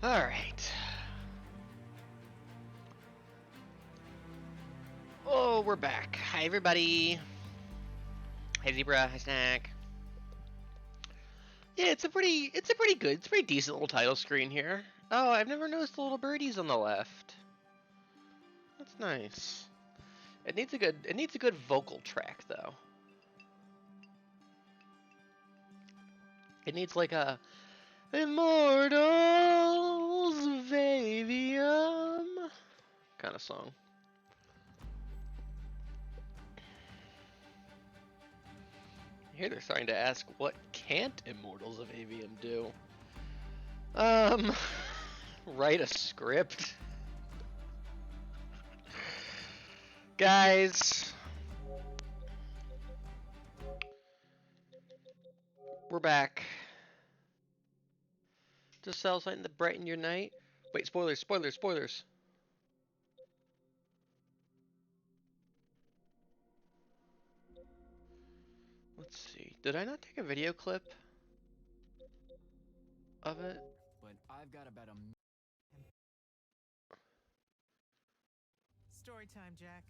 Alright. Oh, we're back. Hi, everybody. Hi, Zebra. Hi, Snack. Yeah, it's a pretty decent little title screen here. Oh, I've never noticed the little birdies on the left. That's nice. It needs a good vocal track, though. It needs like a Immortals of Aveum kind of song. Here they're starting to ask, what can't Immortals of Aveum do? Write a script. Guys, we're back. To sell something to brighten your night. Wait, spoilers. Let's see. Did I not take a video clip of it? But I've got about a Story time, Jack.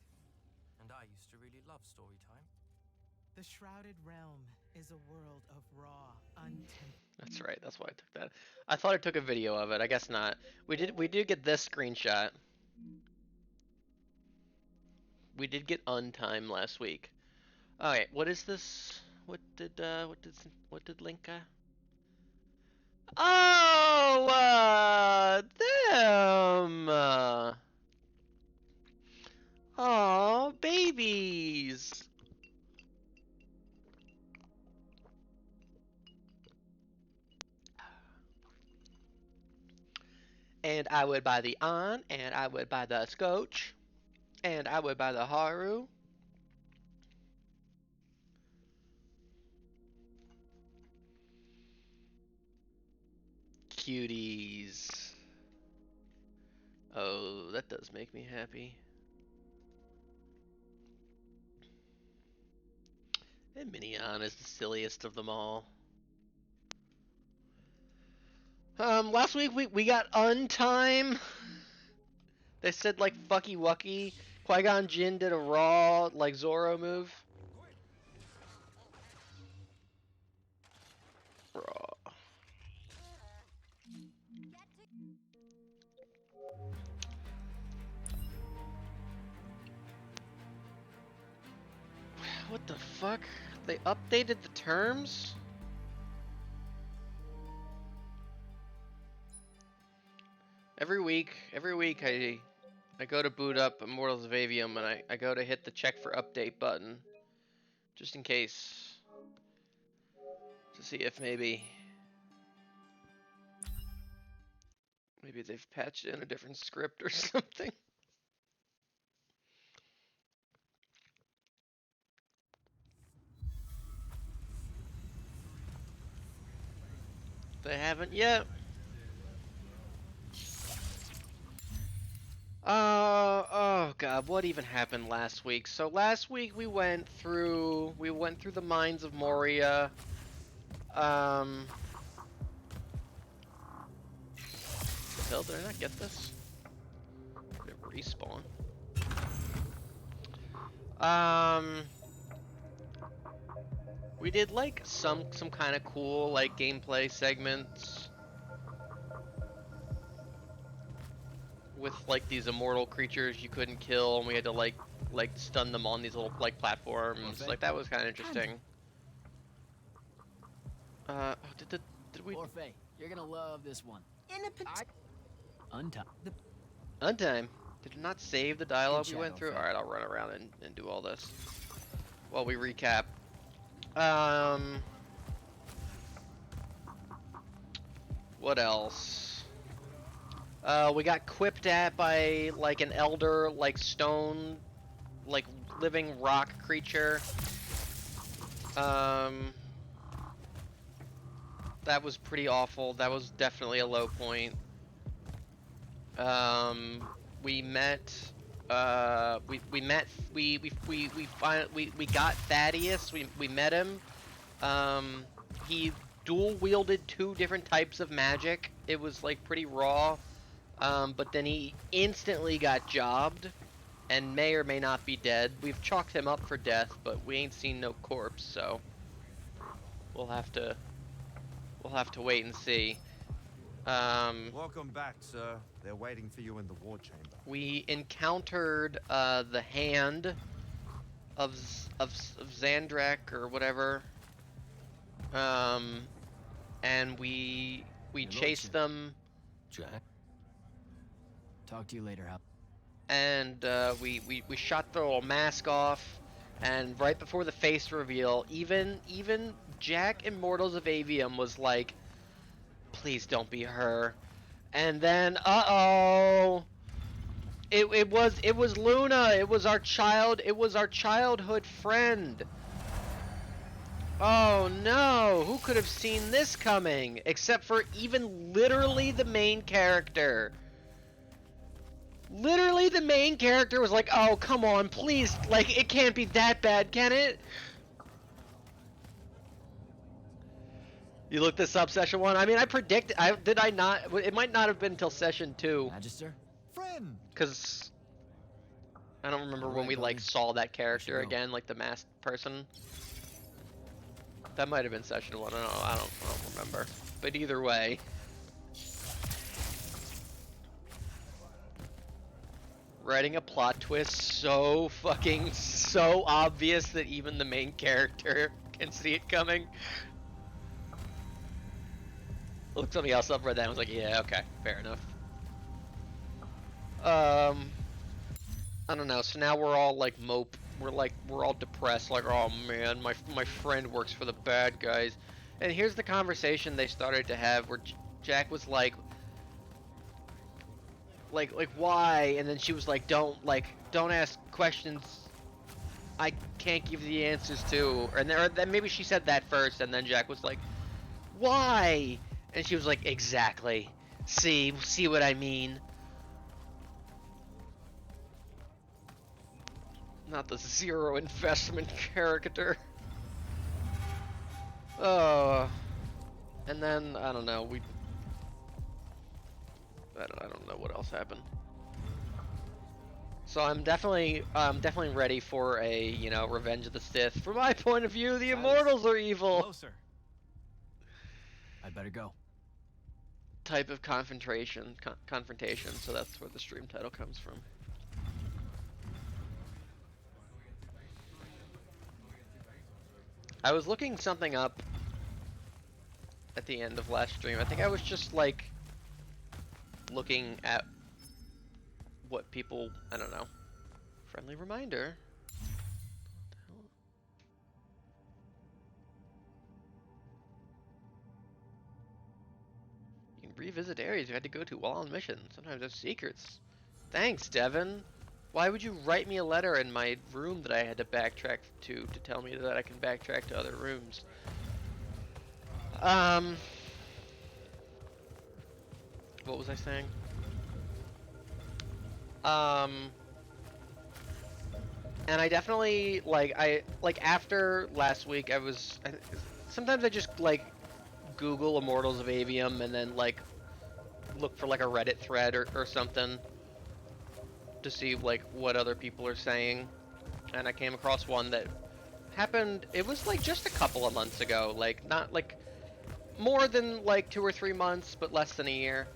And I used to really love story time. The Shrouded Realm is a world of raw, untempered. That's right. That's why I took that. I thought I took a video of it. I guess not. We did get this screenshot. We did get Untime last week. All right. What is this? What did Link? Oh, them. Oh, babies. And I would buy the On, and I would buy the Scotch, and I would buy the Haru. Cuties. Oh, that does make me happy. And Minion is the silliest of them all. Last week we got Untime. They said like fucky wucky. Qui-Gon Jinn did a raw like Zoro move. Raw. What the fuck? They updated the terms? Every week I go to boot up Immortals of Aveum and I go to hit the check for update button. Just in case. To see if maybe they've patched in a different script or something. They haven't yet. Oh god, what even happened last week? So last week we went through the mines of Moria. The hell, did I not get this? Did it respawn? We did like some kind of cool like gameplay segments with like these immortal creatures you couldn't kill, and we had to like stun them on these little like platforms. Like that was kind of interesting. Oh, did we? Orphe, you're gonna love this one. Untime. Untime. Did it not save the dialogue we went through? Alright, I'll run around and do all this while we recap. What else? We got quipped at by like an elder, like stone, like living rock creature. That was pretty awful. That was definitely a low point. We got Thaddeus. We met him. He dual wielded 2 different types of magic. It was like pretty raw. But then he instantly got jobbed and may or may not be dead. We've chalked him up for death, but we ain't seen no corpse, so we'll have to wait and see. Welcome back, sir. They're waiting for you in the war chamber. We encountered the hand of Zandrak or whatever, and we chased them. Jack. Talk to you later, Hal. And we shot the little mask off, and right before the face reveal, even Jack Immortals of Aveum was like, please don't be her. And then it was Luna. It was our childhood friend. Oh no, who could have seen this coming except for even literally the main character. Literally the main character was like, oh come on, please, like it can't be that bad, can it? You looked this up, session 1? I mean, I predict, did I not? It might not have been until session 2. Magister? Friend! Because I don't remember when Alright, we, like, buddy. saw that character go. again, like the masked person. That might have been session 1, I don't remember. But either way. Writing a plot twist so obvious that even the main character can see it coming. Looked something else up, read that, and was like, yeah, okay, fair enough. I don't know. So now we're all like we're all depressed. Like, oh man, my friend works for the bad guys. And here's the conversation they started to have, where Jack was like why? And then she was like, don't ask questions I can't give the answers to. And then maybe she said that first, and then Jack was like, why? And she was like, exactly. See what I mean? Not the zero investment character. Oh. And then, I don't know, I don't know what else happened. So I'm definitely ready for a, you know, Revenge of the Sith. From my point of view, the Immortals are evil. Closer. I'd better go. Type of confrontation, so that's where the stream title comes from. I was looking something up at the end of last stream. I think I was just like looking at what people, I don't know. Friendly reminder. You can revisit areas you had to go to while on mission. Sometimes there's secrets. Thanks, Devin. Why would you write me a letter in my room that I had to backtrack to tell me that I can backtrack to other rooms? What was I saying? And I definitely, after last week, sometimes I just, like, Google Immortals of Aveum and then, like, look for, like, a Reddit thread or something to see, like, what other people are saying. And I came across one that happened, it was, like, just a couple of months ago, like, not, like, more than, like, 2 or 3 months, but less than a year.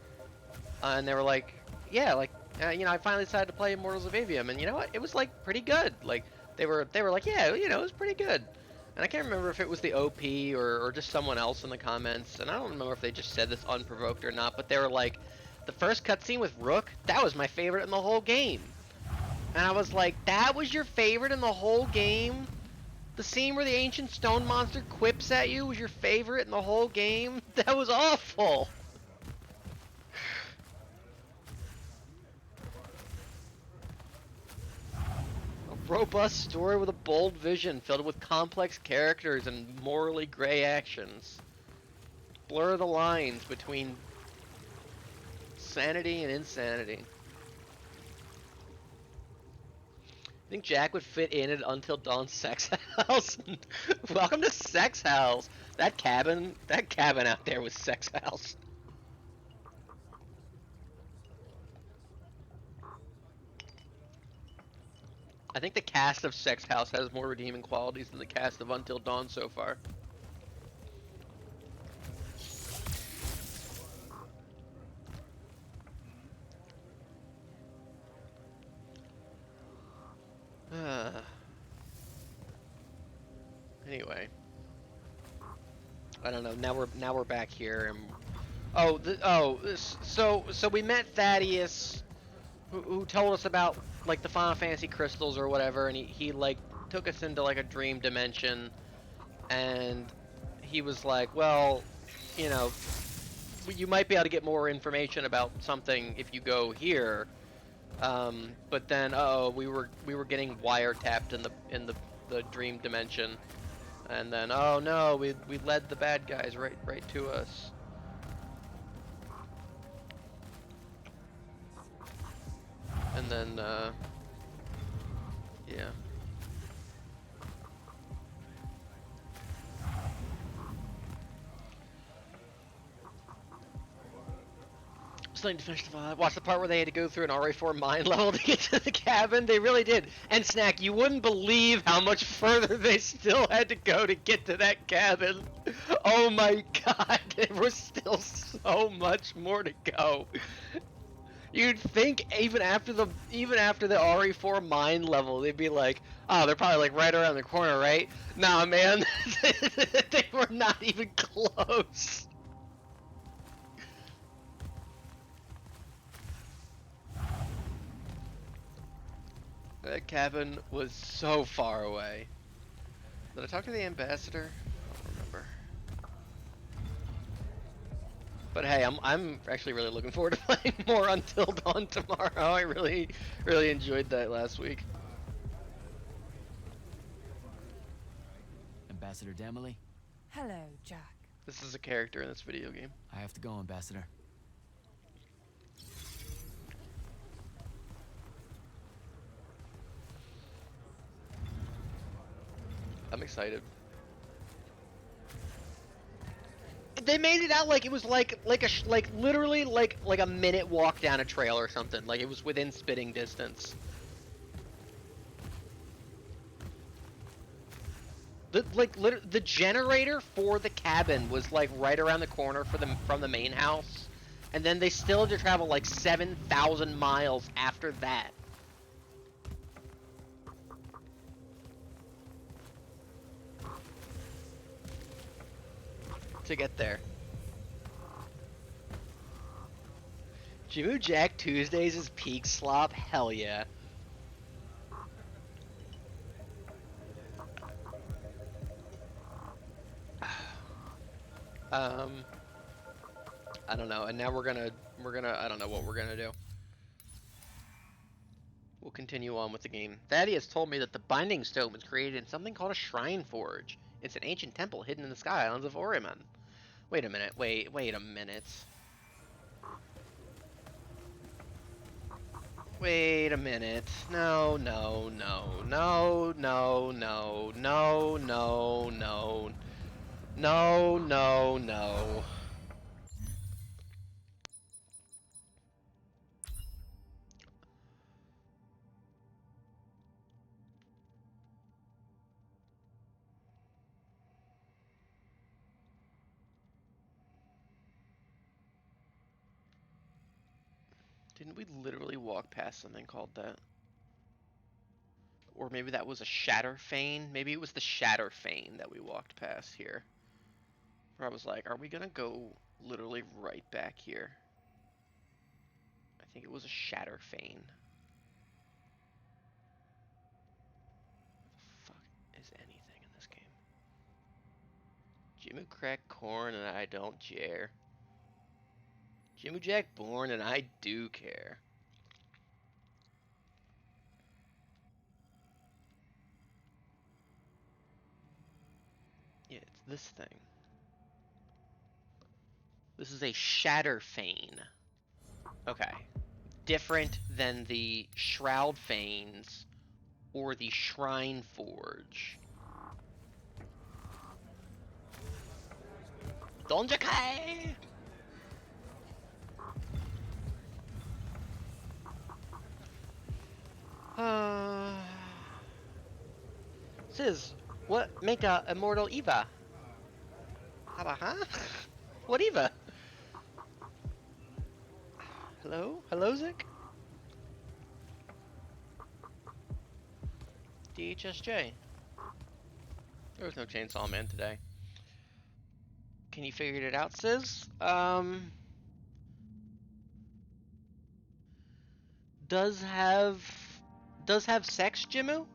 And they were like, yeah, like, you know, I finally decided to play Immortals of Aveum, and you know what? It was, like, pretty good. Like, they were like, yeah, you know, it was pretty good. And I can't remember if it was the OP or just someone else in the comments, and I don't remember if they just said this unprovoked or not, but they were like, the first cutscene with Rook, that was my favorite in the whole game. And I was like, that was your favorite in the whole game? The scene where the ancient stone monster quips at you was your favorite in the whole game? That was awful! A robust story with a bold vision filled with complex characters and morally gray actions. Blur the lines between sanity and insanity. I think Jack would fit in at Until Dawn Sex House. Welcome to Sex House. That cabin out there was Sex House. I think the cast of Sex House has more redeeming qualities than the cast of Until Dawn so far. Anyway, I don't know. Now we're back here, and so we met Thaddeus, who told us about like the Final Fantasy crystals or whatever, and he like took us into like a dream dimension, and he was like, well, you know, you might be able to get more information about something if you go here. But then, we were getting wiretapped in the dream dimension, and then, oh no, we led the bad guys right to us. And then, yeah. Something to finish the vibe. Watch the part where they had to go through an RA4 mine level to get to the cabin. They really did. And Snack, you wouldn't believe how much further they still had to go to get to that cabin. Oh my god, there was still so much more to go. You'd think even after the RE4 mine level, they'd be like, oh, they're probably like right around the corner, right? Nah, man, they were not even close. That cabin was so far away. Did I talk to the ambassador? I don't remember. But hey, I'm actually really looking forward to playing more Until Dawn tomorrow. I really enjoyed that last week. Ambassador Damley? Hello, Jack. This is a character in this video game. I have to go, Ambassador. I'm excited. They made it out like it was like literally like a minute walk down a trail or something. Like it was within spitting distance. The generator for the cabin was like right around the corner from the main house, and then they still had to travel like 7,000 miles after that. To get there. Jimu Jack Tuesdays is peak slop? Hell yeah. I don't know, and now we're gonna, I don't know what we're gonna do. We'll continue on with the game. Thaddeus told me that the Binding Stone was created in something called a Shrine Forge. It's an ancient temple hidden in the Sky Islands of Oriman. Wait a minute, wait a minute. Wait a minute. No, no, no, no, no, no, no, no, no. No, no, no. Didn't we literally walk past something called that? Or maybe that was a Shatterfane? Maybe it was the Shatterfane that we walked past here. Where I was like, are we gonna go literally right back here? I think it was a Shatterfane. Where the fuck is anything in this game? Jimu crack corn and I don't care. Jimu Jack born and I do care. Yeah, it's this thing. This is a Shatterfane. Okay. Different than the Shroud Fanes or the Shrine Forge? Donjakai! Says, what make a immortal Eva? Huh? What Eva? Hello? Hello, Zik? DHSJ. There was no Chainsaw Man today. Can you figure it out, Sis? Does have sex, Jimu?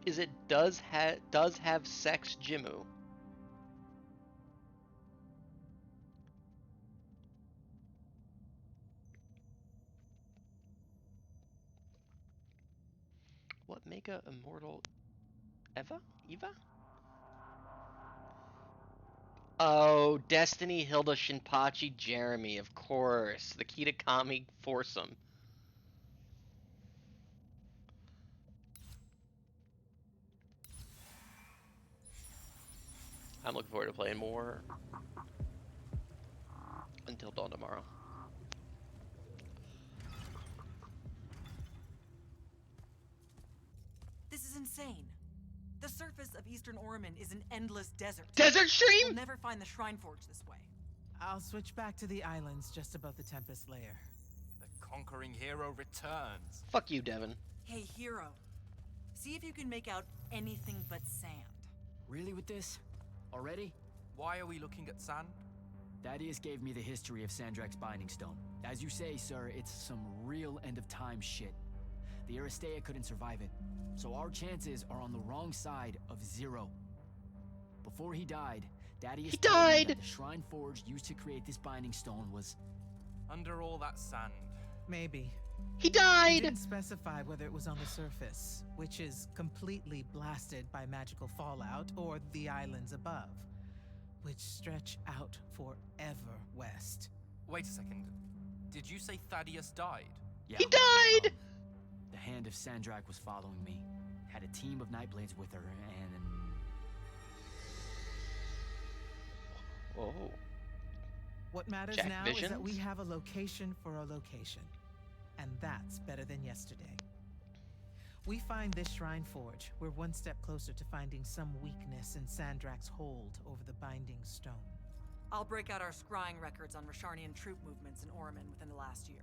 Is it does have sex, Jimu? What make a immortal Eva? Oh, Destiny, Hilda, Shinpachi, Jeremy, of course. The Kitakami foursome. I'm looking forward to playing more until dawn tomorrow. This is insane. The surface of Eastern Orman is an endless desert. Desert Stream? You'll never find the Shrine Forge this way. I'll switch back to the islands just above the Tempest Layer. The conquering hero returns. Fuck you, Devin. Hey, hero. See if you can make out anything but sand. Really with this? Already? Why are we looking at sand? Thaddeus gave me the history of Sandrak's Binding Stone. As you say, sir, it's some real end-of-time shit. The Aristea couldn't survive it, so our chances are on the wrong side of zero. Before he died, Thaddeus told me that the Shrine Forge used to create this Binding Stone was... Under all that sand. Maybe. He He died! didn't specify whether it was on the surface, which is completely blasted by magical fallout, or the islands above, which stretch out forever west. Wait a second. Did you say Thaddeus died? Yeah. He died! The Hand of Sandrak was following me. Had a team of Nightblades with her, and... Whoa. What matters Jack now is that Visions? we have a location for a location. And that's better than yesterday. We find this Shrine Forge, we're one step closer to finding some weakness in Sandrak's hold over the Binding Stone. I'll break out our scrying records on Rasharnian troop movements in Orman within the last year.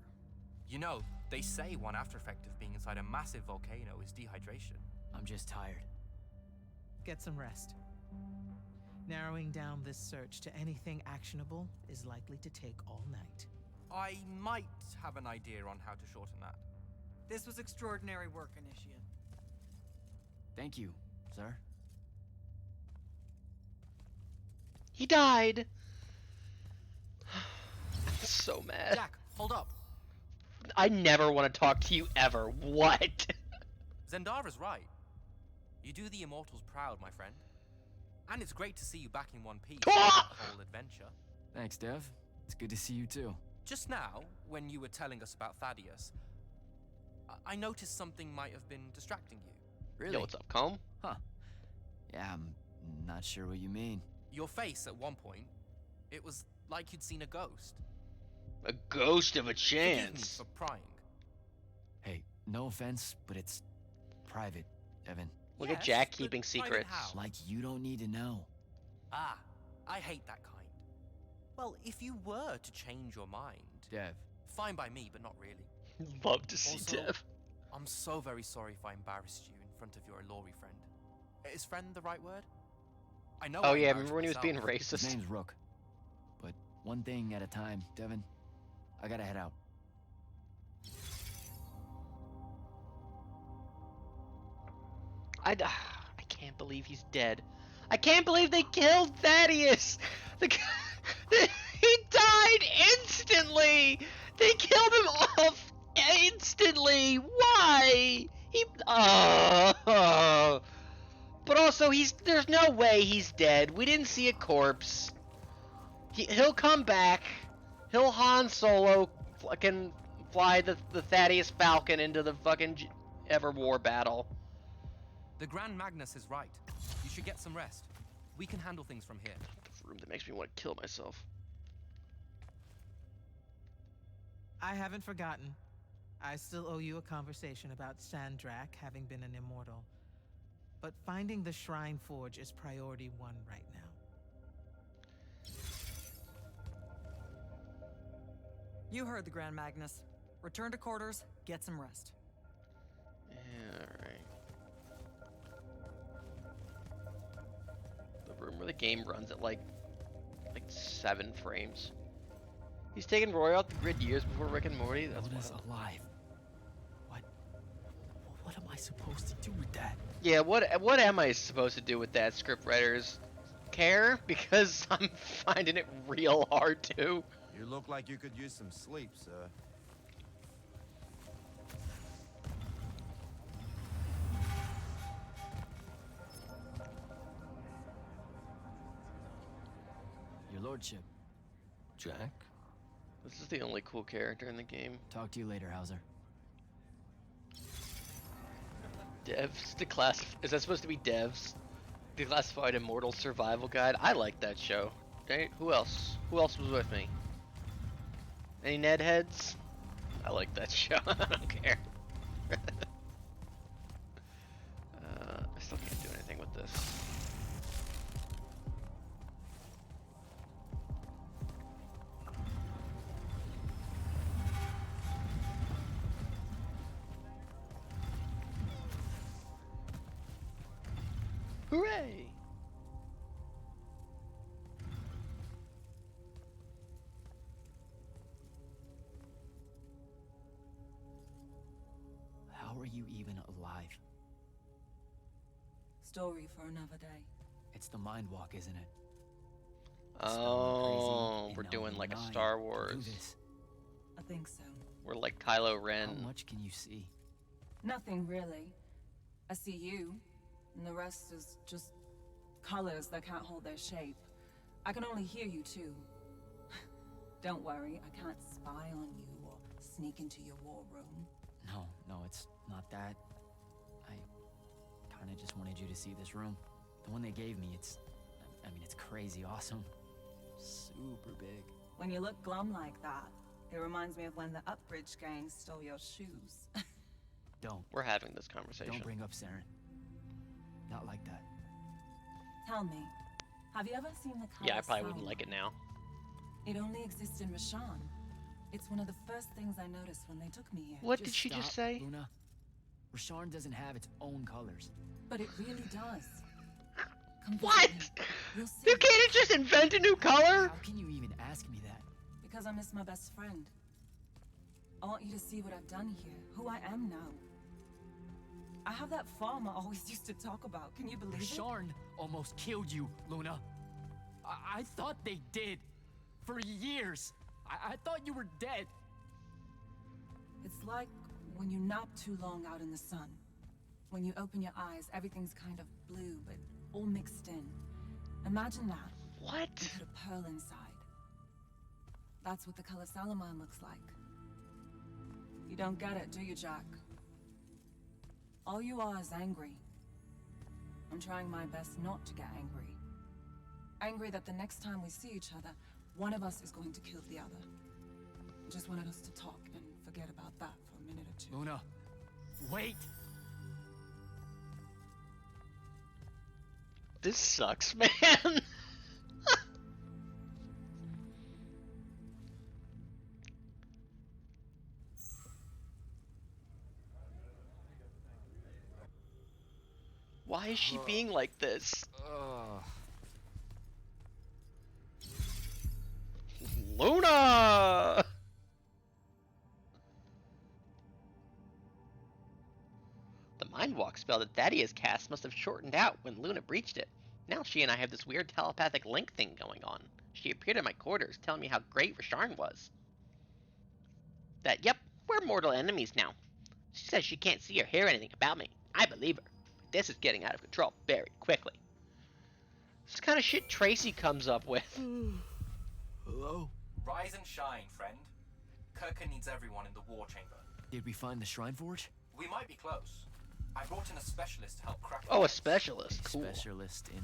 You know, they say one after effect of being inside a massive volcano is dehydration. I'm just tired. Get some rest. Narrowing down this search to anything actionable is likely to take all night. I might have an idea on how to shorten that. This was extraordinary work, Initiate. Thank you, sir. He died! I'm so mad. Jack, hold up. I never want to talk to you ever. What? Zendara's right. You do the Immortals proud, my friend. And it's great to see you back in one piece for Ah! that whole adventure. Thanks, Dev. It's good to see you too. Just now, when you were telling us about Thaddeus, I noticed something might have been distracting you. Really? Yo, what's up, Calm? Huh. Yeah, I'm not sure what you mean. Your face at one point, it was like you'd seen a ghost. A ghost of a Forgive me chance. for prying. Hey, no offense, but it's private, Evan. Look at Yes, Jack but keeping private secrets. how? Like you don't need to know. Ah, I hate that kind. Well, if you were to change your mind, Dev, fine by me, but not really. Love to see Also, Dev. I'm so very sorry if I embarrassed you in front of your Ilori friend. Is friend the right word? I know. Oh I yeah, embarrassed remember when he was being myself. his racist? name's Rook. But one thing at a time, Devin. I gotta head out. I can't believe he's dead. I can't believe they killed Thaddeus! He died instantly! They killed him off instantly! Why? But also, there's no way he's dead. We didn't see a corpse. He'll come back. He'll Han Solo fucking fly the Thaddeus Falcon into the fucking Everwar battle. The Grand Magnus is right. You should get some rest. We can handle things from here. The room that makes me want to kill myself. I haven't forgotten. I still owe you a conversation about Sandrak having been an immortal. But finding the Shrine Forge is priority 1 right now. You heard the Grand Magnus. Return to quarters, get some rest. Yeah, alright. The room where the game runs at like 7 frames. He's taken Roy out the grid years before Rick and Morty. That's Luna's wild. alive. What am I supposed to do with that? Yeah, what am I supposed to do with that, script writers? Care? Because I'm finding it real hard to. You look like you could use some sleep, sir. Your lordship. Jack? This is the only cool character in the game. Talk to you later, Hauser. Devs is that supposed to be Devs? Declassified Immortals Survival Guide. I like that show. Okay, who else? Who else was with me? Any Ned heads? I like that show. I don't care. I still can't do anything with this. Hooray! How are you even alive? Story for another day. It's the Mind Walk, isn't it? Oh, we're And doing now like a you and I Star can do Wars. this. I think so. We're like Kylo Ren. How much can you see? Nothing really. I see you, and the rest is just colors that can't hold their shape. I can only hear you too. Don't worry, I can't spy on you or sneak into your war room. No, it's not that. I kinda just wanted you to see this room. The one they gave me, it's crazy awesome. Super big. When you look glum like that, it reminds me of when the Upbridge gang stole your shoes. Don't. We're having this conversation. Don't bring up Saren. Not like that. Tell me, have you ever seen the color Yeah, I probably wouldn't Salma? like it now. It only exists in Rashan. It's one of the first things I noticed when they took me here. What did she just stop, say? Luna. Rasharn doesn't have its own colors. But it really does. Come visit What? me. You'll see. You can't just invent a new color? How can you even ask me that? Because I miss my best friend. I want you to see what I've done here, who I am now. I have that farm I always used to talk about. Can you believe it? Rasharn almost killed you, Luna. I thought they did. For years. I thought you were dead. It's like when you nap too long out in the sun. When you open your eyes, everything's kind of blue, but all mixed in. Imagine that. What? You put a pearl inside. That's what the color Salamine looks like. You don't get it, do you, Jack? All you are is angry. I'm trying my best not to get angry. Angry that the next time we see each other, one of us is going to kill the other. I just wanted us to talk and forget about that for a minute or two. Luna, wait. This sucks, man. Why is she being like this? Luna! The Mind Walk spell that Thaddeus cast must have shortened out when Luna breached it. Now she and I have this weird telepathic link thing going on. She appeared in my quarters, telling me how great Rasharn was. That, yep, we're mortal enemies now. She says she can't see or hear anything about me. I believe her. But this is getting out of control very quickly. This kind of shit Tracy comes up with. Hello? Rise and shine, friend. Kirka needs everyone in the war chamber. Did we find the Shrine Forge? We might be close. I brought in a specialist to help crack it. Oh, a specialist. Cool. Specialist in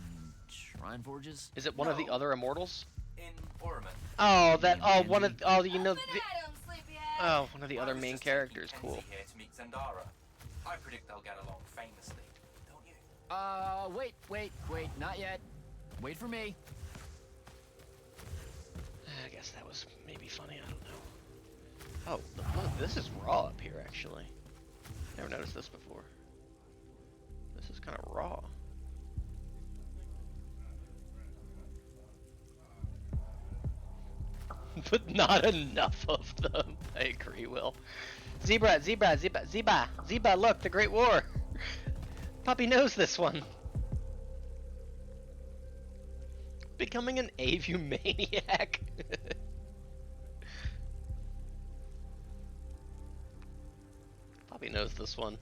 Shrine Forges? Is it one of the No. other Immortals? In Oraman. Oh, that. Name Oh, one of. Kenzie? Oh, you know. Open item, sleepyhead. Oh, one of the I other was main just taking characters. Kenzie Cool. here to meet Zendara. I predict they'll get along famously, don't you? Wait, not yet. Wait for me. I guess that was maybe funny. I don't know. Oh, look, this is raw up here actually. Never noticed this before. This is kind of raw. But not enough of them. I agree, Will. Zebra, look, the Great War. Puppy knows this one. Becoming an Aveum maniac. Puppy knows this one.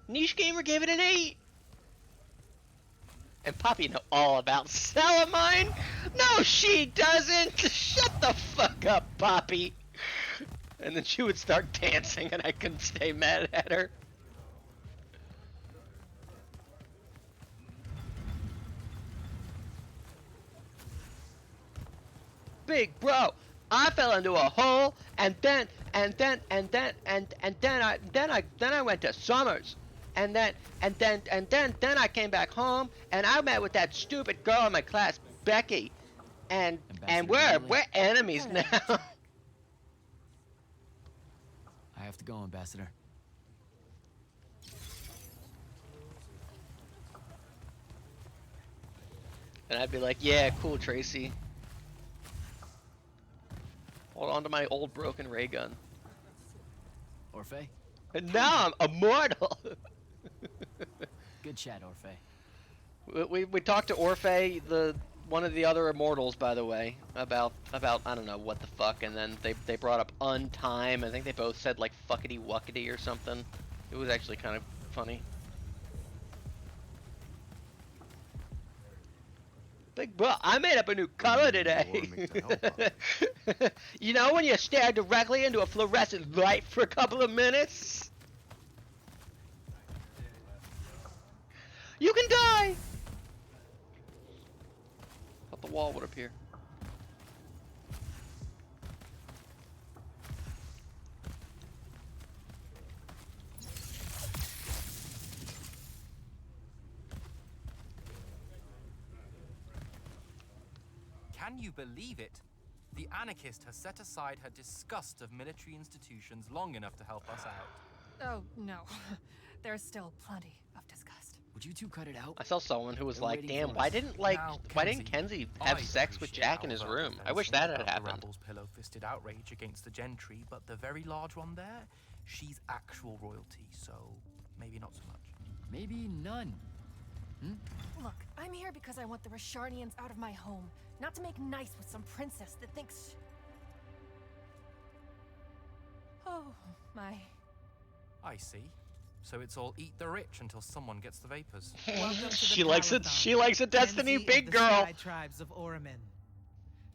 Niche Gamer gave it an 8. And Poppy know all about Salamine. No, she doesn't. Shut the fuck up, Poppy. And then she would start dancing, and I couldn't stay mad at her. Big bro, I fell into a hole, and then I went to Summers. And then I came back home, and I met with that stupid girl in my class, Becky, and we're enemies now. I have to go, Ambassador. And I'd be like, yeah, cool, Tracy. Hold on to my old broken ray gun. Orphe? And now I'm immortal. Good chat, Orphe. We talked to Orphe, one of the other Immortals, by the way, about I don't know what the fuck, and then they brought up Untime. I think they both said like fuckity wuckity or something. It was actually kind of funny. Big bro, I made up a new color today. You know when you stare directly into a fluorescent light for a couple of minutes? You can die! Thought the wall would appear. Can you believe it? The anarchist has set aside her disgust of military institutions long enough to help us out. Oh, no. There's still plenty of disgust. Would you two cut it out? I saw someone who was They're like, waiting damn, for why us. didn't Kenzie have I sex with appreciate Jack in his our room? I defense wish that had about the happened. Ramble's pillow-fisted outrage against the gentry, but the very large one there, she's actual royalty, so maybe not so much. Maybe none. Look, I'm here because I want the Rasharnians out of my home, not to make nice with some princess that thinks... Oh, my... I see. So it's all eat the rich until someone gets the vapors. Welcome to the She likes it. Palathon, She likes a Destiny Kenzie big of the girl. Sky tribes of Oramin.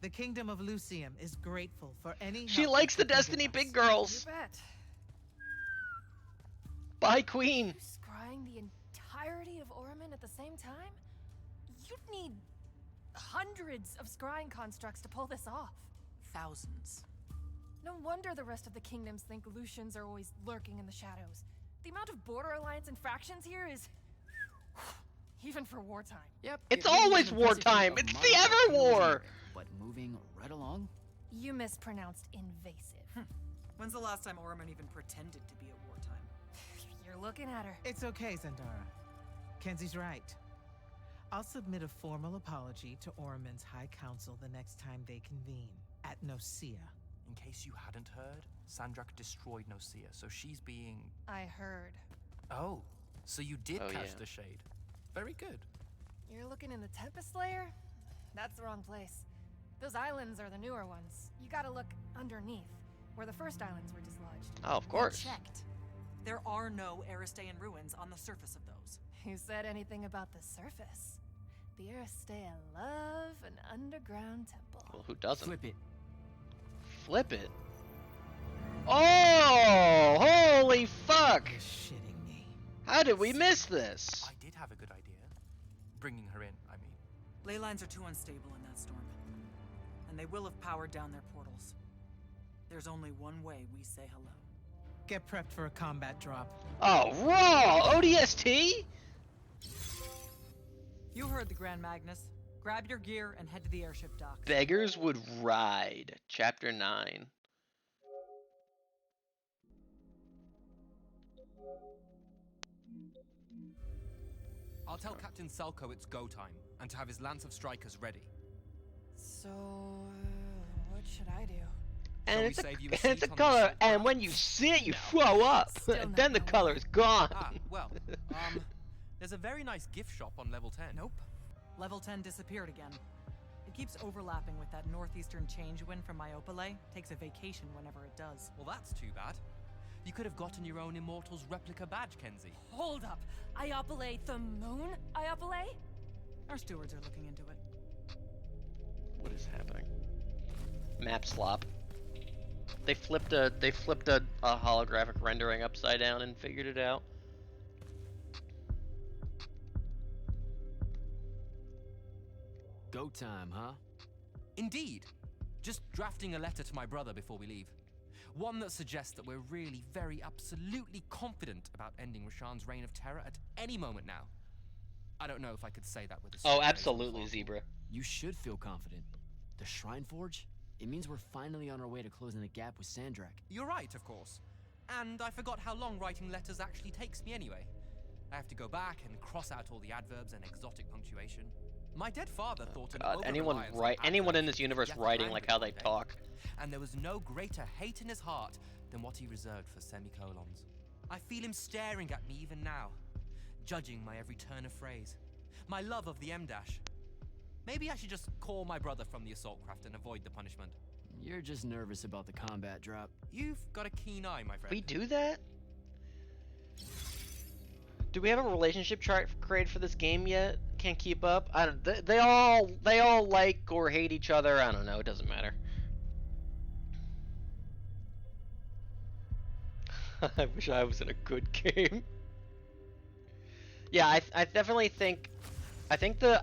The kingdom of Lucium is grateful for any She help likes that the you can Destiny give us. big girls. You bet. Bye, Queen. You scrying the entirety of Oramin at the same time? You'd need hundreds of scrying constructs to pull this off. Thousands. No wonder the rest of the kingdoms think Lucians are always lurking in the shadows. The amount of border alliance and factions here is... even for wartime. Yep. It's it really always is impressive wartime. of It's the modern Everwar. technology, But moving right along. You mispronounced invasive. When's the last time Orman even pretended to be at wartime? You're looking at her. It's okay, Zendara. Kenzie's right. I'll submit a formal apology to Oramin's High Council the next time they convene at Nocia. In case you hadn't heard, Sandrak destroyed Nocia, so she's being... I heard. Oh, so you did Oh, catch yeah. the shade. Very good. You're looking in the Tempest layer? That's the wrong place. Those islands are the newer ones. You gotta look underneath, where the first islands were dislodged. Oh, of course. Checked. There are no Aristean ruins on the surface of those. Who said anything about the surface? The Aristea love an underground temple. Well, who doesn't? Flip it. Flip it. Oh, holy fuck! You're shitting me. How did we miss this? I did have a good idea. Bringing her in, I mean. Ley lines are too unstable in that storm. And they will have powered down their portals. There's only one way we say hello. Get prepped for a combat drop. Oh, raw! ODST? You heard the Grand Magnus. Grab your gear and head to the airship docks. Beggars would ride. Chapter 9. I'll tell Captain Selko it's go time, and to have his lance of strikers ready. So, what should I do? And Shall we it's a, save you a and seat it's a on the color, ship and now? when you see it, you throw up. Still And not then the gonna color work. is gone. Well, there's a very nice gift shop on level 10. Nope. Level 10 disappeared again. It keeps overlapping with that northeastern change wind from Myopole. Takes a vacation whenever it does. Well, that's too bad. You could have gotten your own Immortals replica badge, Kenzie. Hold up. Iopole the moon? Iopole? Our stewards are looking into it. What is happening? Map slop. They flipped a holographic rendering upside down and figured it out. Go time, huh? Indeed. Just drafting a letter to my brother before we leave. One that suggests that we're really very absolutely confident about ending Rasharn's reign of terror at any moment now. I don't know if I could say that with a Oh, straight face on absolutely, the Zebra. You should feel confident. The Shrine Forge? It means we're finally on our way to closing the gap with Sandrak. You're right, of course. And I forgot how long writing letters actually takes me anyway. I have to go back and cross out all the adverbs and exotic punctuation. My dead father thought an God, anyone over-reliance on anyone in adverbs this universe would get the writing hang like of how it they one day. talk. And there was no greater hate in his heart than what he reserved for semicolons. I feel him staring at me even now, judging my every turn of phrase, my love of the M-dash. Maybe I should just call my brother from the assault craft and avoid the punishment. You're just nervous about the combat drop. You've got a keen eye, my friend. We do that? Do we have a relationship chart created for this game yet? Can't keep up. I don't. They all like or hate each other. I don't know. It doesn't matter. I wish I was in a good game. Yeah, I definitely think. I think the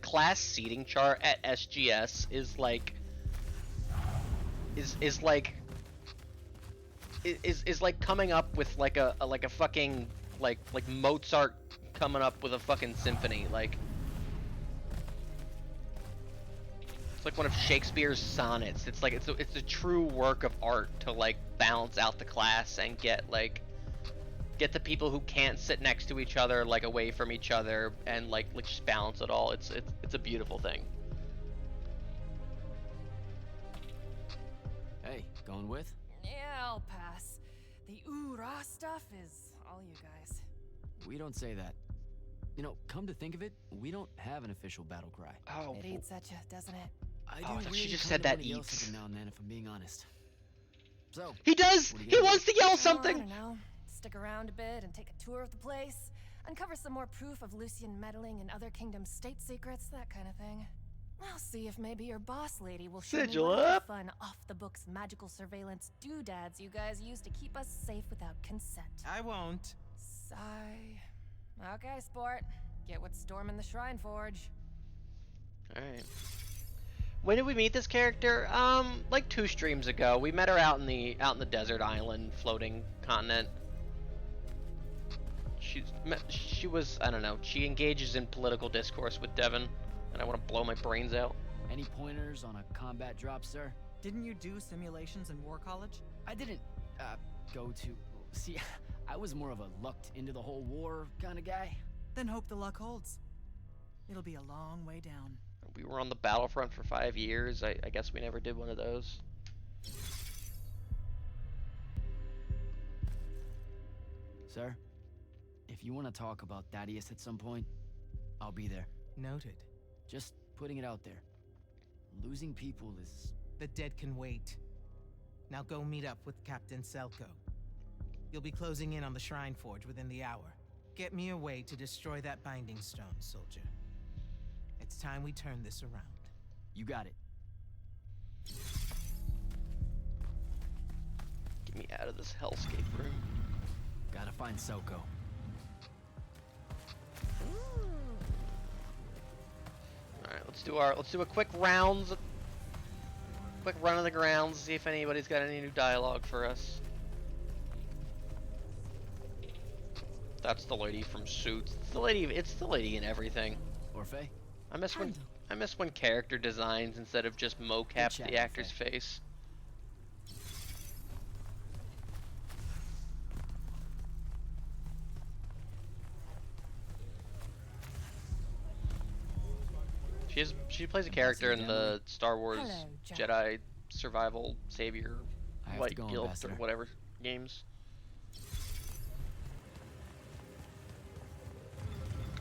class seating chart at SGS is like coming up with like a fucking like Mozart coming up with a fucking symphony. Like it's like one of Shakespeare's sonnets. It's like it's a true work of art to like balance out the class and get the people who can't sit next to each other like away from each other and like just balance it all. It's a beautiful thing. Hey, going with? Yeah, I'll pass. The ooh-rah stuff is all you guys. We don't say that. You know, come to think of it, we don't have an official battle cry. Oh, It eats at you, doesn't it? I Oh, I do thought she really just kinda said that wanna yell eats. something now and then, if I'm being honest. So, he does. What are you He gonna wants to yell Oh, I something. don't know. Stick around a bit and take a tour of the place. Uncover some more proof of Lucian meddling in other kingdoms' state secrets, that kind of thing. I'll see if maybe your boss lady will show me Sigil what other up. fun off-the-books magical surveillance doodads you guys use to keep us safe without consent. I won't. Sigh. Okay, sport. Get what's storming the Shrine Forge. All right. When did we meet this character? Like 2 streams ago. We met her out in the desert island, floating continent. She was, I don't know. She engages in political discourse with Devin, and I want to blow my brains out. any pointers on a combat drop, sir? Didn't you do simulations in War College? I didn't, go to... See, I was more of a lucked into the whole war kind of guy. Then hope the luck holds. It'll be a long way down. We were on the battlefront for 5 years. I guess we never did one of those. Sir, if you want to talk about Thaddeus at some point, I'll be there. Noted. Just putting it out there. Losing people is... The dead can wait. Now go meet up with Captain Selko. You'll be closing in on the Shrine Forge within the hour. Get me a way to destroy that binding stone, soldier. It's time we turn this around. You got it. Get me out of this hellscape room. Gotta find Soko. Alright, let's do a quick run of the grounds, see if anybody's got any new dialogue for us. That's the lady from Suits. It's the lady in everything. Orphe? I miss when character designs instead of just mocap chat, the actor's Orphe. face. She plays a character in the Star Wars Hello, Jack. Jedi Survival Savior I have Light to go, Guild Ambassador. or whatever games.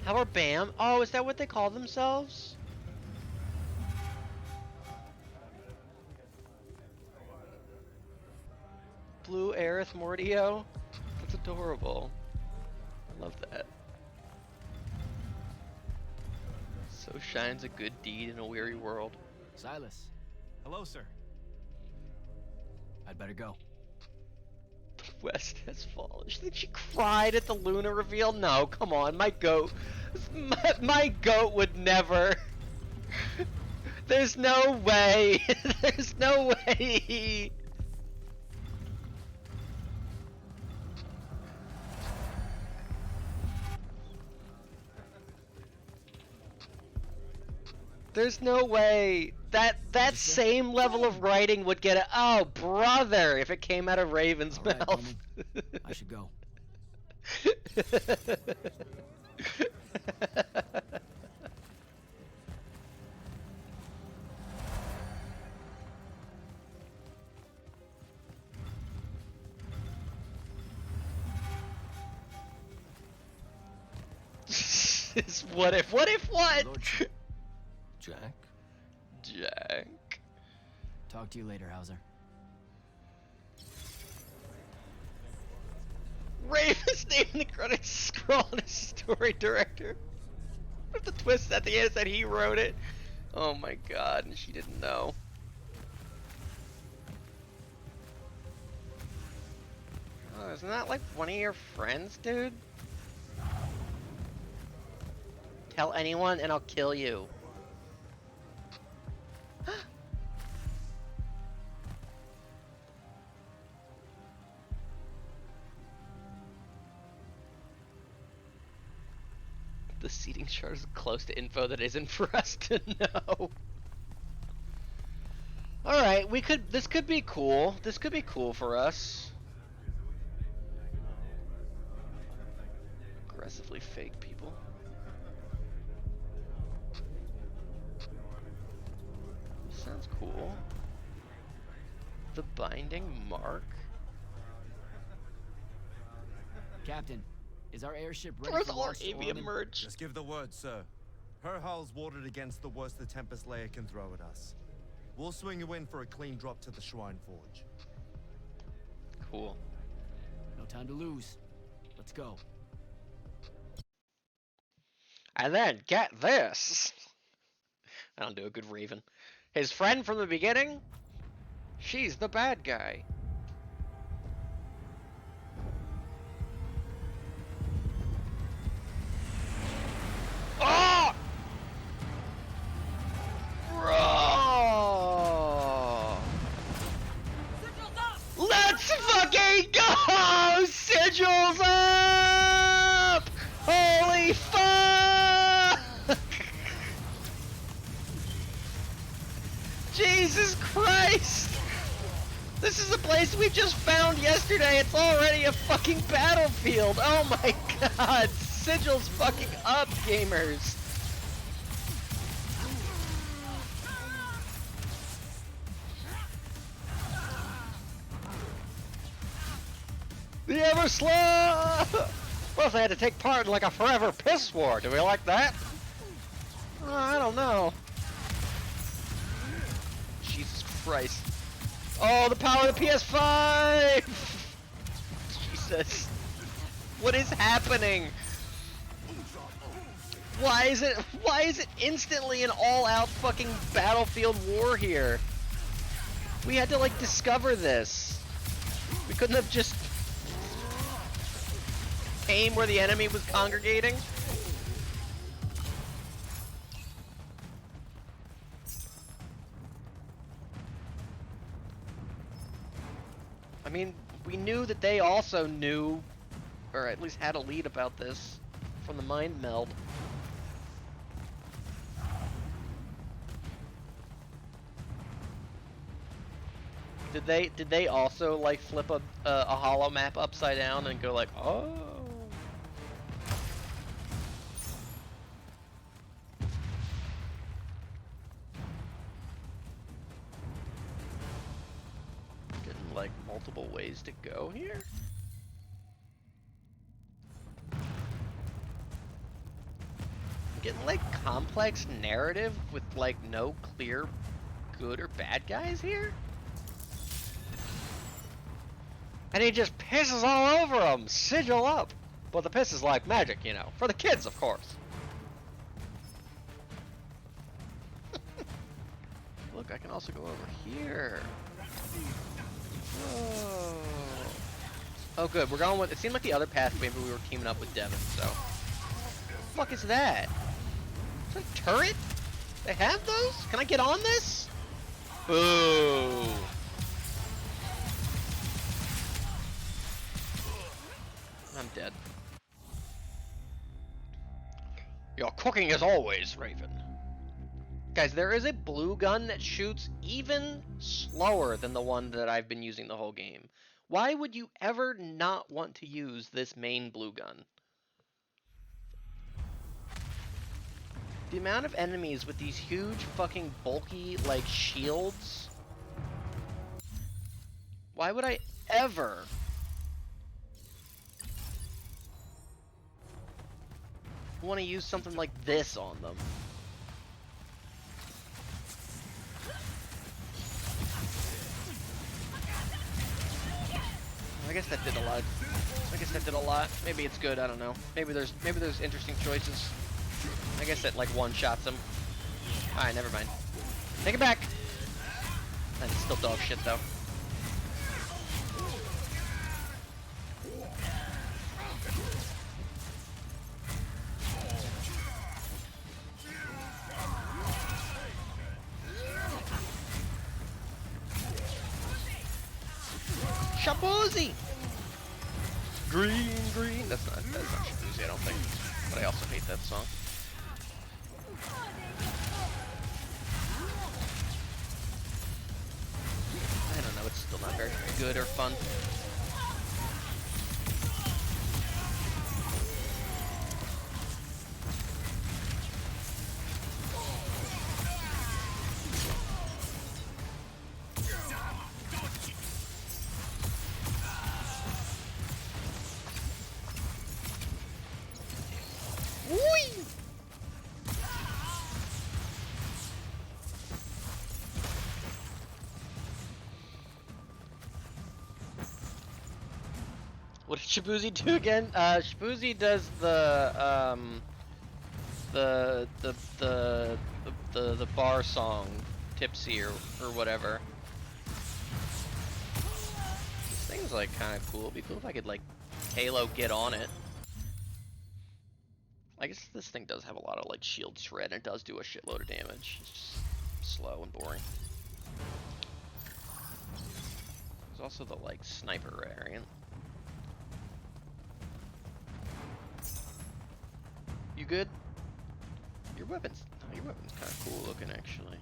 How are BAM? Oh, is that what they call themselves? Blue Aerith Mordio? That's adorable. I love that. So shines a good deed in a weary world. Silas, Hello, sir. I'd better go. The West has fallen. She thinks she cried at the Luna reveal? No, come on, my goat. My goat would never. There's no way. There's no way. There's no way. That same level of writing would get a oh brother if it came out of Raven's All right, mouth. Bowman. I should go. What if what? Lordship. Jack? Jack. Talk to you later, Hauser. Raven's name in the credits scroll on his story director. What if the twist at the end is that he wrote it? Oh my god, and she didn't know. Oh, isn't that like one of your friends, dude? Tell anyone and I'll kill you. The seating chart is close to info that isn't for us to know. Alright, this could be cool. This could be cool for us. Aggressively fake people. This sounds cool. The binding mark? Captain, is our airship ready Where's for all our launch to Aveum Ornament? merch? Just give the word, sir. Her hull's warded against the worst the Tempest Layer can throw at us. We'll swing you in for a clean drop to the Shrine Forge. Cool. No time to lose. Let's go. And then, get this! I don't do a good Raven. His friend from the beginning? She's the bad guy. Oh! Bro! Let's fucking go! Sigils up! Holy fuck! Jesus Christ! This is a place we just found yesterday. It's already a fucking battlefield. Oh my god. Sigils fucking up, gamers. The Everslaw! What if they had to take part in like a forever piss war? Do we like that? I don't know. Jesus Christ. Oh, the power of the PS5! Jesus. What is happening? Why is it instantly an all-out fucking battlefield war here? We had to like discover this. We couldn't have just aim where the enemy was congregating. I mean, we knew that they also knew, or at least had a lead about this from the mind meld. Did they also like flip a hollow map upside down and go like, oh? Getting like multiple ways to go here. Getting like complex narrative with like no clear good or bad guys here. And he just pisses all over them, sigil up. But the piss is like magic, you know, for the kids, of course. Look, I can also go over here. Oh. Oh, good. We're going with. It seemed like the other path maybe we were teaming up with Devin. So, what the fuck is that? Is that a turret? They have those? Can I get on this? Boo. I'm dead. You're cooking as always, Raven. Guys, there is a blue gun that shoots even slower than the one that I've been using the whole game. Why would you ever not want to use this main blue gun? The amount of enemies with these huge fucking bulky, like, shields. Why would I ever want to use something like this on them? I guess that did a lot. I guess that did a lot. Maybe it's good. I don't know. Maybe there's interesting choices. I guess that like one shots him. All right, never mind. Take it back. And it's still dog shit though. Shabuzi! Green, green. That's not Shabuzi, I don't think. But I also hate that song. I don't know, it's still not very good or fun. What did Shabuzi do again? Shabuzi does the bar song, Tipsy or whatever. This thing's like kind of cool. It'd be cool if I could like Halo get on it. I guess this thing does have a lot of like shield shred and it does do a shitload of damage. It's just slow and boring. There's also the like sniper variant. You good? Your weapon's kind of cool looking, actually.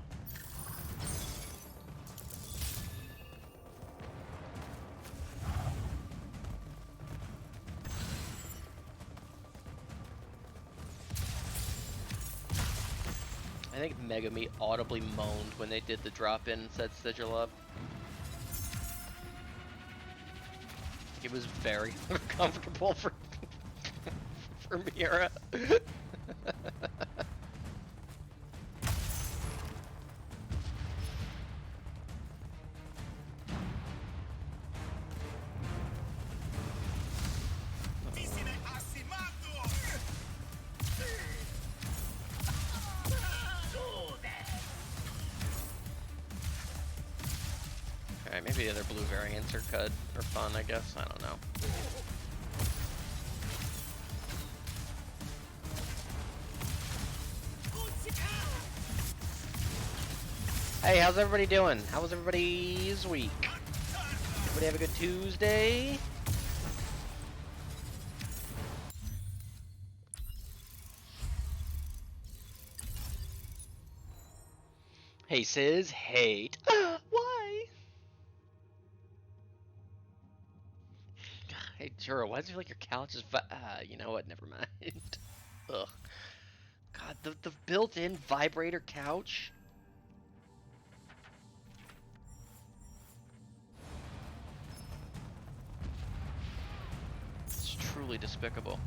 I think Megami audibly moaned when they did the drop-in and said sigil up. It was very uncomfortable for Mira. Alright, maybe the other blue variants are fun, I guess. I don't know. Hey, how's everybody doing? How was everybody's week? Everybody have a good Tuesday? Hey, Sis. Hate. Why? Hey, Juro, why does it feel like your couch is you know what? Never mind. Ugh. God, the built-in vibrator couch? It's truly despicable.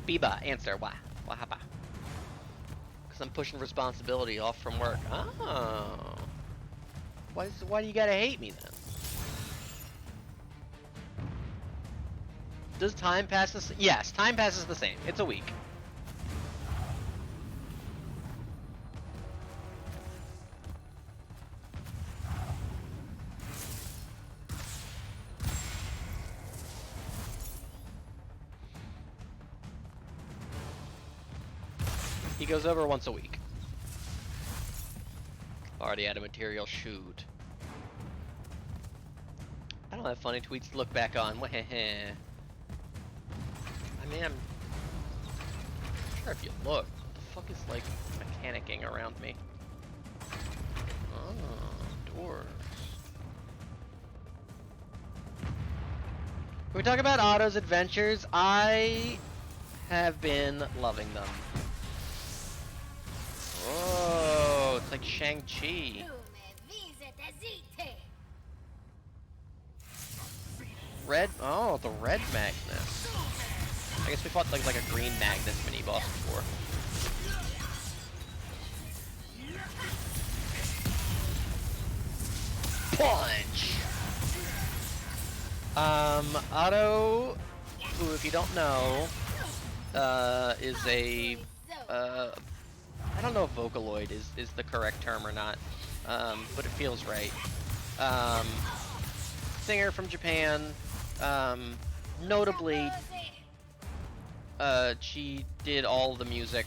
Biba, answer. Why? Why hapa? Because I'm pushing responsibility off from work. Oh. Why do you gotta hate me then? Does time pass the same? Yes, time passes the same. It's a week. He goes over once a week. Already out of material, shoot. I don't have funny tweets to look back on. I mean, I'm sure if you look, what the fuck is like mechanicking around me? Oh, doors. Can we talk about Otto's adventures? I have been loving them. Oh, it's like Shang-Chi. Red, oh, the red Magnus. I guess we fought like a green Magnus mini-boss before. Punch! Otto, who, if you don't know, is a, I don't know if Vocaloid is the correct term or not, but it feels right. Singer from Japan, notably, she did all the music,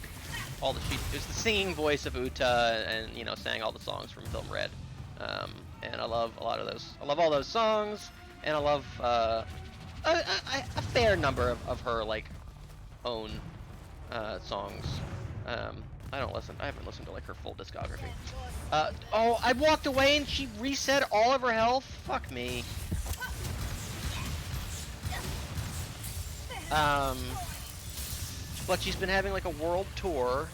it was the singing voice of Uta, and, you know, sang all the songs from Film Red. And I love a lot of those, I love all those songs, and I love, a fair number of her, like, own, songs. I haven't listened to, like, her full discography. Oh, I walked away and she reset all of her health? Fuck me. But she's been having, like, a world tour.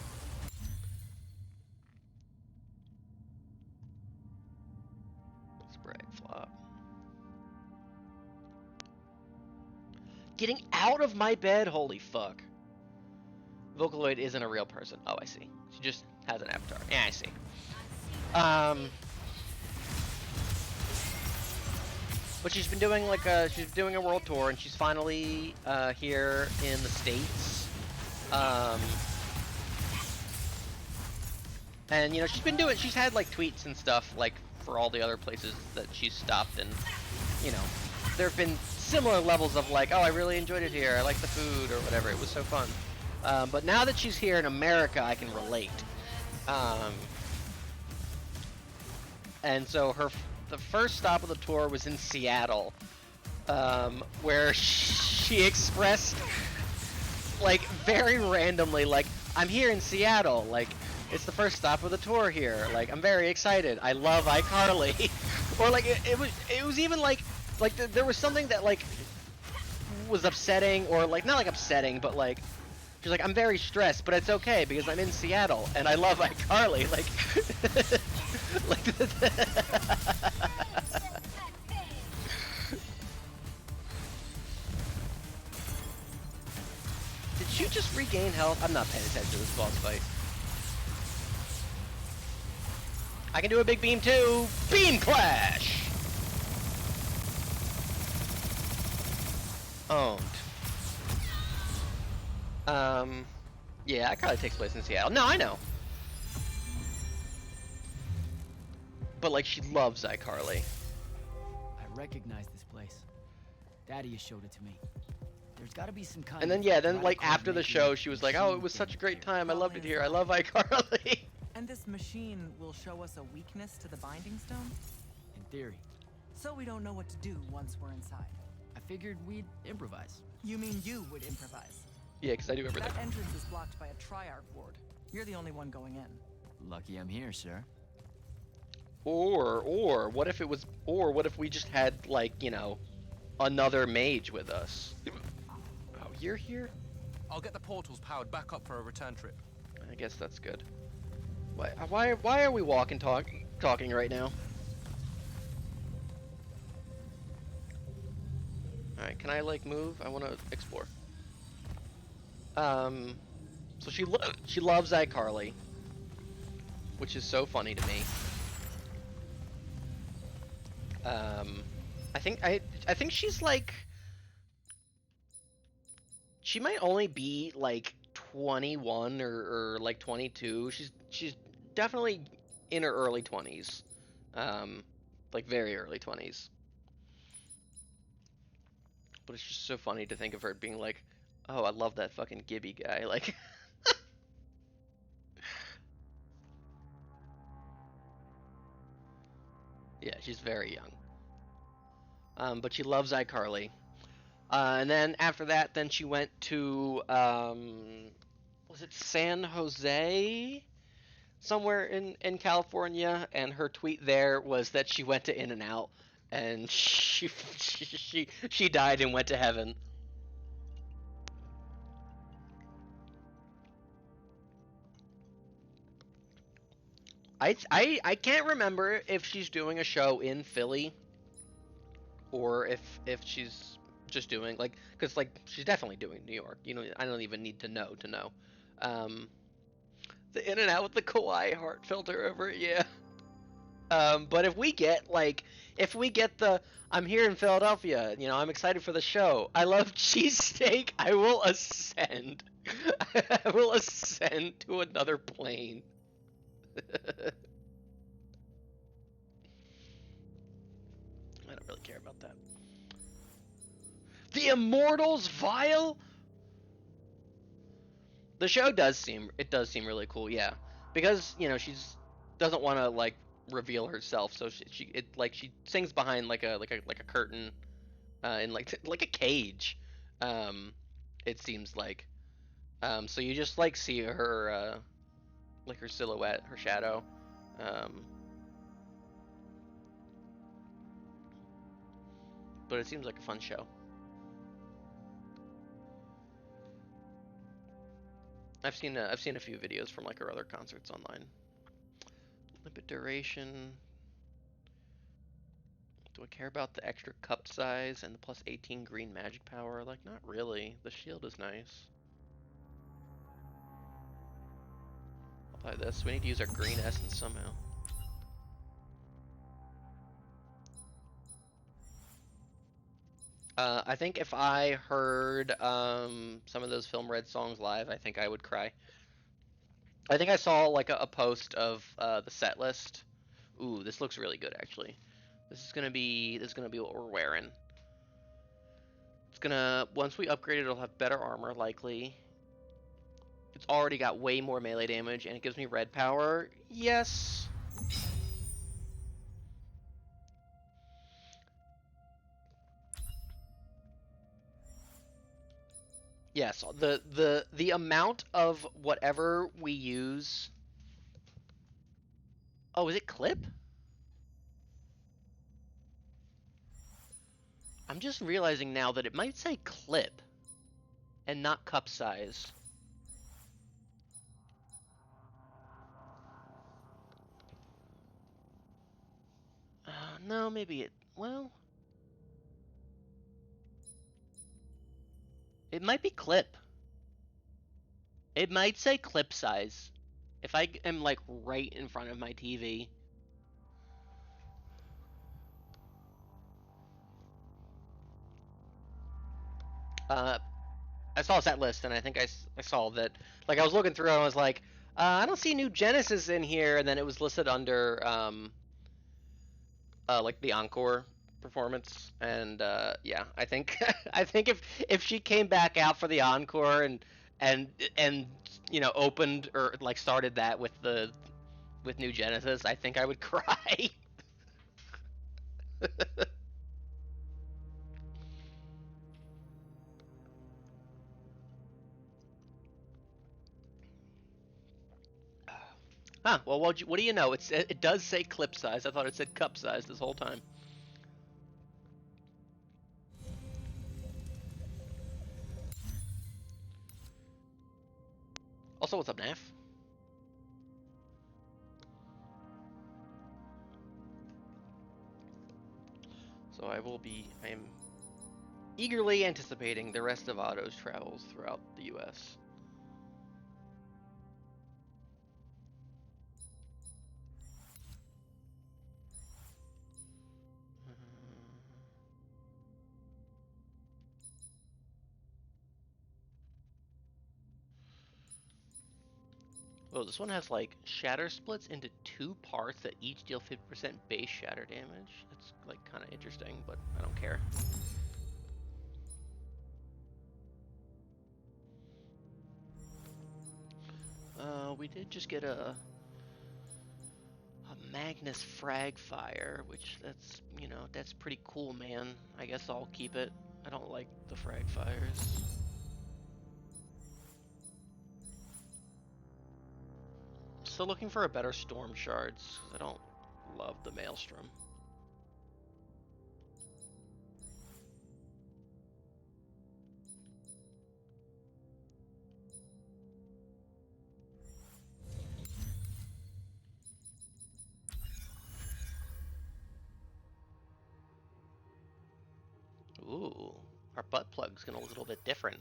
Spread flop. Getting out of my bed? Holy fuck. Vocaloid isn't a real person. Oh, I see. She just has an avatar. Yeah, I see. But she's been doing like she's doing a world tour, and she's finally here in the States. And you know, she's had like tweets and stuff like for all the other places that she's stopped, and you know, there have been similar levels of like, oh, I really enjoyed it here. I like the food or whatever. It was so fun. But now that she's here in America, I can relate. And so the first stop of the tour was in Seattle, where she expressed, like, very randomly, like, I'm here in Seattle, like, it's the first stop of the tour here, like, I'm very excited, I love iCarly. Or, like, it was even, like, there was something that, like, was upsetting, or, like, not, like, upsetting, but, like, she's like, I'm very stressed, but it's okay, because I'm in Seattle, and I love iCarly, like, like, did you just regain health? I'm not paying attention to this boss fight. I can do a big beam too! Beam Clash! Owned. Yeah, iCarly takes place in Seattle. No, I know. But like, she loves iCarly. I recognize this place. Daddy has showed it to me. There's got to be some kind And then of yeah, then like radical after the making show, she was like, "Oh, it machine was such a thing great here. time. I Call loved it his here. I eye. love iCarly." And this machine will show us a weakness to the binding stone? In theory. So we don't know what to do once we're inside. I figured we'd improvise. You mean you would improvise? Yeah, because I do everything. That entrance is blocked by a triarch ward. You're the only one going in. Lucky I'm here, sir. Or what if it was? Or what if we just had like, you know, another mage with us? Oh, you're here? I'll get the portals powered back up for a return trip. I guess that's good. Why are we talking right now? All right, can I like move? I want to explore. So she loves iCarly, which is so funny to me. I think she's like, she might only be like 21 or like 22. She's definitely in her early 20s, like very early 20s. But it's just so funny to think of her being like, oh, I love that fucking Gibby guy. Like, yeah, she's very young. But she loves iCarly. And then after that, then she went to, was it San Jose? Somewhere in California, and her tweet there was that she went to In-N-Out, and she died and went to heaven. I can't remember if she's doing a show in Philly or if she's just doing like, because like she's definitely doing New York. You know, I don't even need to know to know. Um, the In-N-Out with the kawaii heart filter over it, yeah. But if we get the I'm here in Philadelphia, you know, I'm excited for the show. I love cheesesteak. I will ascend. I will ascend to another plane. I don't really care about that. The Immortals vial? The show does seem really cool, yeah. Because, you know, she's doesn't want to like reveal herself, so she sings behind like a curtain in like a cage. It seems like. So you just like see her like her silhouette, her shadow. But it seems like a fun show. I've seen a few videos from like her other concerts online. Limit duration. Do I care about the extra cup size and the plus 18 green magic power? Like, not really. The shield is nice. I'll buy this. We need to use our green essence somehow. I think if I heard some of those Film Red songs live, I think I would cry. I think I saw like a post of the set list. Ooh, this looks really good actually. This is gonna be what we're wearing. It's gonna, once we upgrade it, it'll have better armor likely. It's already got way more melee damage and it gives me red power. Yes. Yes, the amount of whatever we use. Oh, is it clip? I'm just realizing now that it might say clip and not cup size. No, maybe it, well, it might be clip. It might say clip size. If I am like right in front of my TV. I saw a set list, and I think I saw that. Like, I was looking through, and I was like, I don't see new Genesis in here, and then it was listed under like the encore performance, and yeah, I think I think if she came back out for the encore and and you know opened or like started that with new Genesis, I think I would cry. Huh? Well, what do you know? It does say clip size. I thought it said cup size this whole time. Also, what's up, Naf? So I am eagerly anticipating the rest of Otto's travels throughout the U.S. Oh, this one has like shatter splits into 2 parts that each deal 50% base shatter damage. It's like kind of interesting, but I don't care. We did just get a Magnus Frag Fire, which that's, you know, that's pretty cool, man. I guess I'll keep it. I don't like the Frag Fires. Still looking for a better Storm Shards. I don't love the Maelstrom. Ooh, our butt plug's gonna look a little bit different.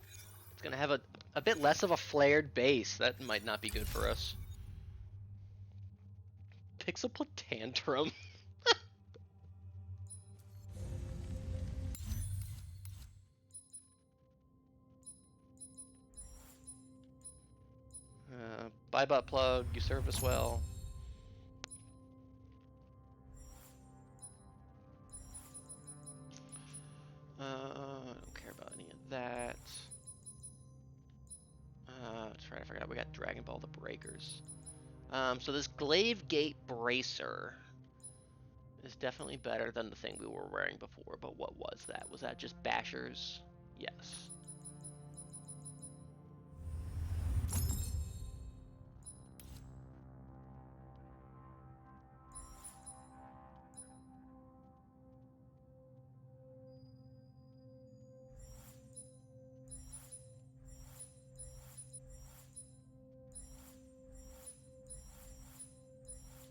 It's gonna have a bit less of a flared base. That might not be good for us. Pixel Tantrum. Bye butt plug, you served us well. I don't care about any of that. That's right, I forgot we got Dragon Ball the Breakers. So this Glaive Gate Bracer is definitely better than the thing we were wearing before, but what was that? Was that just Bashers? Yes.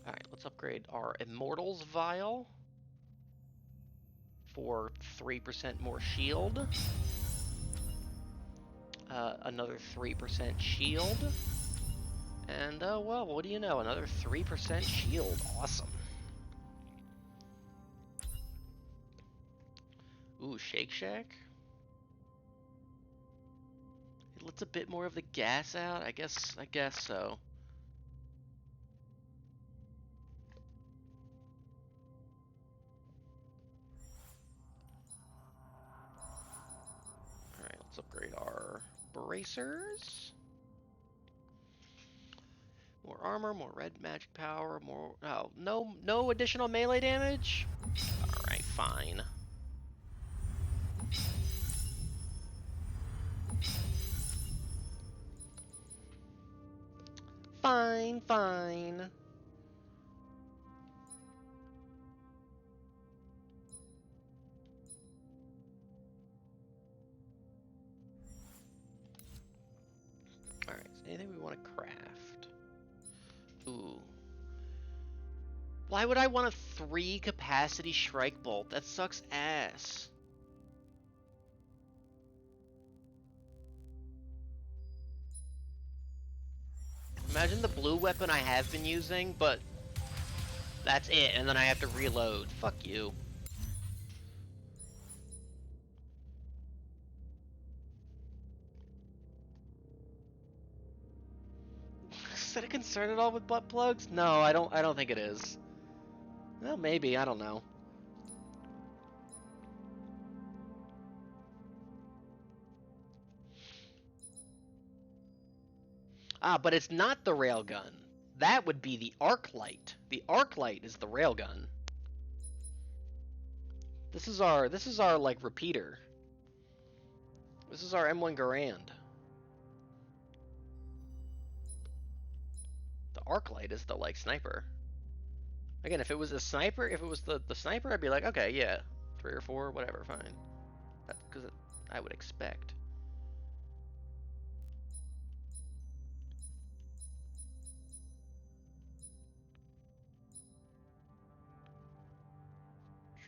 Alright, let's upgrade our Immortals Vial for 3% more shield. Another 3% shield. And, well, what do you know? Another 3% shield. Awesome. Ooh, Shake Shack? It lets a bit more of the gas out? I guess so. Alright, let's upgrade our bracers. More armor, more red magic power, more... Oh, no additional melee damage? Alright, fine. Fine. Alright, so anything we want to craft? Ooh. Why would I want a 3 capacity Shrike Bolt? That sucks ass. Imagine the blue weapon I have been using, but that's it, and then I have to reload. Fuck you. Is that a concern at all with butt plugs? No, I don't think it is. Well, maybe, I don't know. Ah, but it's not the railgun. That would be the arc light. The arc light is the railgun. This is our like repeater. This is our M1 Garand. The arc light is the like sniper. Again, if it was a sniper, if it was the sniper, I'd be like, okay, yeah, 3 or 4, whatever, fine. That's because I would expect.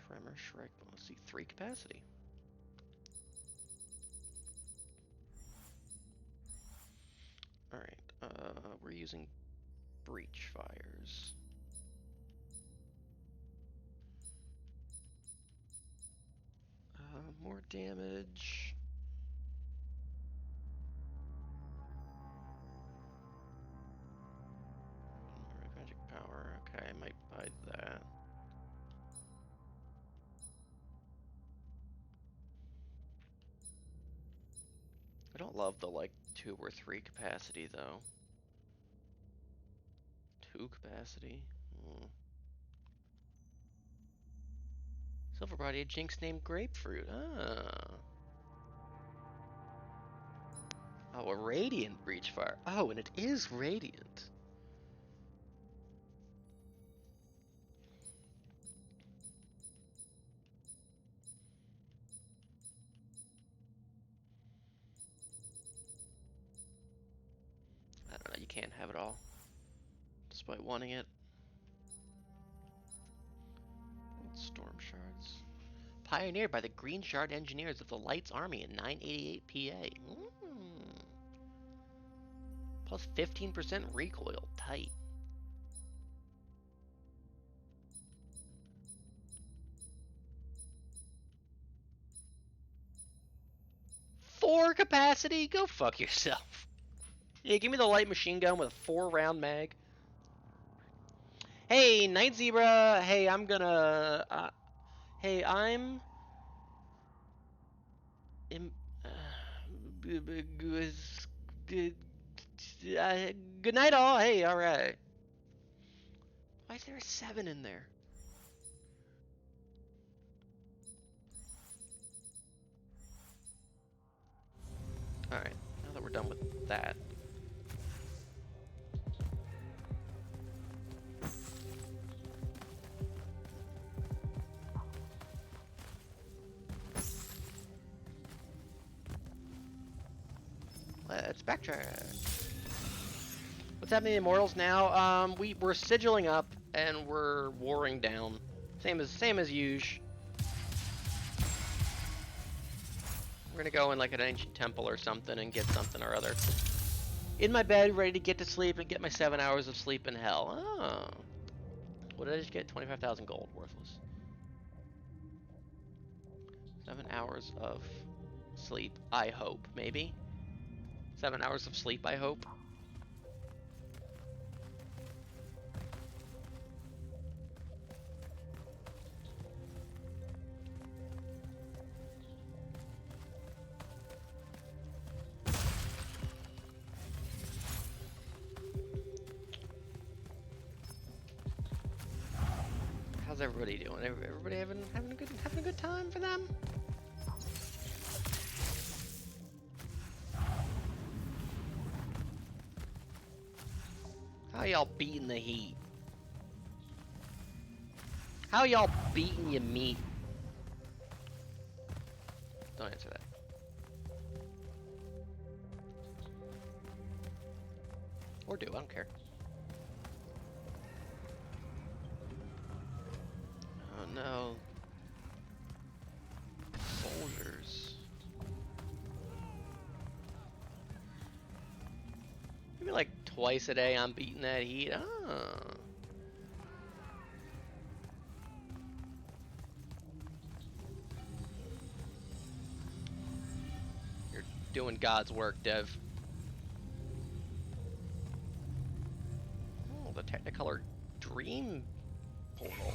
Tremor, Shrek, let's see, 3 capacity. Alright, we're using breach fires. More damage. More magic power, okay, I might buy that. I don't love the like 2 or 3 capacity though. 2 capacity? Silver body, a jinx named Grapefruit. Ah. Oh, a radiant breach fire. Oh, and it is radiant. I don't know, you can't have it all. Despite wanting it. Storm shards. Pioneered by the Green Shard Engineers of the Light's Army in 988 PA. Plus 15% recoil. Tight. Four capacity? Go fuck yourself. Yeah, give me the light machine gun with a 4-round mag. Hey, Night Zebra. Hey, I'm gonna... hey, I'm... Good night, all. Hey, alright. Why is there a 7 in there? Alright, now that we're done with that. Let's backtrack. What's happening in Immortals now? We're sigilling up and we're warring down. Same as usual. We're gonna go in like an ancient temple or something and get something or other. In my bed, ready to get to sleep and get my 7 hours of sleep in hell. Oh. What did I just get? 25,000 gold. Worthless. 7 hours of sleep, I hope. Maybe? 7 hours of sleep, I hope. How's everybody doing? Everybody having a good time for them? How y'all beating the heat? How y'all beating your meat? Don't answer that. Or do, I don't care. Oh no. Soldiers. Maybe like twice a day I'm beating that heat. Oh. You're doing God's work, Dev. a Technicolor Dream portal.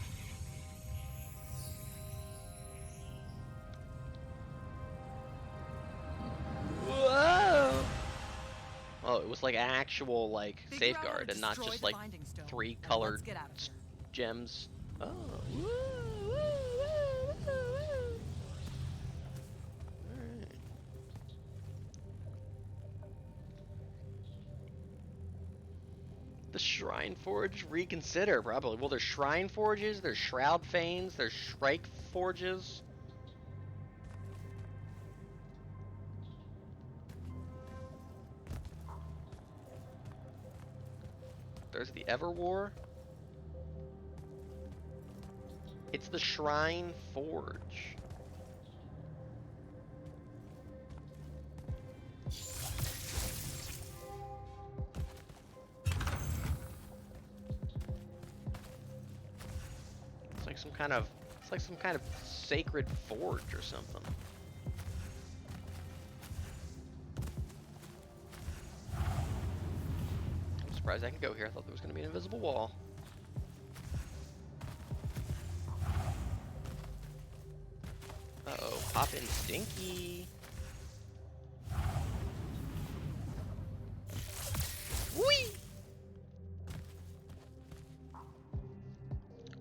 Whoa! Oh, it was like an actual like Figure out how to safeguard and not destroy just the like Binding Stone, 3 and colored let's get out of here. gems. Oh. Alright. The Shrine Forge reconsider, probably. Well, there's Shrine Forges, there's Shroud Fanes, there's Shrike Forges. There's the Everwar. It's the Shrine Forge. It's like some kind of sacred forge or something. I'm surprised I can go here. I thought there was going to be an invisible wall. Uh-oh, pop in Stinky. Whee!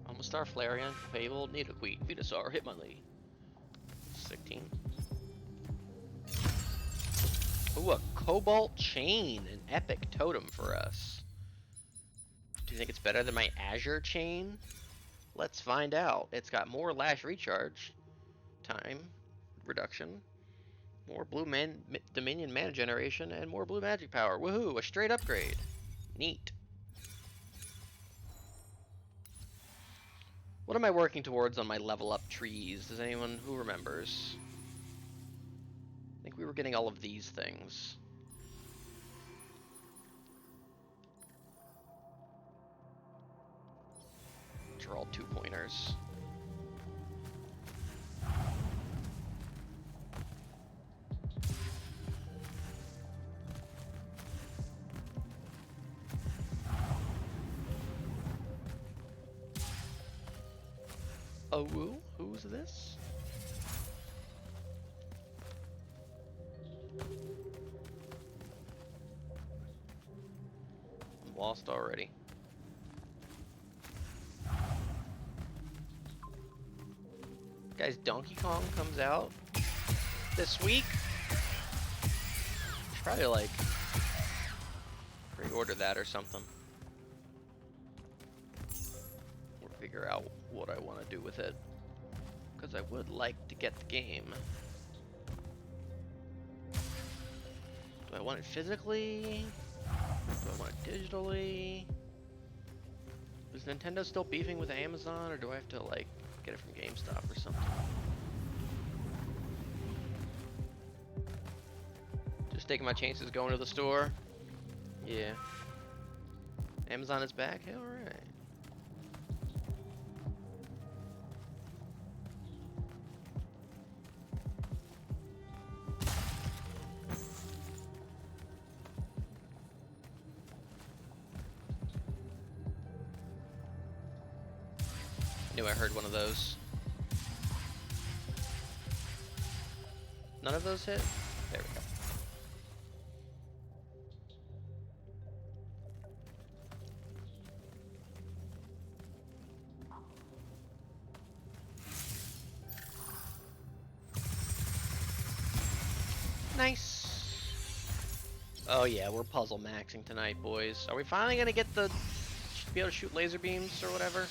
Almost Star Flareon, Fable, Nidoqueen, Venusaur, Hitmonlee. 16. Ooh, a Cobalt Chain, an epic totem for us. Do you think it's better than my Azure Chain? Let's find out. It's got more Lash Recharge time reduction, more blue Dominion mana generation, and more blue magic power. Woohoo! A straight upgrade. Neat. What am I working towards on my level up trees? Does anyone who remembers? I think we were getting all of these things. Which are all 2-pointers. Oh, who's this? I'm lost already. Guys, Donkey Kong comes out this week. Should probably like pre-order that or something. Or figure out what I want to do with it. Because I would like to get the game. Do I want it physically? Do I want it digitally? Is Nintendo still beefing with Amazon, or do I have to like get it from GameStop or something? Just taking my chances going to the store. Yeah. Amazon is back? Yeah, alright. Knew I heard one of those. None of those hit? There we go. Nice. Oh yeah, we're puzzle maxing tonight, boys. Are we finally gonna get the be able to shoot laser beams or whatever?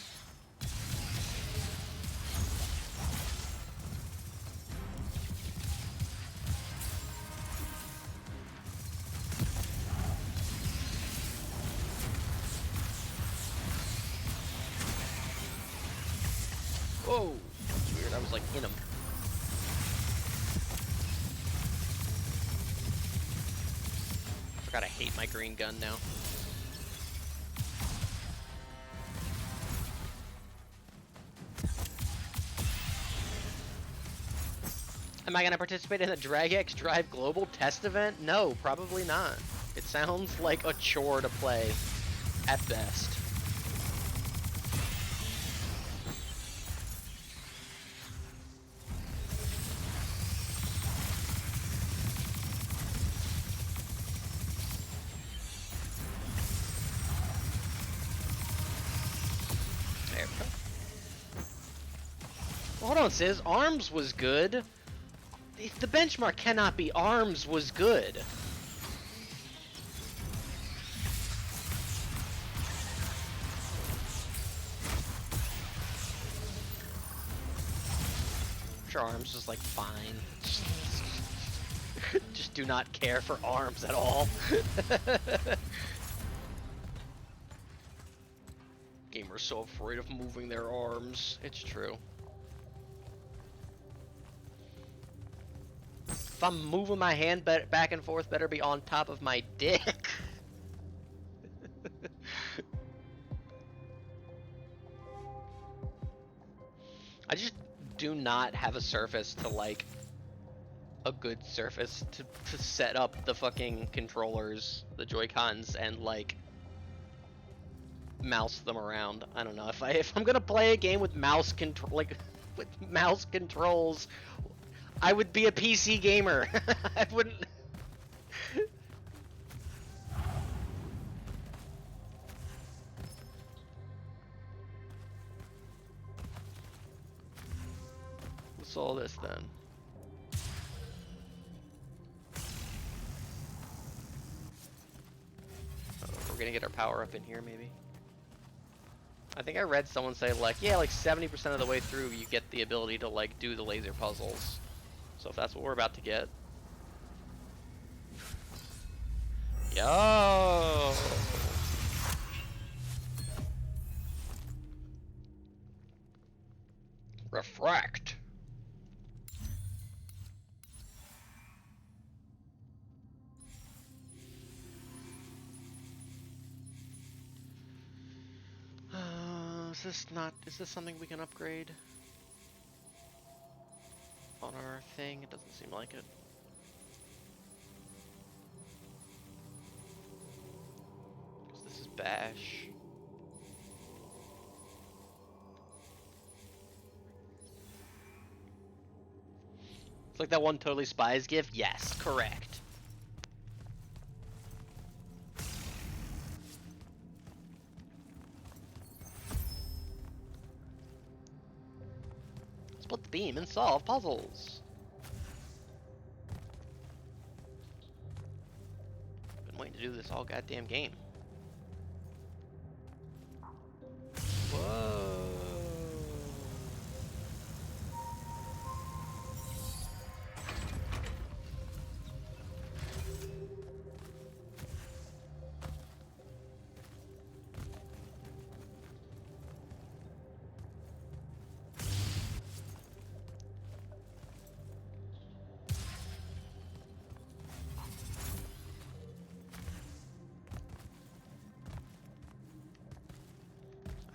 Whoa, that's weird. I was like in him. Forgot I hate my green gun now. Am I going to participate in the DragX Drive Global test event? No, probably not. It sounds like a chore to play, at best. Hold on, Sis. Arms was good. The benchmark cannot be arms was good. Sure, arms is like fine. Just do not care for arms at all. Gamers so afraid of moving their arms. It's true. If I'm moving my hand back and forth, better be on top of my dick. I just do not have a surface to like a good surface to set up the fucking controllers, the Joy-Cons, and like mouse them around. I don't know if I'm gonna play a game with mouse with mouse controls, I would be a PC gamer. I wouldn't. What's all this then? Oh, we're gonna get our power up in here, maybe. I think I read someone say like, yeah, like 70% of the way through you get the ability to like do the laser puzzles. So if that's what we're about to get. Yo! Refract. Is this something we can upgrade on our thing? It doesn't seem like it. This is Bash. It's like that one Totally Spies gif? Yes, correct. Split the beam and solve puzzles. Been waiting to do this all goddamn game. Whoa.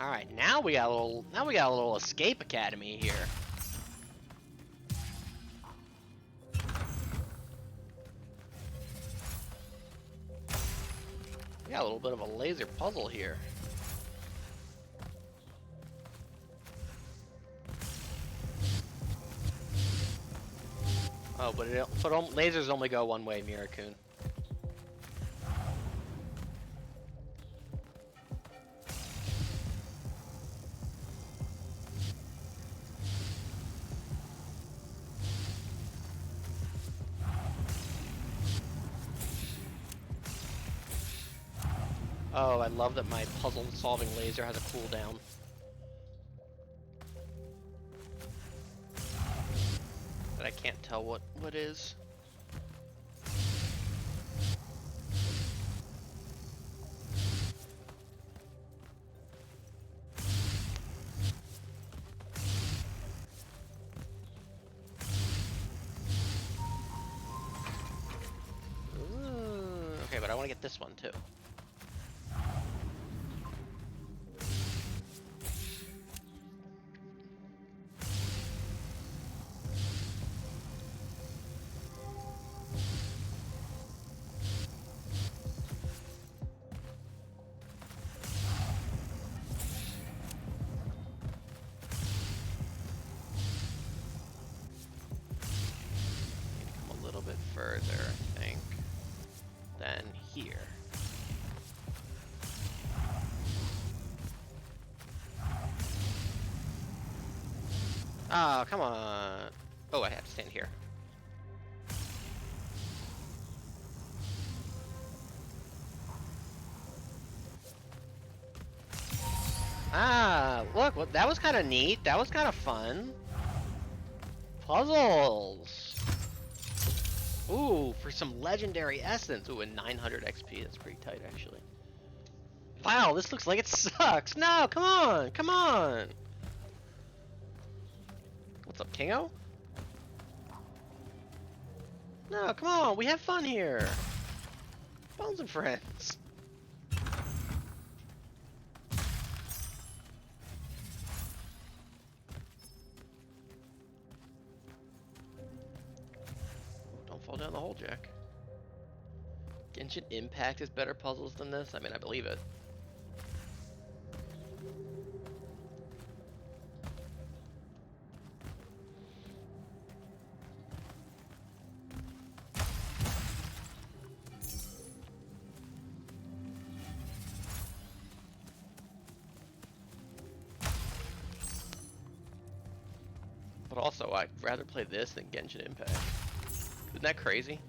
All right, now we got a little escape academy here. We got a little bit of a laser puzzle here. Oh, but lasers only go one way, Mirakun. Oh, I love that my puzzle-solving laser has a cooldown. That I can't tell what is. Ooh, okay, but I want to get this one too. Further, I think, than here. Oh, come on. Oh, I have to stand here. Ah, look, well, that was kind of neat. That was kind of fun. Puzzles. Ooh, for some legendary essence. Ooh, and 900 XP. That's pretty tight, actually. Wow, this looks like it sucks. No, come on, come on. What's up, Kingo? No, come on, we have fun here. Bones and friends. Don't fall down the hole, Jack. Genshin Impact has better puzzles than this? I mean, I believe it. But also, I'd rather play this than Genshin Impact. Isn't that crazy?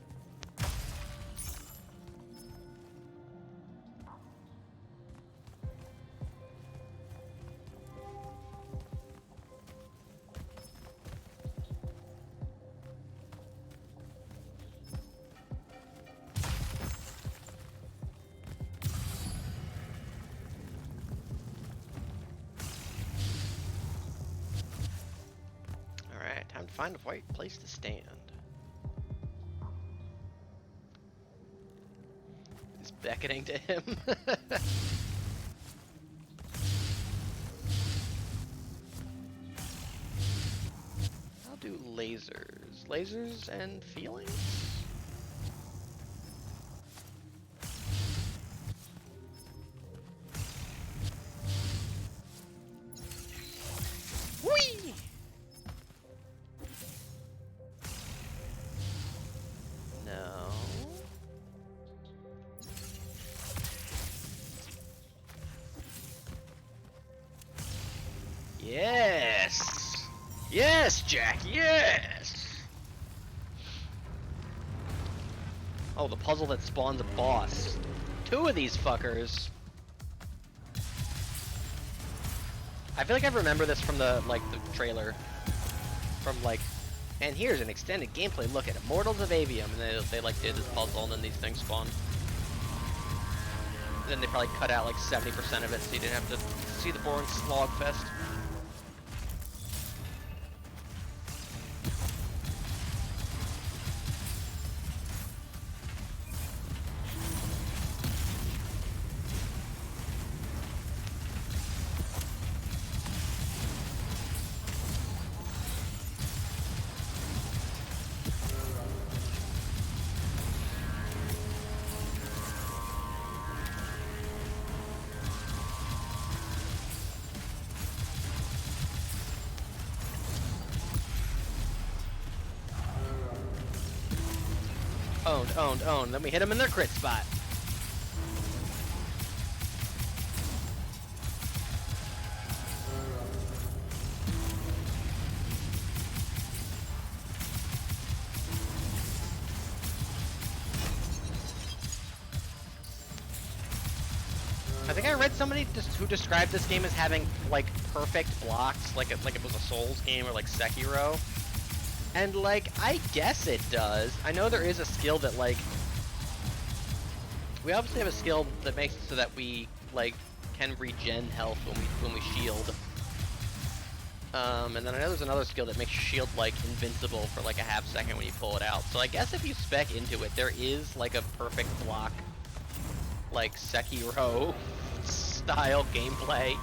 Alright, time to find a white place to stand. He's beckoning to him. I'll do lasers. Lasers and feelings? Whee! No. Yes! Yes, Jack, yes! Oh, the puzzle that spawns a boss. 2 of these fuckers. I feel like I remember this from the trailer. From and here's an extended gameplay look at Immortals of Aveum, and they like did this puzzle, and then these things spawn. And then they probably cut out like 70% of it, so you didn't have to see the boring slog fest. Owned. Then we hit them in their crit spot. I think I read somebody who described this game as having like perfect blocks, like it was a Souls game or like Sekiro. And like, I guess it does. I know there is a skill that like, we obviously have a skill that makes it so that we like can regen health when we shield. And then I know there's another skill that makes your shield like invincible for like a half second when you pull it out. So I guess if you spec into it, there is like a perfect block, like Sekiro style gameplay.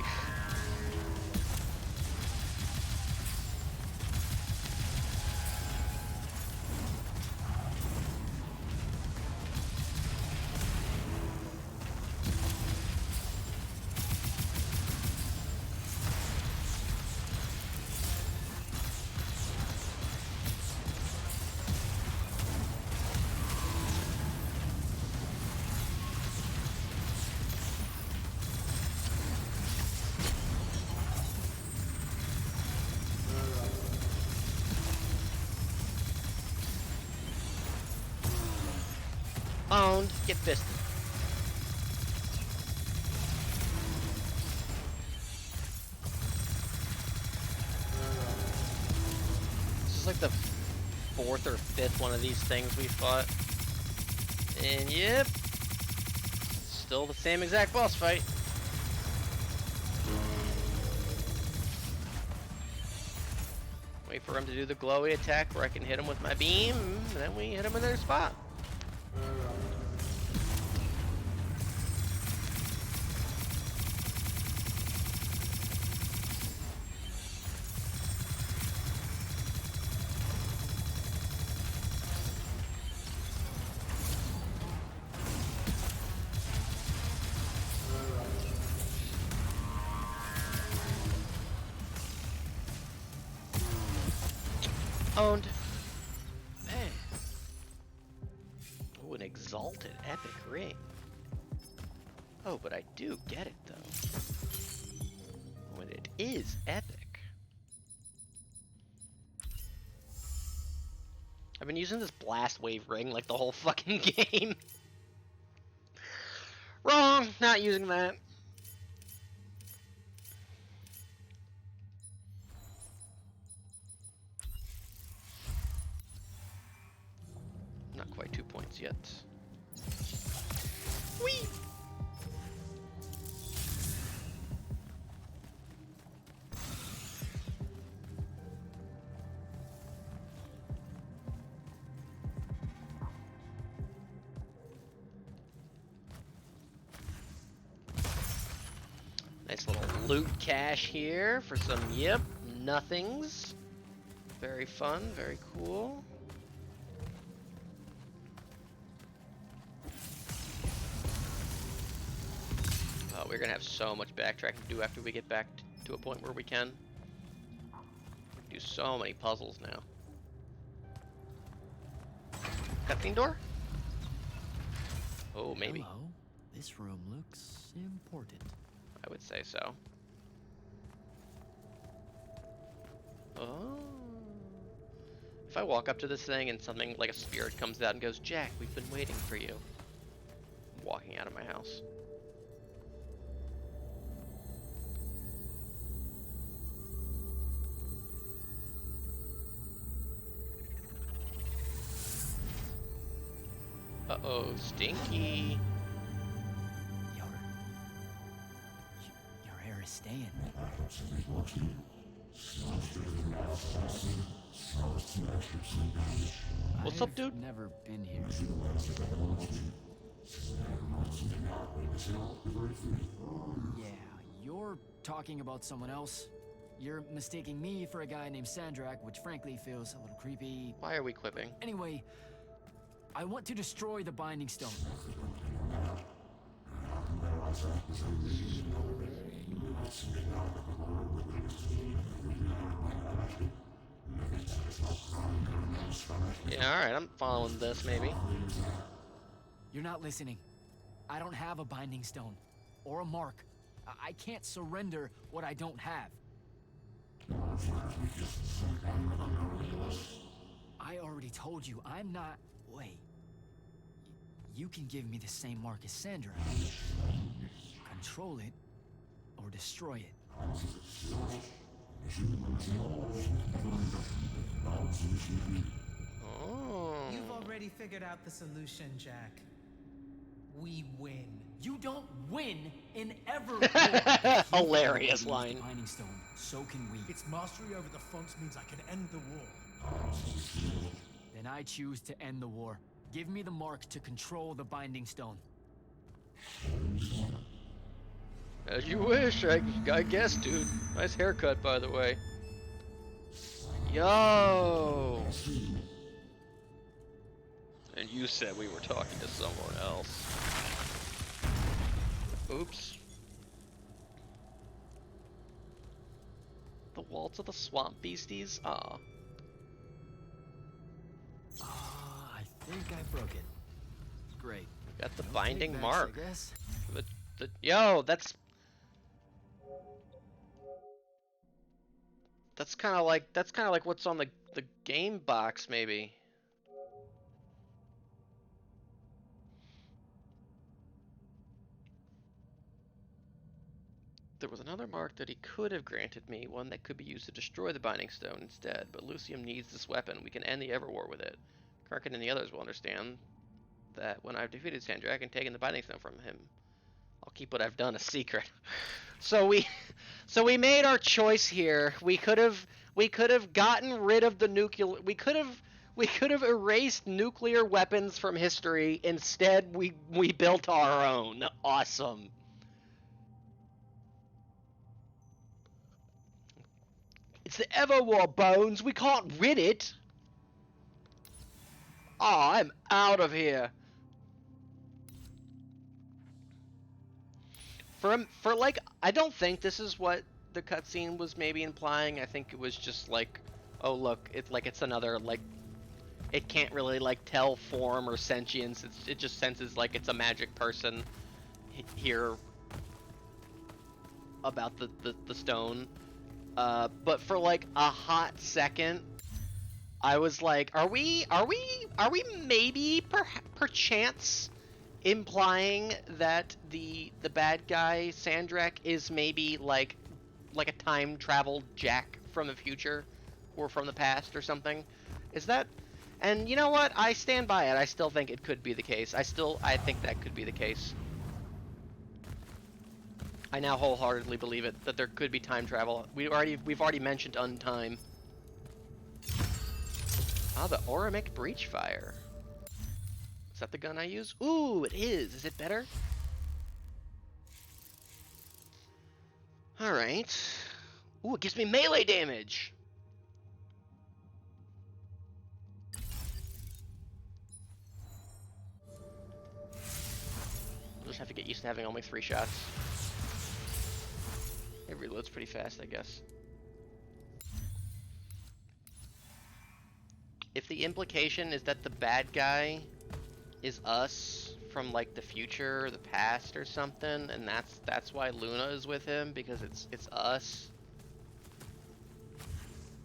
Owned. Get fisted. This is like the 4th or 5th one of these things we fought. And yep. Still the same exact boss fight. Wait for him to do the glowy attack where I can hit him with my beam, and then we hit him in their spot. Owned. Man. Oh, an exalted epic ring. Oh, but I do get it though. When it is epic. I've been using this blast wave ring like the whole fucking game. Wrong, not using that. Not quite 2 points yet. Whee! Nice little loot cache here for some, yep, nothings. Very fun, very cool. We're gonna have so much backtracking to do after we get back to a point where we can do so many puzzles now. Cutscene door? Oh, maybe. Hello. This room looks important. I would say so. Oh. If I walk up to this thing and something like a spirit comes out and goes, "Jack, we've been waiting for you." I'm walking out of my house. Uh-oh, stinky. Your hair is staying. What's up, dude? I've never been here. Yeah, you're talking about someone else. You're mistaking me for a guy named Sandrak, which frankly feels a little creepy. Why are we quipping? Anyway, I want to destroy the Binding Stone. Yeah, alright, I'm following this, maybe. You're not listening. I don't have a Binding Stone. Or a mark. I can't surrender what I don't have. I already told you, I'm not... Wait. You can give me the same mark as Sandra. Control it, or destroy it. Oh. You've already figured out the solution, Jack. We win. You don't win in ever war. Hilarious line. Binding Stone, so can we. Its mastery over the fonts means I can end the war. Then I choose to end the war. Give me the mark to control the Binding Stone. As you wish, I guess, dude. Nice haircut, by the way. Yo! And you said we were talking to someone else. Oops. The Waltz of the Swamp Beasties? Aw. I think I broke it. Great. Got the No binding takebacks, mark. I guess. Yo, that's kind of like what's on the game box, maybe. There was another mark that he could have granted me, one that could be used to destroy the Binding Stone instead, but Lucium needs this weapon. We can end the Everwar with it. Karkin and the others will understand that when I've defeated Sandrak and taken the Binding Stone from him, I'll keep what I've done a secret. So we made our choice here. We could have gotten rid of the nuclear. We could have erased nuclear weapons from history. Instead, we built our own. Awesome. It's the Everwar, Bones. We can't rid it. Oh, I'm out of here. For like, I don't think this is what the cutscene was maybe implying. I think it was just like, oh look, it's another like, it can't really like tell form or sentience. It just senses like it's a magic person here about the stone. But for like a hot second, I was like, are we maybe perchance implying that the bad guy Sandrak is maybe like a time traveled Jack from the future or from the past or something? Is that? And you know what? I stand by it. I still think it could be the case. I think that could be the case. I now wholeheartedly believe it, that there could be time travel. We've already mentioned Untime. Ah, the Auramic Breachfire. Is that the gun I use? Ooh, it is. Is it better? Alright. Ooh, it gives me melee damage! I'll just have to get used to having only 3 shots. It reloads pretty fast, I guess. If the implication is that the bad guy is us from like the future or the past or something, and that's why Luna is with him, because it's us.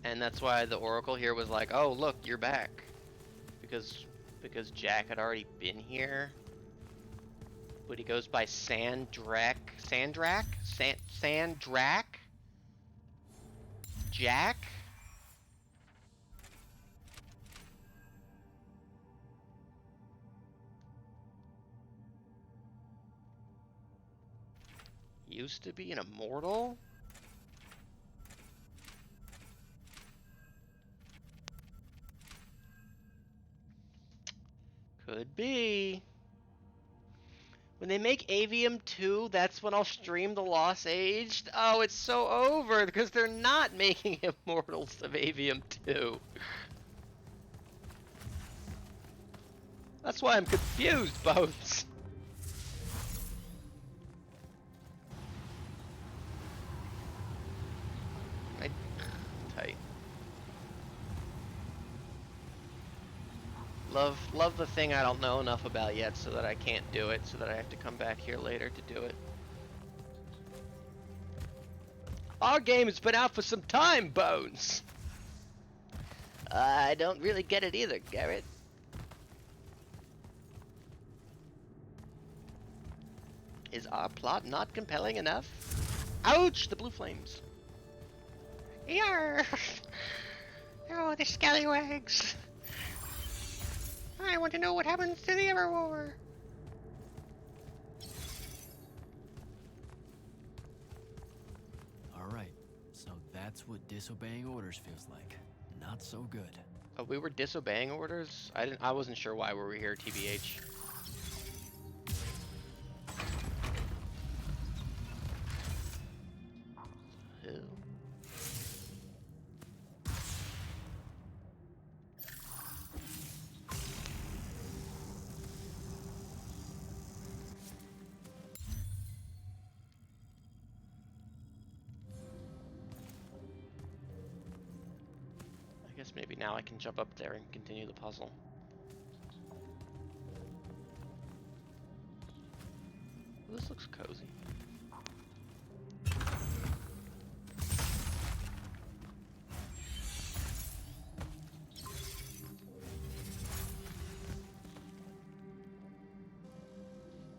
And that's why the Oracle here was like, oh look, you're back. Because Jack had already been here. But he goes by Sandrak? Jack? Used to be an immortal? Could be. When they make Aveum 2, that's when I'll stream The Lost Age. Oh, it's so over, because they're not making Immortals of Aveum 2. That's why I'm confused, Bones. Tight. Love the thing I don't know enough about yet, so that I can't do it, so that I have to come back here later to do it. Our game has been out for some time, Bones. I don't really get it either, Garrett. Is our plot not compelling enough? Ouch! The blue flames. Yarr! Oh, the scallywags. I want to know what happens to the Everwar. Alright, so that's what disobeying orders feels like. Not so good. Oh, we were disobeying orders? I wasn't sure why we were here, TBH. Who? I guess maybe now I can jump up there and continue the puzzle. This looks cozy.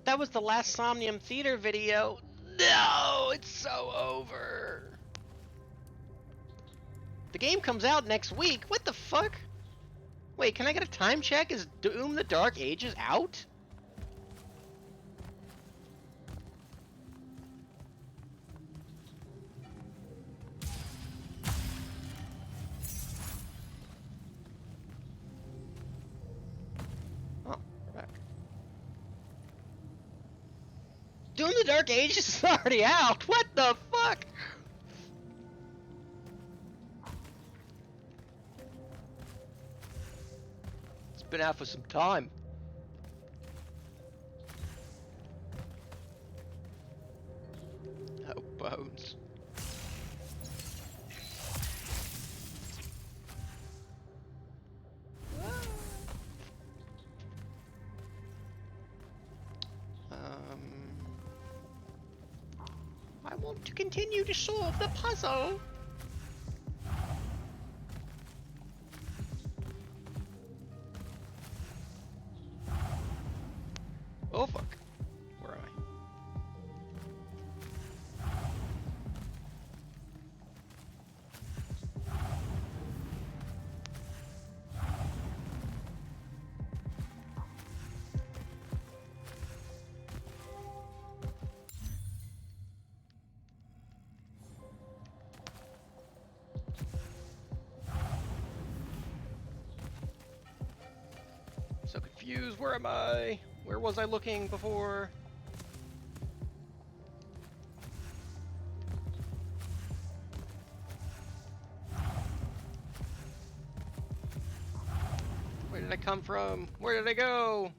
That was the last Somnium Theater video. No, it's so game comes out next week. What the fuck? Wait, can I get a time check? Is Doom the Dark Ages out? Oh, we're back. Doom the Dark Ages is already out. What the fuck? It's been out for some time. Oh, bones. I want to continue to solve the puzzle. Oh fuck. Where am I? So confused. Where am I? Where was I looking before? Where did I come from? Where did I go?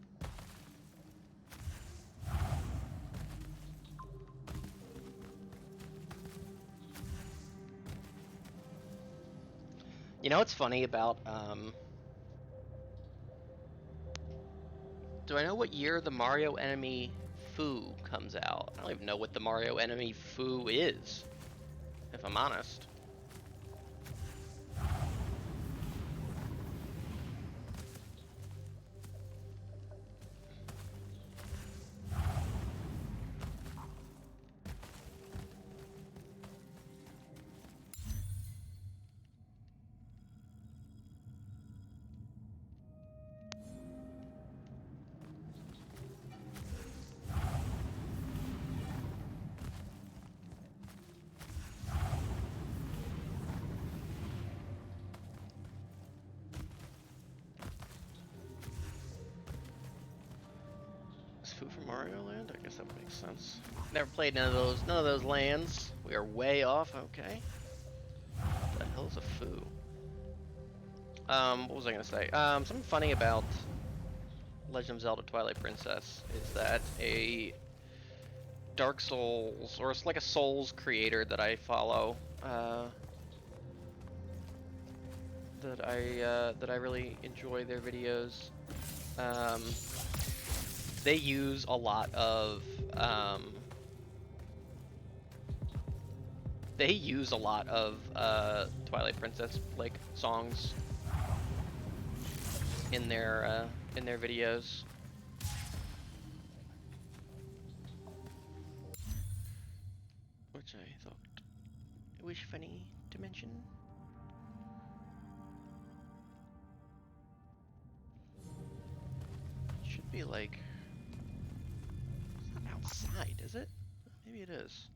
You know what's funny about, do I know what year the Mario enemy Foo comes out? I don't even know what the Mario enemy Foo is, if I'm honest. Foo from Mario Land? I guess that would make sense. Never played none of those lands. We are way off, okay. What the hell is a Foo? What was I gonna say? Something funny about Legend of Zelda Twilight Princess is that a Dark Souls, or it's like a Souls creator that I follow, that I really enjoy their videos. They use a lot of Twilight Princess like songs in their videos. Which I thought it was funny to mention. Should be like, it's not outside, is it? Maybe it is.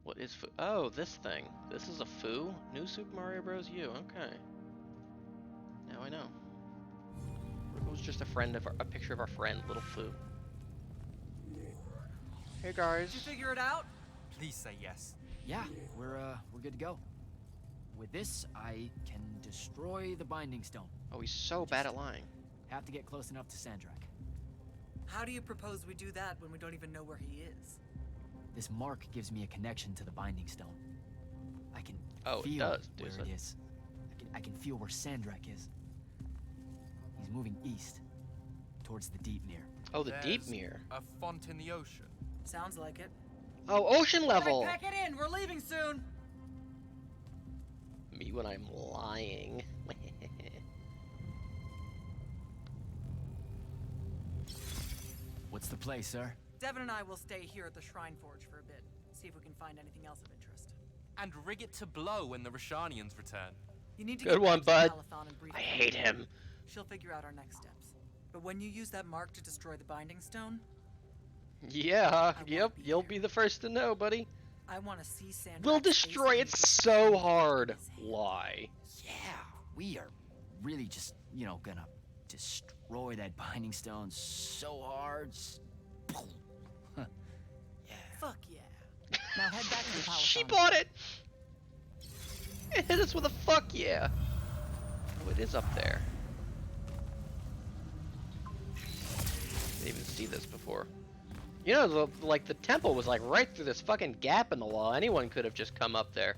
What is Foo? Oh, this thing. This is a Foo? New Super Mario Bros. U. Okay. Now I know. It was just a picture of our friend, Little Foo. Hey guys. Did you figure it out? Please say yes. Yeah, we're good to go. With this, I can destroy the Binding Stone. Oh, he's so bad at lying. Have to get close enough to Sandrak. How do you propose we do that when we don't even know where he is? This mark gives me a connection to the Binding Stone. I can Oh, feel it does, where does it it? is. I can feel where Sandrak is. He's moving east, towards the Deep Mere. Oh, the Deep There's Mere. A font in the ocean. Sounds like it. Oh, ocean level! Alright, pack it in! We're leaving soon! Me when I'm lying. What's the play, sir? Devin and I will stay here at the Shrine Forge for a bit. See if we can find anything else of interest. And rig it to blow when the Rashanians return. You need to Good get one, back to bud. Calathon and brief I her. hate him. She'll figure out our next steps. But when you use that mark to destroy the Binding Stone, Yeah, wanna yep, be you'll there. be the first to know, buddy. I want to see Sandra. We'll destroy it so hard. Why? Yeah, we are really just, you know, gonna destroy that Binding Stone so hard. Yeah. Fuck yeah. Now head back to the Calathon. She bought it! It hit us with a fuck yeah! Oh, it is up there. Didn't even see this before. You know, the temple was like right through this fucking gap in the wall. Anyone could have just come up there.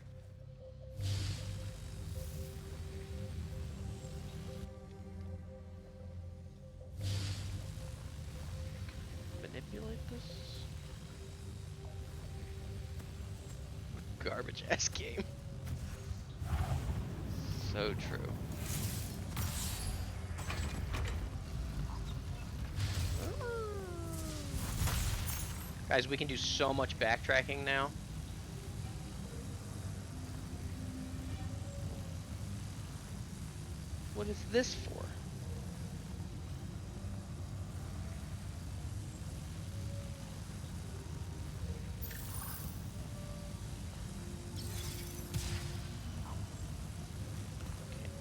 Manipulate this? Garbage ass game. So true. Guys, we can do so much backtracking now. What is this for?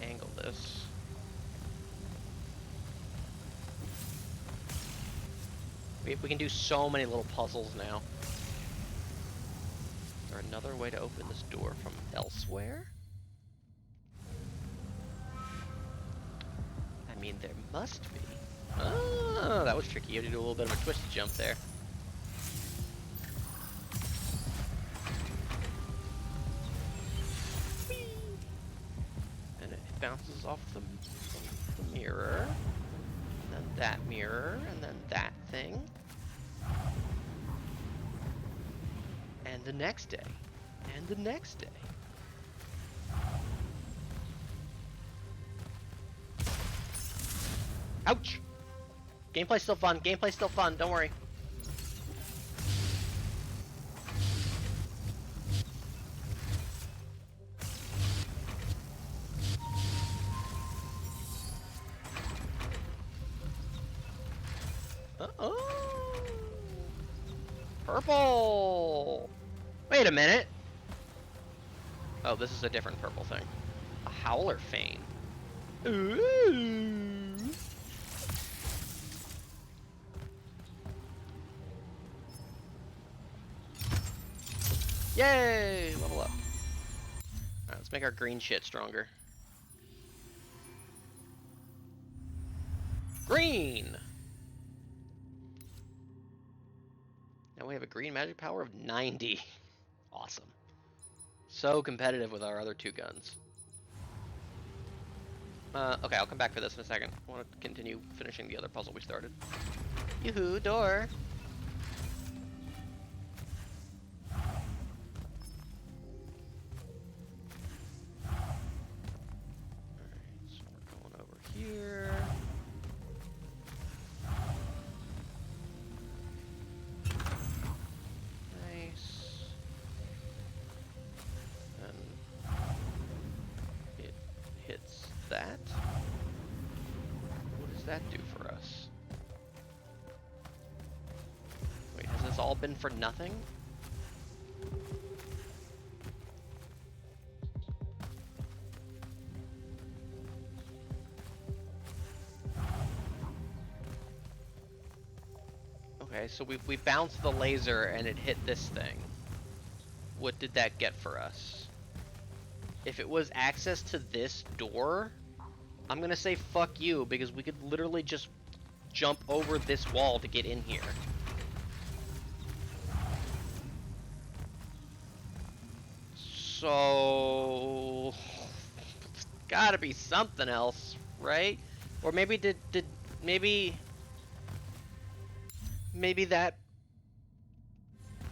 Okay, angle this. We can do so many little puzzles now. Is there another way to open this door from elsewhere? I mean, there must be. Oh, that was tricky. You had to do a little bit of a twist jump there. Whee! And it bounces off the mirror. And then that mirror, and then that thing. And the next day. And the next day. Ouch! Gameplay's still fun. Gameplay's still fun. Don't worry. Uh-oh! Purple! Wait a minute! Oh, this is a different purple thing. A Howler Fane. Ooh! Yay! Level up. Alright, let's make our green shit stronger. Green! Now we have a green magic power of 90. Awesome. So competitive with our other two guns. Okay, I'll come back for this in a second. I want to continue finishing the other puzzle we started. Yoo-hoo, door! Alright, so we're going over here. Nice. And it hits that. What does that do for us? Wait, has this all been for nothing? Okay, so we bounced the laser and it hit this thing. What did that get for us? If it was access to this door, I'm gonna say fuck you, because we could literally just jump over this wall to get in here. So it's gotta be something else, right? Or maybe maybe that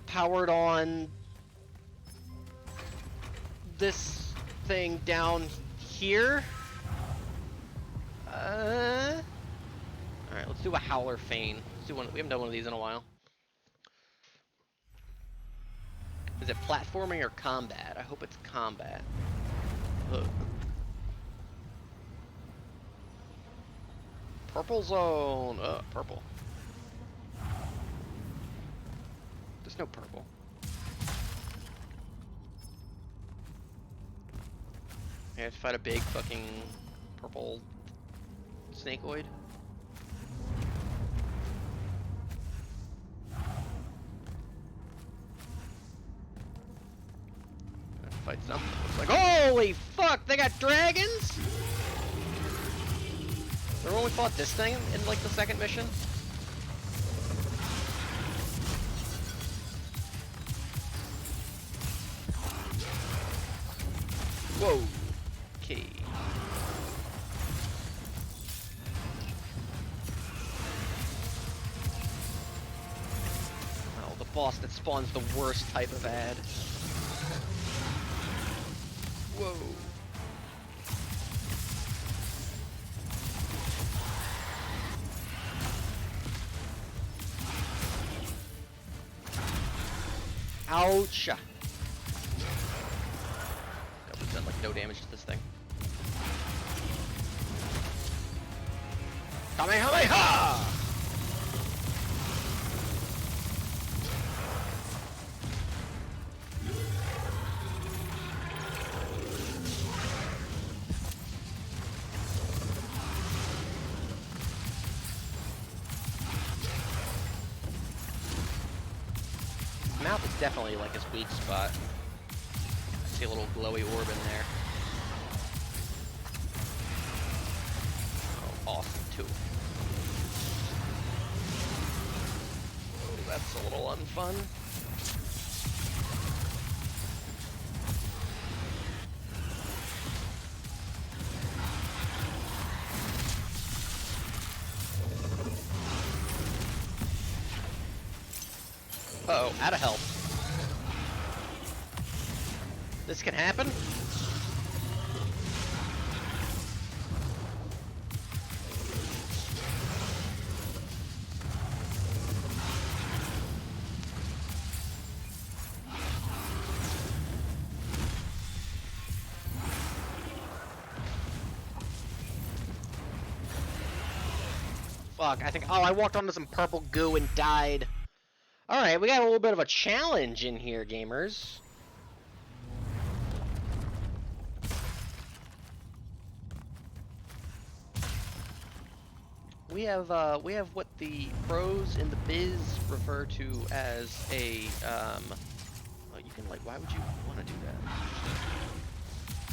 powered on this thing down here? Alright, let's do a Howler Fane. Let's do one. We haven't done one of these in a while. Is it platforming or combat? I hope it's combat. Ugh. Purple zone. Purple. There's no purple. I have to fight a big fucking purple snakeoid. Fight something. It's like, holy fuck, they got dragons? Remember when we fought this thing in like the second mission? Whoa. Okay. Oh, the boss that spawns the worst type of ad. Whoa. Ouch. That would've done like no damage to this thing. Kamehameha! Mouth is definitely like his weak spot. I see a little glowy orb in there. Oh, awesome too. Ooh, that's a little unfun. Uh-oh, out of health. This can happen? Fuck, I think... Oh, I walked onto some purple goo and died. Alright, we got a little bit of a challenge in here, gamers. We have what the pros in the biz refer to as a, well, you can, like, why would you want to do that?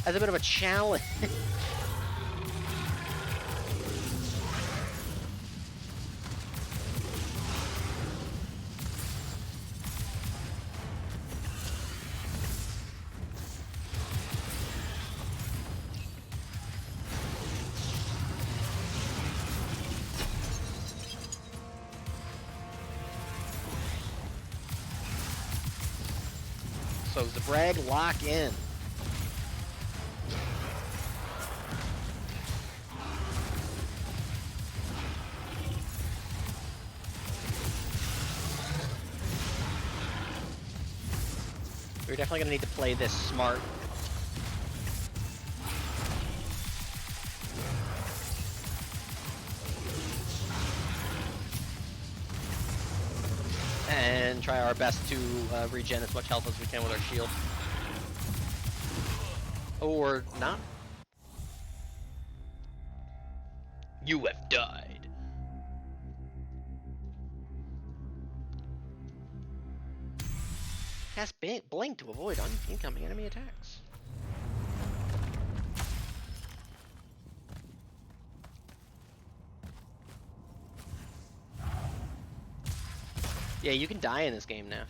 As a bit of a challenge. So Zabrag, lock in. We're definitely gonna need to play this smart. And try our best to regen as much health as we can with our shield. Or not. You have died. Cast blink to avoid incoming enemy attacks. Yeah, you can die in this game now.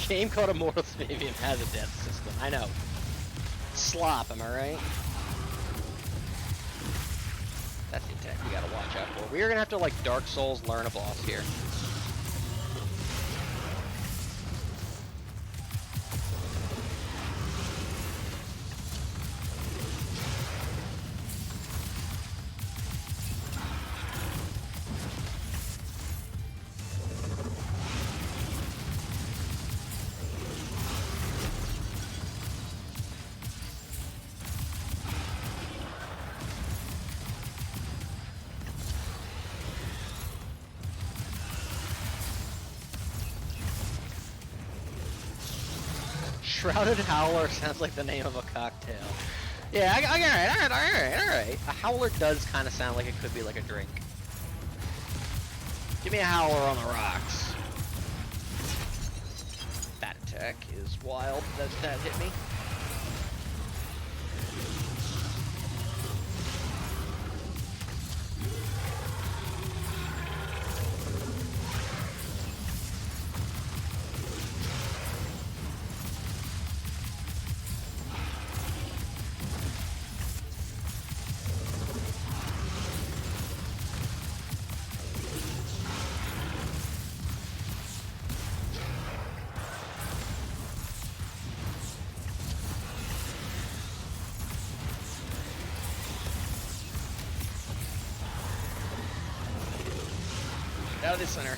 game called Immortals of Aveum has a death system. I know. Slop, am I right? That's the attack we gotta watch out for. We are gonna have to, like, Dark Souls learn a boss here. Shrouded Howler sounds like the name of a cocktail. Yeah, alright. A howler does kind of sound like it could be like a drink. Give me a howler on the rocks. That attack is wild. That hit me. Out of the center.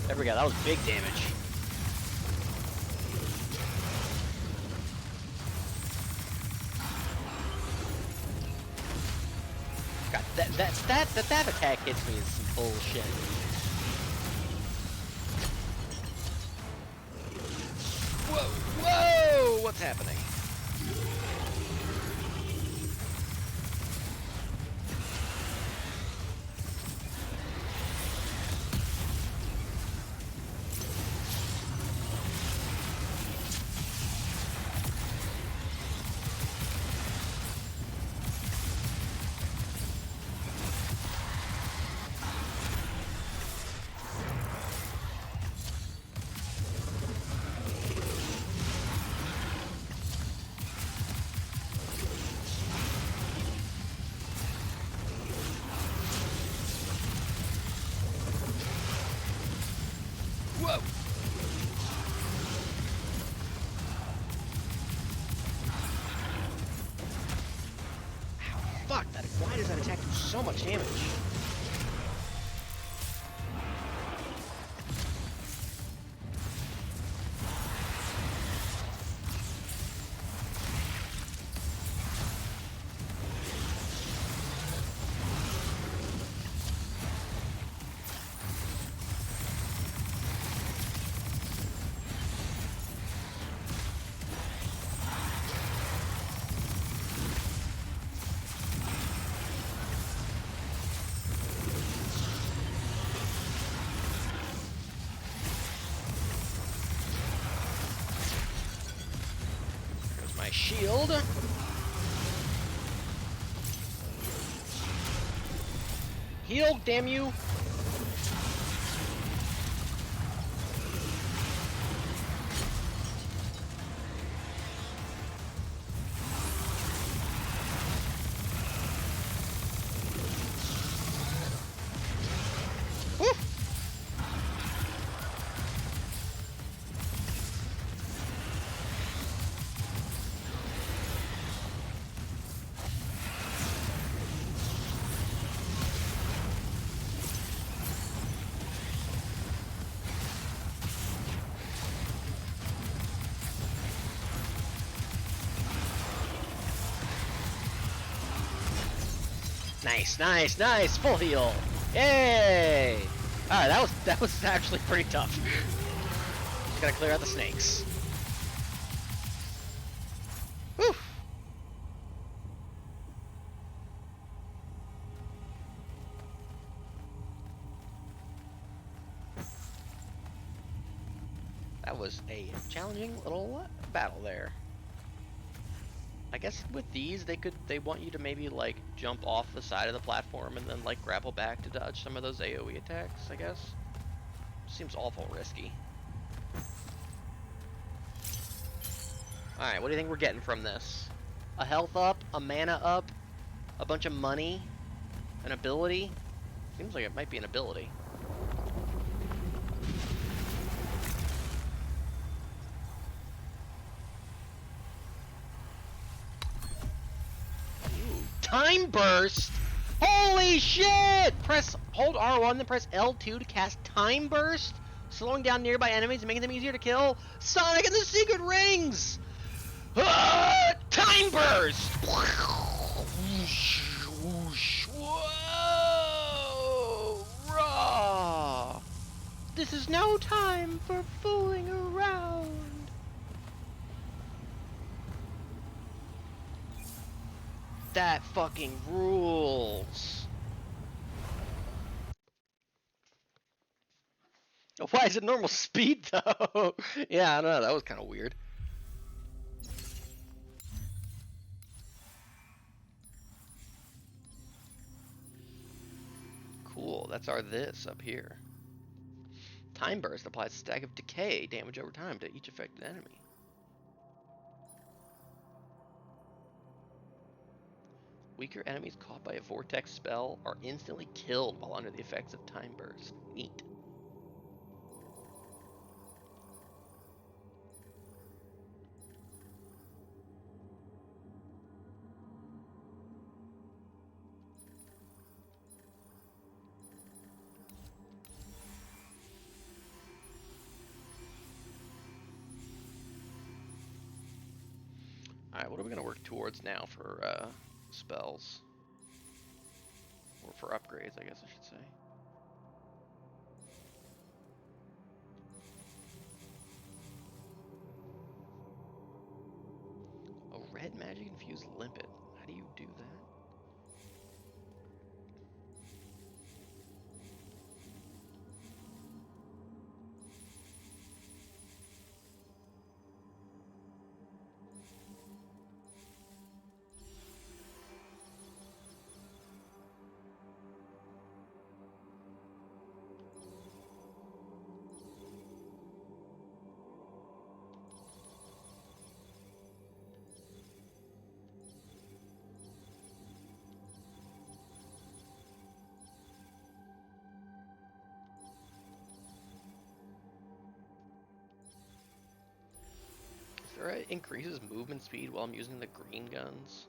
There we go. That was big damage. That attack hits me is some bullshit. Whoa! What's happening? Whoa! Ow, fuck! Why does that attack do so much damage? My shield. Heal, damn you. Woo. Nice, full heal. Yay! Alright, that was actually pretty tough. Just gotta clear out the snakes. Whew. That was a challenging little battle there. I guess with these, they want you to maybe like jump off the side of the platform and then like grapple back to dodge some of those AoE attacks, I guess. Seems awful risky. Alright, what do you think we're getting from this? A health up, a mana up, a bunch of money, an ability? Seems like it might be an ability. Ooh, time burst! Holy shit! Hold R1, then press L2 to cast time burst, slowing down nearby enemies and making them easier to kill. Sonic and the Secret Rings! Ah, time burst! Whoa! Raw! This is no time for fooling around. That fucking rules. Why is it normal speed though? Yeah, I don't know. That was kind of weird. Cool. That's our this up here. Time burst applies a stack of decay damage over time to each affected enemy. Weaker enemies caught by a vortex spell are instantly killed while under the effects of time burst. Neat. Alright, what are we going to work towards now for spells? Or for upgrades, I guess I should say. A red magic infused limpet. How do you do that? It increases movement speed while I'm using the green guns.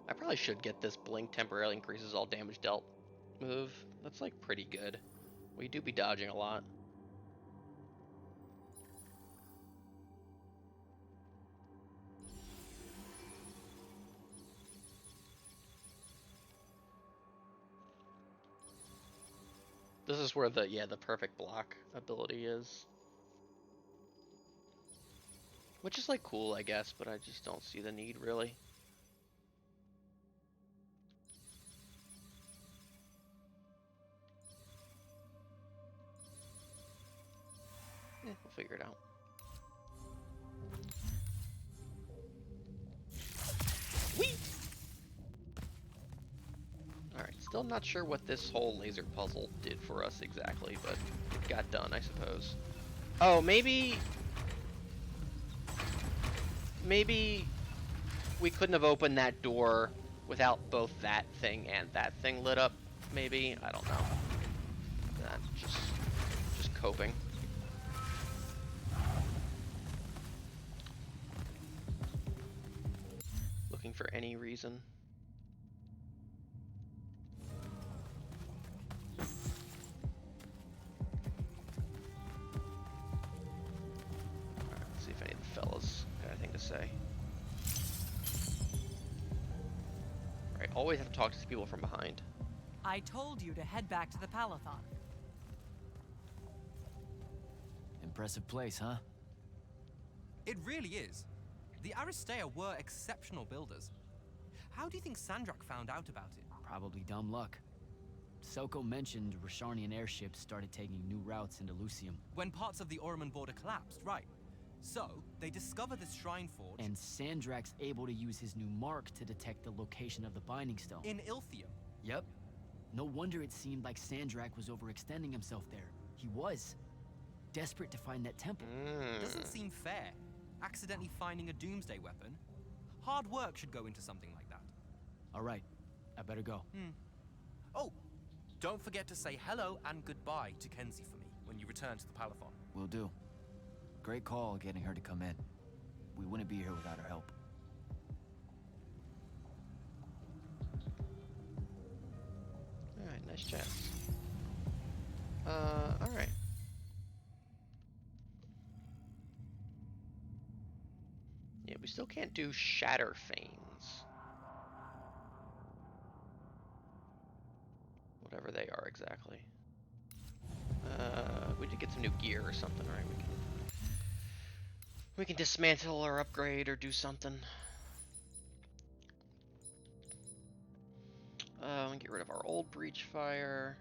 I probably should get this blink temporarily increases all damage dealt move. That's like pretty good. We do be dodging a lot. This is where the perfect block ability is. Which is like cool, I guess, but I just don't see the need really. We'll figure it out. Whee! Alright, still not sure what this whole laser puzzle did for us exactly, but it got done, I suppose. Oh, maybe we couldn't have opened that door without both that thing and that thing lit up, maybe? I don't know. Just coping. Looking for any reason. Alright, let's see if any of the fellas got anything to say. Alright, always have to talk to people from behind. I told you to head back to the Palathon. Impressive place, huh? It really is. The Aristeia were exceptional builders. How do you think Sandrak found out about it? Probably dumb luck. Selko mentioned Rasharnian airships started taking new routes into Lucium. When parts of the Orman border collapsed, right. So, they discover this shrine forge... And Sandrak's able to use his new mark to detect the location of the Binding Stone. in Ilthium. Yep. No wonder it seemed like Sandrak was overextending himself there. He was. Desperate to find that temple. Doesn't seem fair. Accidentally finding a doomsday weapon. Hard work should go into something like that. All right. I better go. Oh, don't forget to say hello and goodbye to Kenzie for me when you return to the Palathon. Will do. Great call getting her to come in. We wouldn't be here without her help. Alright, nice chat. Alright. Yeah, we still can't do Shatter Feigns. Whatever they are exactly. We did get some new gear or something, right? We can dismantle or upgrade or do something. And get rid of our old breach fire.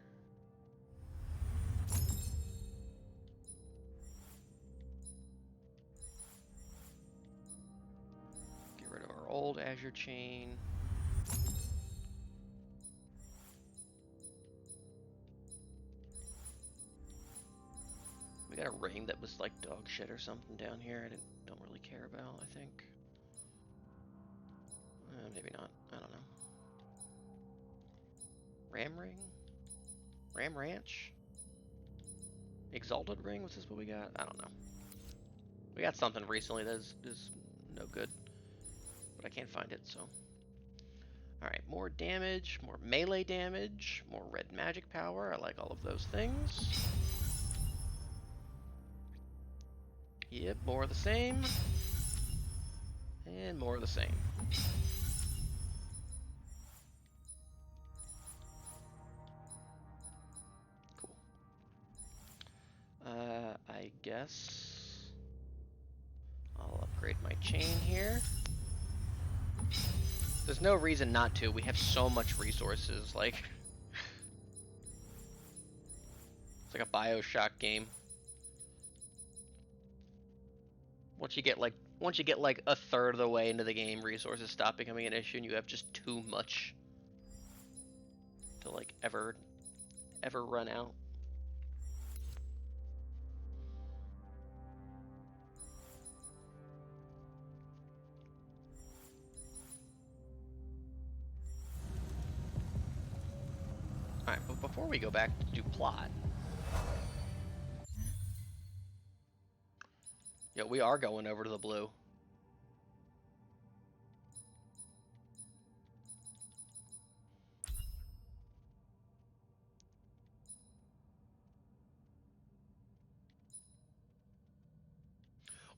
Get rid of our old Azure chain. We got a ring that was like dog shit or something down here. I don't really care about, I think. Maybe not. I don't know. Ram ring? Ram ranch? Exalted ring? Was this what we got? I don't know. We got something recently that is no good. But I can't find it, so. Alright, more damage, more melee damage, more red magic power. I like all of those things. Yep, more of the same. And more of the same. Cool. I guess I'll upgrade my chain here. There's no reason not to. We have so much resources, like it's like a BioShock game. Once you get like a third of the way into the game, resources stop becoming an issue, and you have just too much to like ever run out. Alright, but before we go back to do plot, yeah, we are going over to the blue.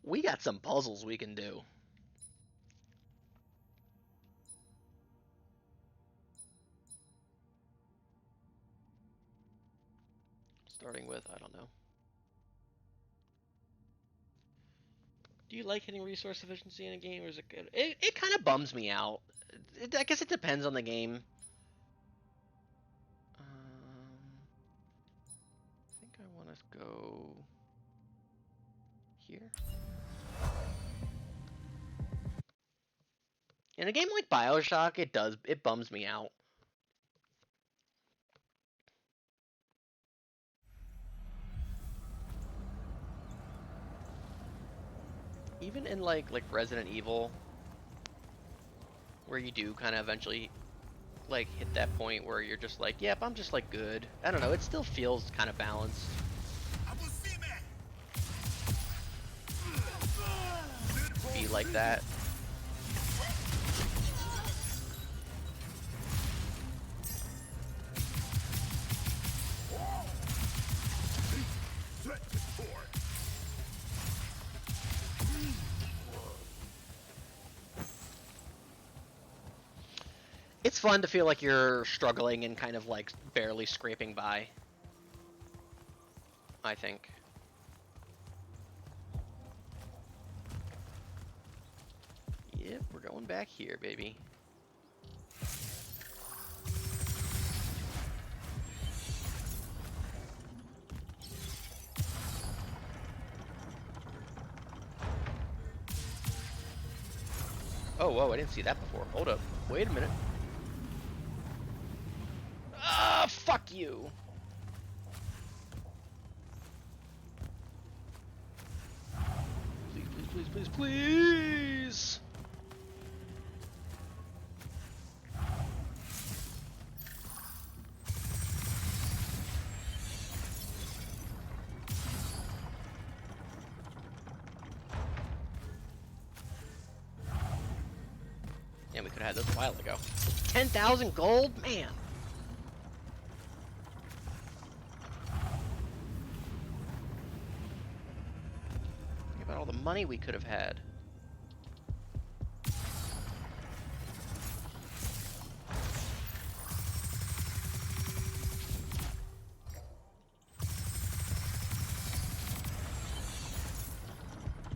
We got some puzzles we can do. Starting with, I don't know. Do you like hitting resource efficiency in a game, or is it good? It kind of bums me out. I guess it depends on the game. I think I want to go here. In a game like BioShock, it bums me out. Even in like Resident Evil, where you do kind of eventually like hit that point where you're just like, yep, I'm just like good. I don't know, it still feels kind of balanced. Be like that. It's fun to feel like you're struggling and kind of like barely scraping by, I think. Yep, we're going back here, baby. Oh, whoa, I didn't see that before. Hold up. Wait a minute. Ah, fuck you! Please, please, please, please, please! Yeah, we could have had this a while ago. 10,000 gold? Man! Think about all the money we could have had.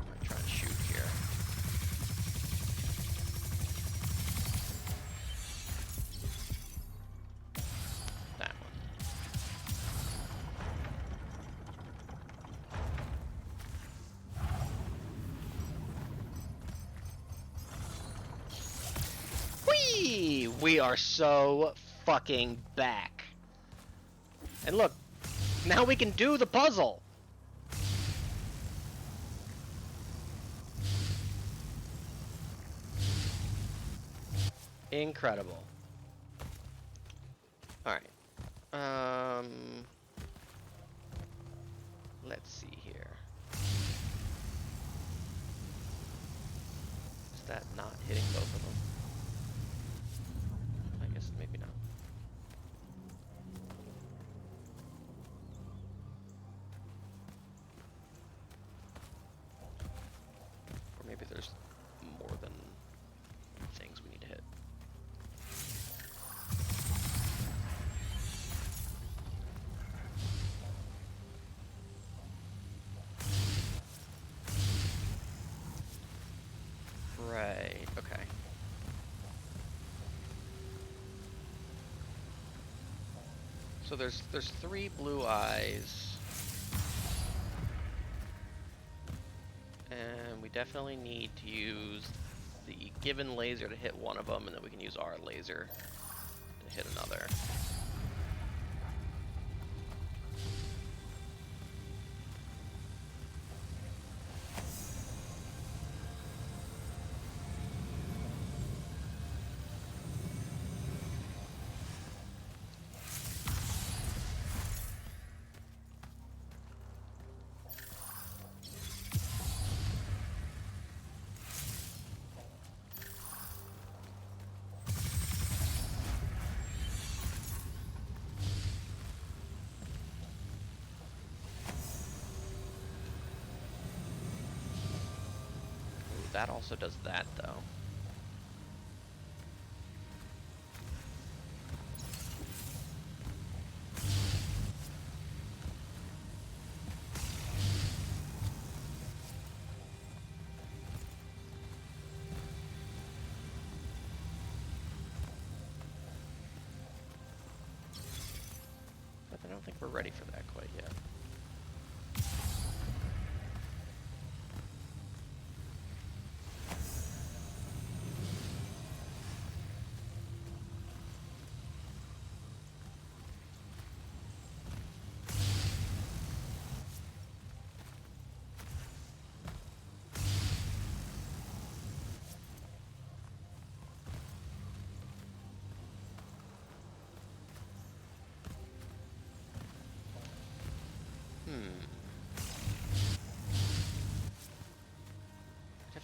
I'm trying to shoot here. That one. Whee! We are so fucking back. And look, now we can do the puzzle. Incredible. All right. Let's see here. Is that not hitting both of them? I guess maybe not. Or maybe there's more than things we need to hit. Right, okay. So there's 3 blue eyes. And we definitely need to use the given laser to hit one of them, and then we can use our laser to hit another. That also does that, though. But I don't think we're ready for that quite yet.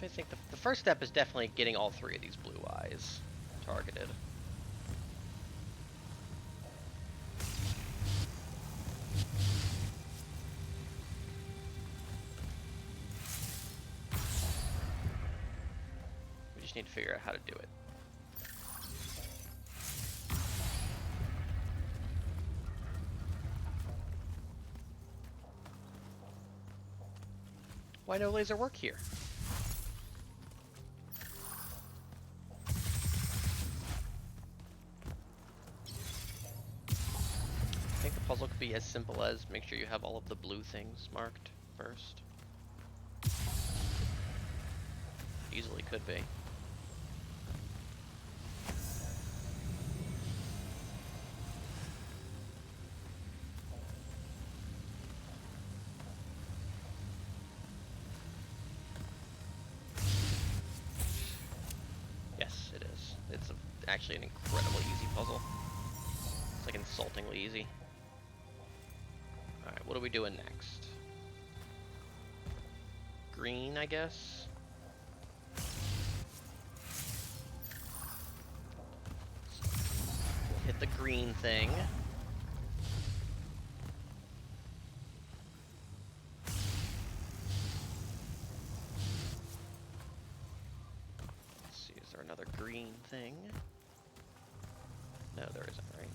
I think the first step is definitely getting all 3 of these blue eyes targeted. We just need to figure out how to do it. Why no laser work here? I think the puzzle could be as simple as make sure you have all of the blue things marked first. Easily could be. It's actually an incredibly easy puzzle. It's like insultingly easy. Alright, what are we doing next? Green, I guess? We'll hit the green thing. Let's see, is there another green thing? No, there isn't, right?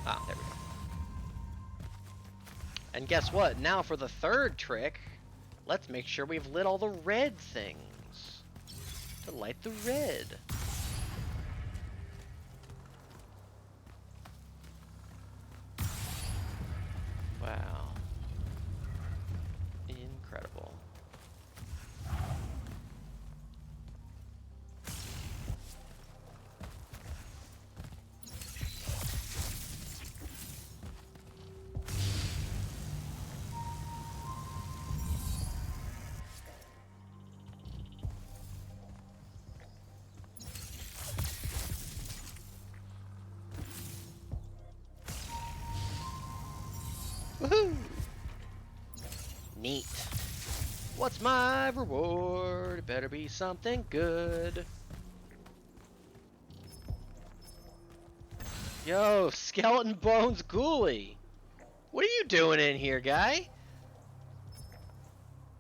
Ah, there we go. And guess what? Now for the third trick, let's make sure we've lit all the red things. To light the red. Wow. Incredible. Woohoo! Neat. What's my reward? It better be something good. Yo, Skeleton Bones Ghoulie. What are you doing in here, guy?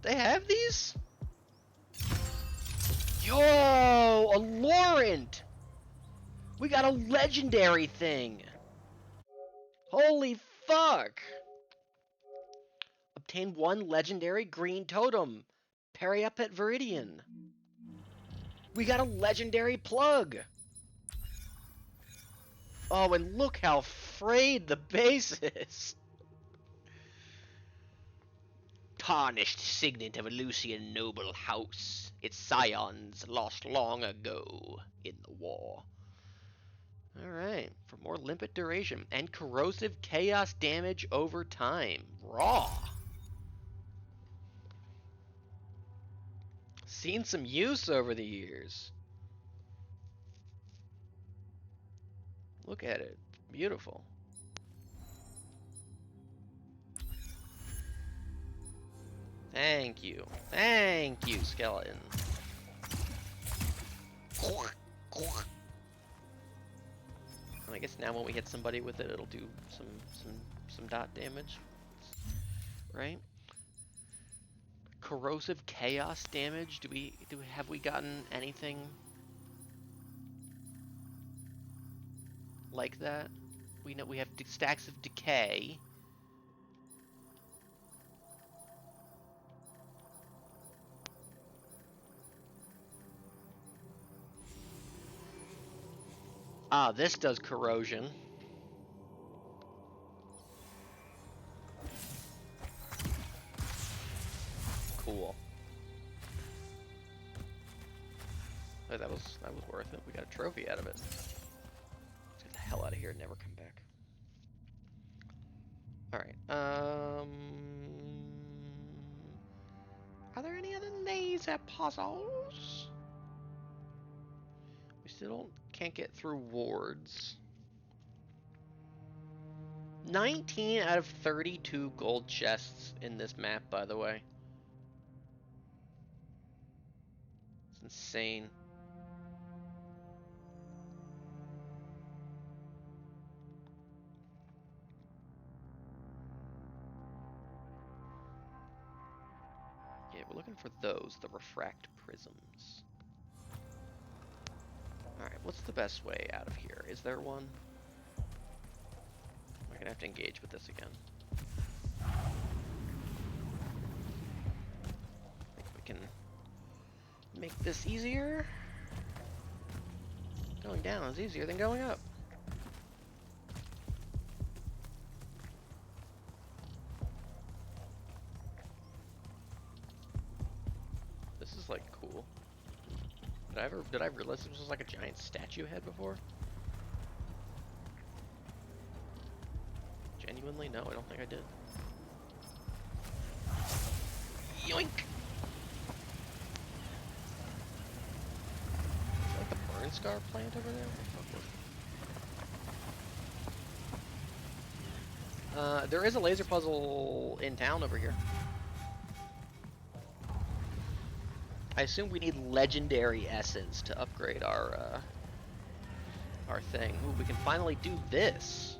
They have these? Yo, a Laurent! We got a legendary thing! Holy fuck! Obtain one legendary green totem. Periapet Viridian. We got a legendary plug! Oh, and look how frayed the base is! Tarnished signet of a Lucian noble house. Its scions lost long ago in the war. Alright, for more limpet duration and corrosive chaos damage over time. Raw! Seen some use over the years. Look at it. Beautiful. Thank you. Thank you, skeleton. I guess now when we hit somebody with it, it'll do some dot damage, right? Corrosive chaos damage. Have we gotten anything like that? We know we have stacks of decay. Ah, this does corrosion. Cool. Oh, that was worth it. We got a trophy out of it. Let's get the hell out of here and never come back. Alright, are there any other laser puzzles? We still can't get through wards. 19 out of 32 gold chests in this map, by the way. It's insane. Yeah, we're looking for those, the refract prisms. Alright, what's the best way out of here? Is there one? We're gonna have to engage with this again. I think we can make this easier. Going down is easier than going up. This is like cool. Did I realize this was like a giant statue head before? Genuinely? No, I don't think I did. Yoink! Is that the burn scar plant over there? What the fuck was it? There is a laser puzzle in town over here. I assume we need legendary essence to upgrade our thing. Ooh, we can finally do this.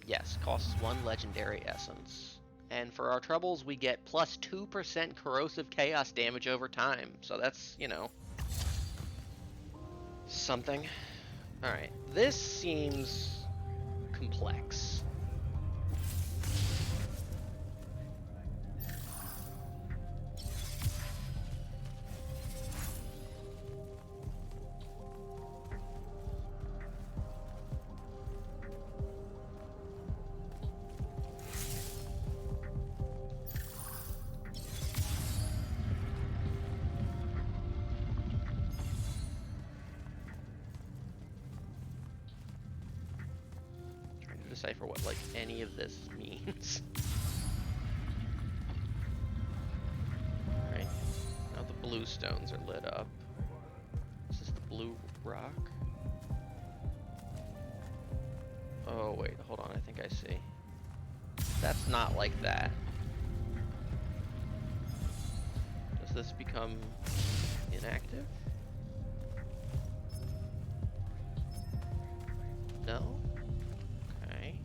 Yes, costs 1 legendary essence. And for our troubles, we get plus 2% corrosive chaos damage over time. So that's, you know, something. Alright, this seems complex. Decipher what like any of this means. Alright. Now the blue stones are lit up. Is this the blue rock? Oh wait, hold on, I think I see. That's not like that. Does this become inactive? No? Okay.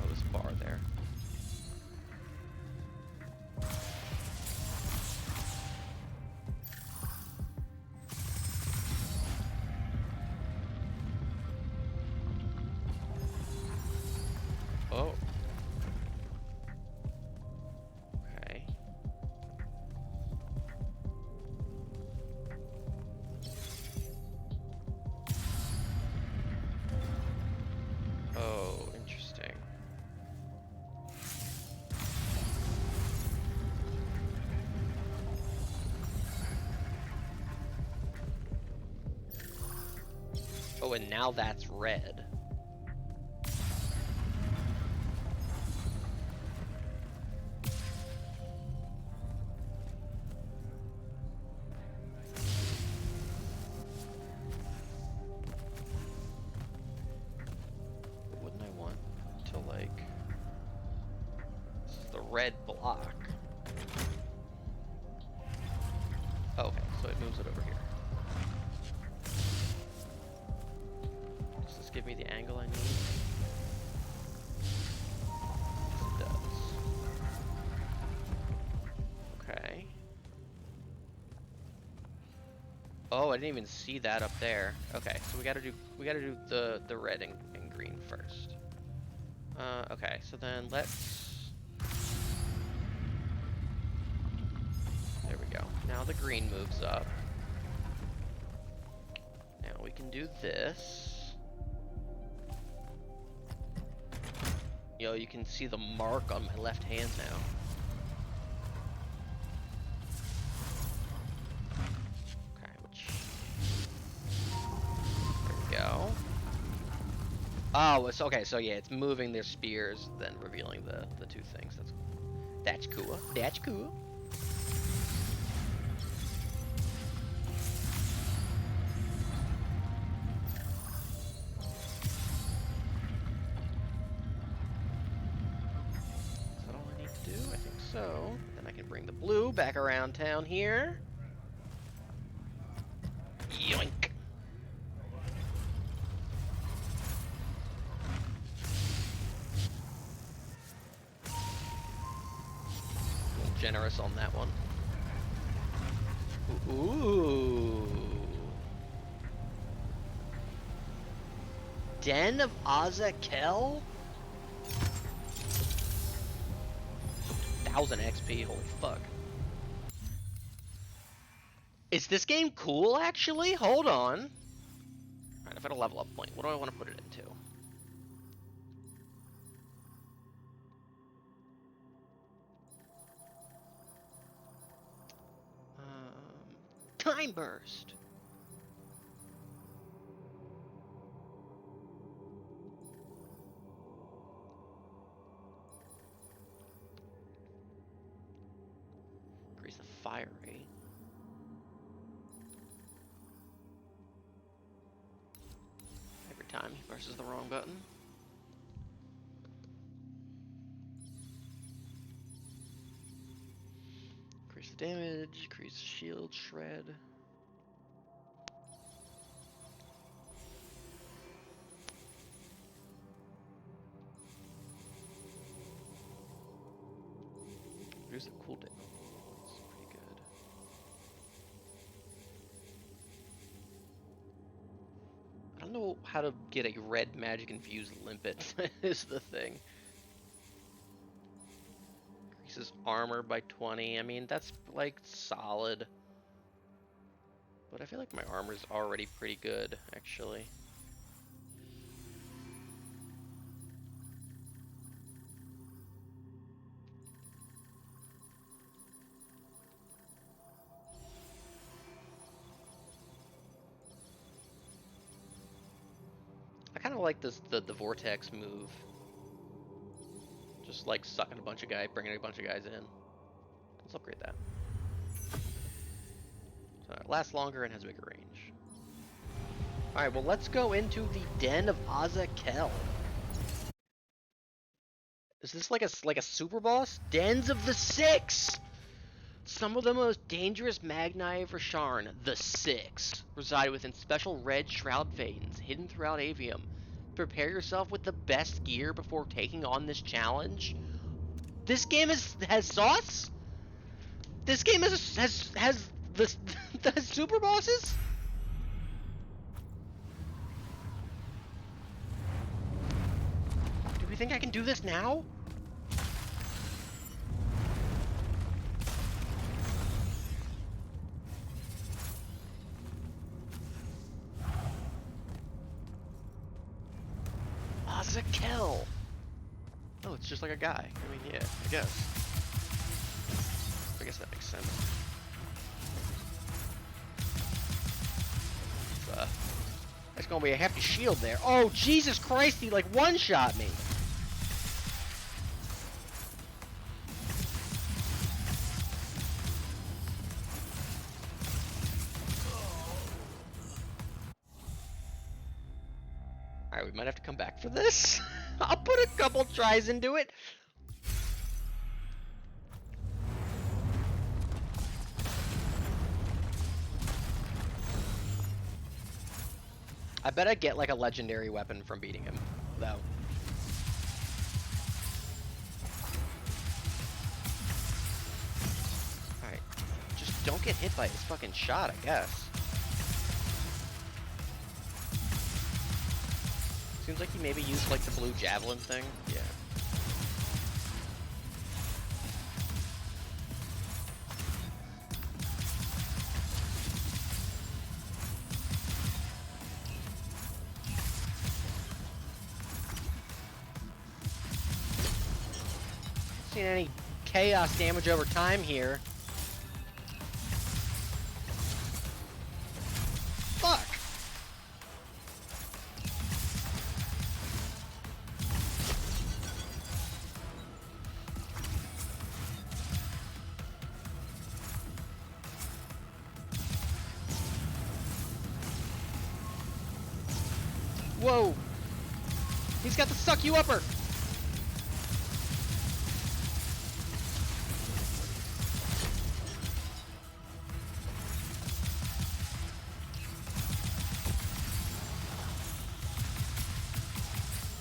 Oh, this bar there. Oh. Okay. Oh, interesting. Oh, and now that's red. Wouldn't I want to, like... This is the red block. Oh, okay, so it moves it over here. Does this give me the angle I need? Yes, it does. Okay. Oh, I didn't even see that up there. Okay, so we gotta do the red and green first. Okay, so then let's... There we go. Now the green moves up. Now we can do this. Yo, you can see the mark on my left hand now. Okay, which... There we go. Oh, it's okay, so yeah, it's moving their spears, then revealing the two things. That's cool. That's cool. Is that all I need to do? I think so. Then I can bring the blue back around town here. Yoink. Generous on that one. Ooh. Den of Azakel? 1000 XP, holy fuck. Is this game cool, actually? Hold on. Alright, I've got a level up point. What do I want to put it into? Time Burst! Increase the fire rate. Every time he presses the wrong button. Increase the damage, increase shield shred. Reduce the cooldown. That's pretty good. I don't know how to get a red magic infused limpet, is the thing. Increases armor by 20. I mean, that's like solid. But I feel like my armor's already pretty good, actually. I kind of like this the vortex move. Just like sucking a bunch of guys, bringing a bunch of guys in. Let's upgrade that. So it lasts longer and has a bigger range. Alright, well let's go into the Den of Azakel. Is this like a super boss? Dens of the Six! Some of the most dangerous Magni of Rasharn, the Six, reside within special red shroud veins hidden throughout Aveum. Prepare yourself with the best gear before taking on this challenge. This game has sauce? This game has the super bosses? Do we think I can do this now? Azakel! Oh, it's just like a guy. I mean, yeah, I guess. I guess that makes sense. That's gonna be a hefty shield there. Oh, Jesus Christ, he like one-shot me! Alright, we might have to come back for this. I'll put a couple tries into it. I bet I get like a legendary weapon from beating him, though. Alright. Just don't get hit by his fucking shot, I guess. Seems like he maybe used like the blue javelin thing. Yeah. Seen any chaos damage over time here. Fuck! Whoa! He's got the suck you upper!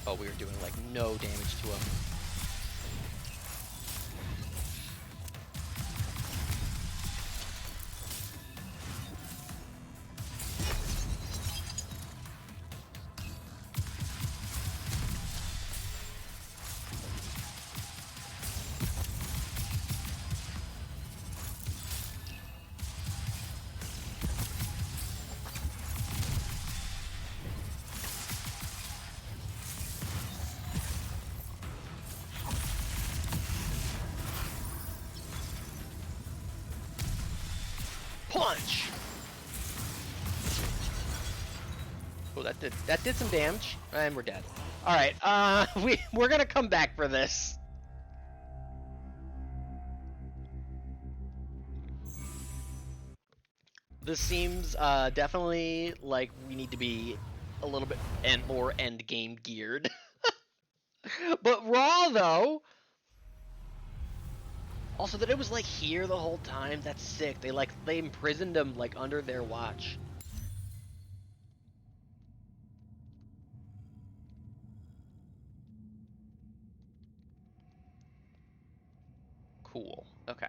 Oh, we were doing like no damage to him. punch. Oh, that did some damage, and we're dead. All right, we're gonna come back for this. This seems definitely like we need to be a little bit more end game geared. But Raw though. Also, that it was like here the whole time. That's sick. They imprisoned him like under their watch. Cool. Okay.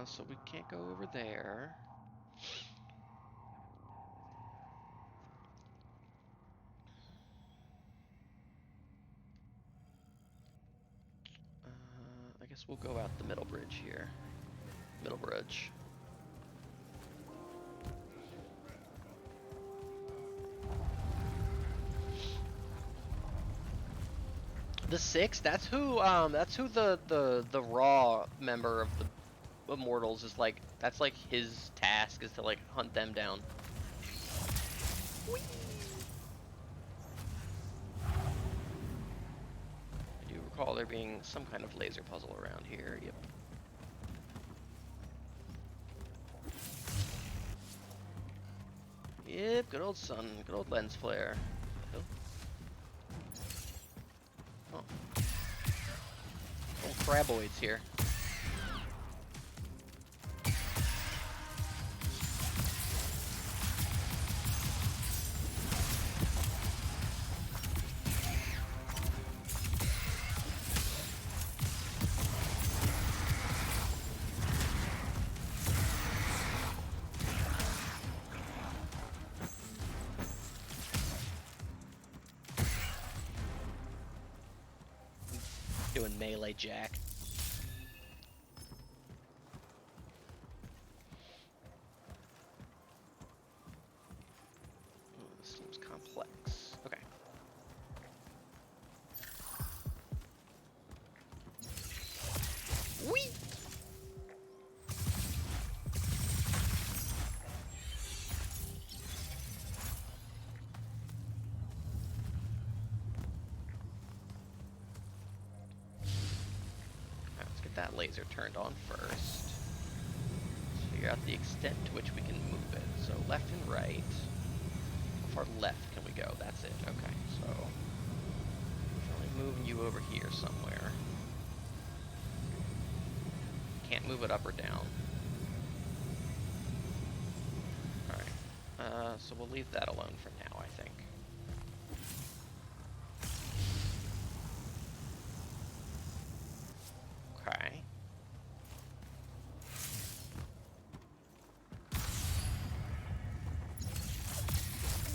So we can't go over there. I guess we'll go out the middle bridge here. Middle bridge. The Six, that's who the Raw member of the Immortals is like. That's like his task is to like hunt them down. Whee! I do recall there being some kind of laser puzzle around here. Yep. Yep, good old sun, good old lens flare. Oh. Old craboids here. Doing melee jack. Ooh, this seems complex. Okay. Whee! That laser turned on first. Let's figure out the extent to which we can move it. So left and right. How far left can we go? That's it. Okay, so definitely moving you over here somewhere. Can't move it up or down. Alright. So we'll leave that alone for now, I think. Okay.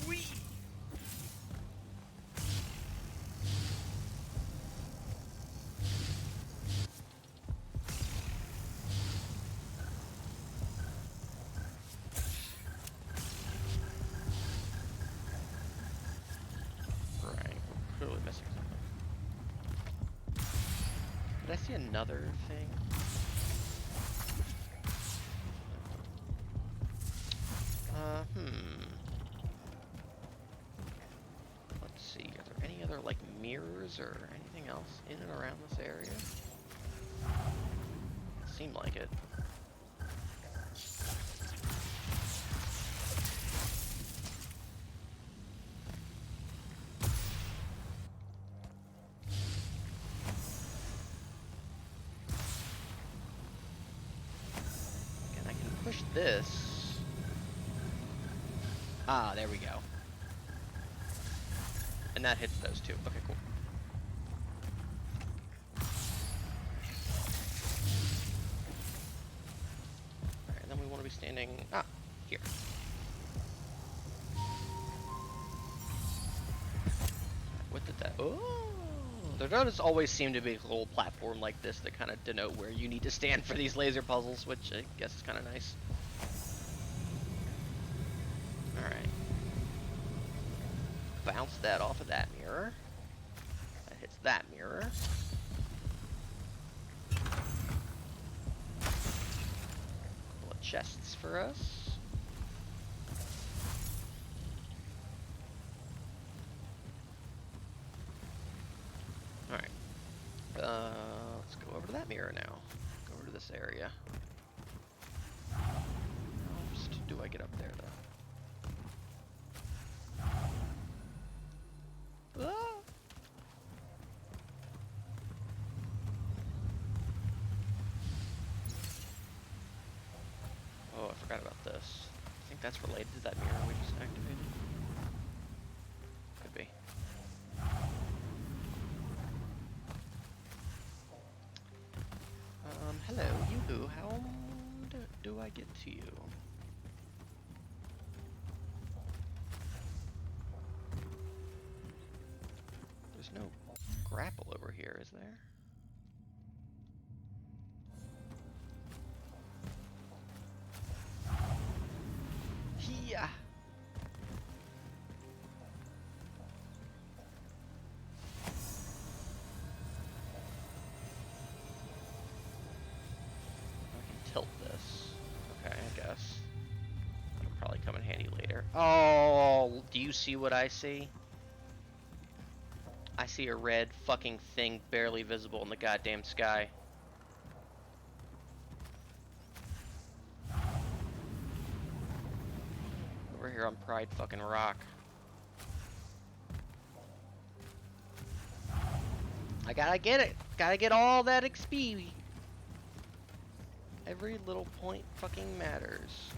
Whee! Right, we're clearly missing something. Did I see another thing? Let's see, are there any other, like, mirrors or anything else in and around this area? Seemed like it. And I can push this. Ah, there we go. And that hits those two. Okay, cool. Alright, and then we want to be standing... here. What did that... Oh! There does always seem to be a little platform like this that kind of denote where you need to stand for these laser puzzles, which I guess is kind of nice. Alright. Bounce that off of that mirror. That hits that mirror. Pull a chests for us. Alright. Let's go over to that mirror now. Go over to this area. How do I get up there, though? Ah! Oh, I forgot about this. I think that's related to that mirror we just activated. Could be. Hello, you. How do I get to you? There's no grapple over here, is there? Yeah. Tilt this. Okay, I guess. That'll probably come in handy later. Oh, do you see what I see? I see a red fucking thing barely visible in the goddamn sky. Over here on Pride fucking Rock. I gotta get it. Gotta get all that XP. Every little point fucking matters.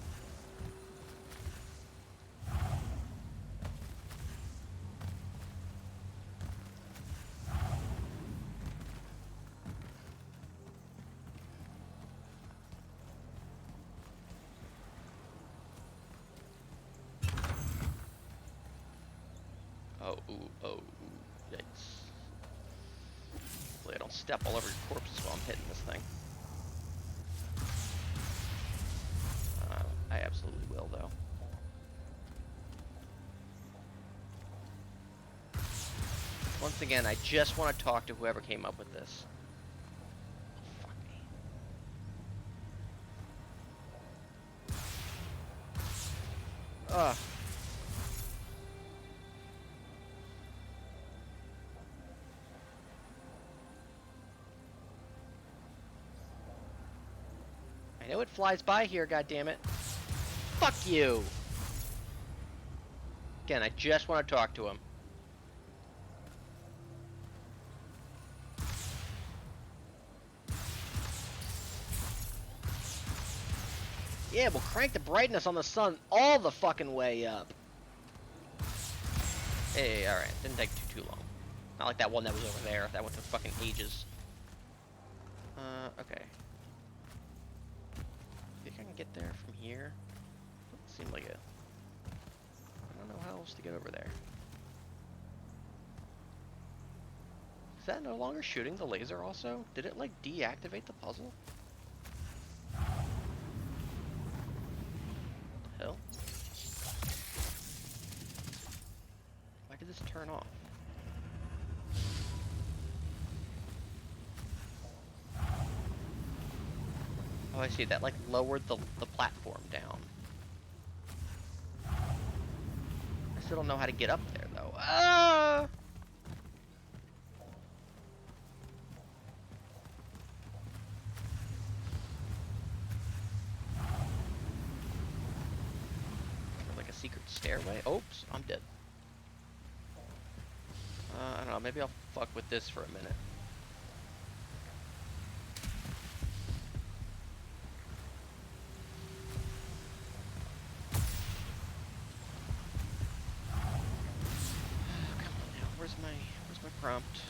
Oh, yikes. Hopefully I don't step all over your corpses while I'm hitting this thing. I absolutely will, though. Once again, I just want to talk to whoever came up with this. Fuck me. Ugh. I know it flies by here, goddammit. Fuck you! Again, I just want to talk to him. Yeah, we'll crank the brightness on the sun all the fucking way up. Hey, alright. Didn't take too long. Not like that one that was over there. That went for fucking ages. Okay. Think I can get there from here? Doesn't seem like it. I don't know how else to get over there. Is that no longer shooting the laser also? Did it like deactivate the puzzle? What the hell? Why did this turn off? Oh, I see. That like lowered the platform down. I still don't know how to get up there though. Ah! Like a secret stairway. Oops, I'm dead. I don't know. Maybe I'll fuck with this for a minute. Where's my prompt?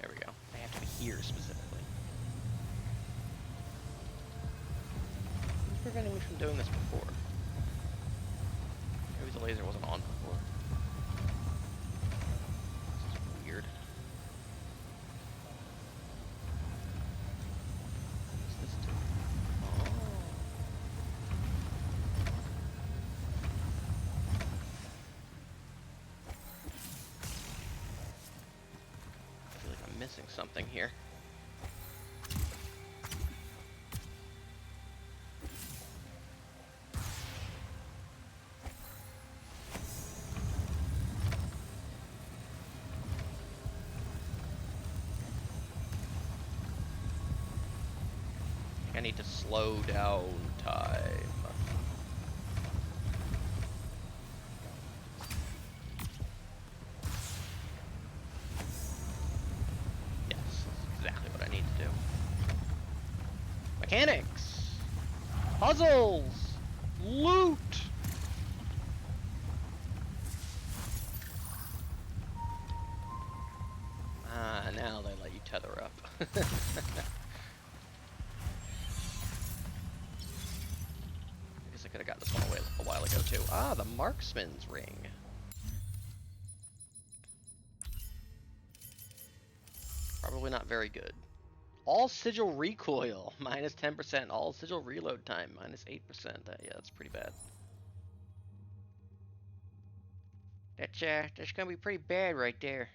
There we go. I have to be here specifically. Who's preventing me from doing this before? Maybe the laser wasn't on before. This is weird. missing something here. I need to slow down time. Yes, that's exactly what I need to do. Mechanics! Puzzles! Loot! Ah, now they let you tether up. I could have got this one away a while ago too. Ah, the marksman's ring. Probably not very good. All sigil recoil minus 10%. All sigil reload time minus 8%. Yeah, that's pretty bad. That's gonna be pretty bad right there.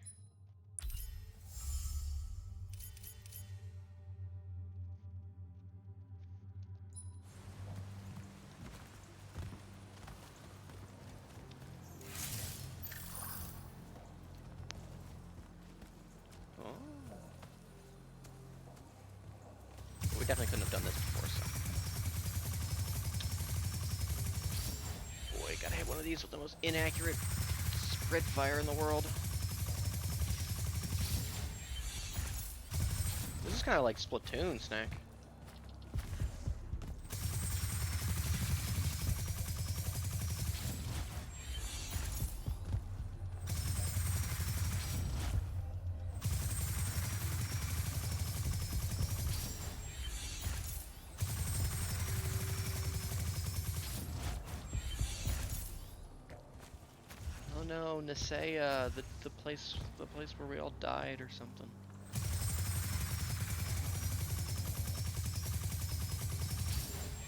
We definitely couldn't have done this before, so. Boy, gotta hit one of these with the most inaccurate spread fire in the world. This is kind of like Splatoon, Snack. Oh no, Nisea, the place where we all died or something.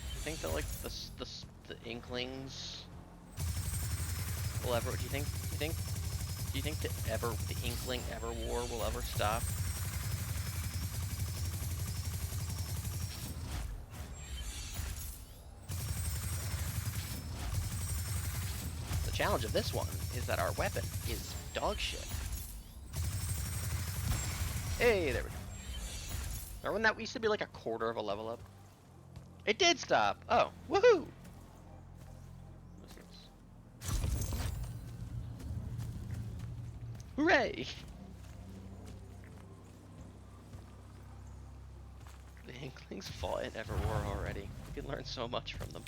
I think that like the Inklings will ever. Do you think the Inkling ever war will ever stop? The challenge of this one is that our weapon is dog shit. Hey, there we go. Remember when that used to be like a quarter of a level up? It did stop! Oh, woohoo! What's this? Hooray! The Inklings fought in Everwar already. We can learn so much from them.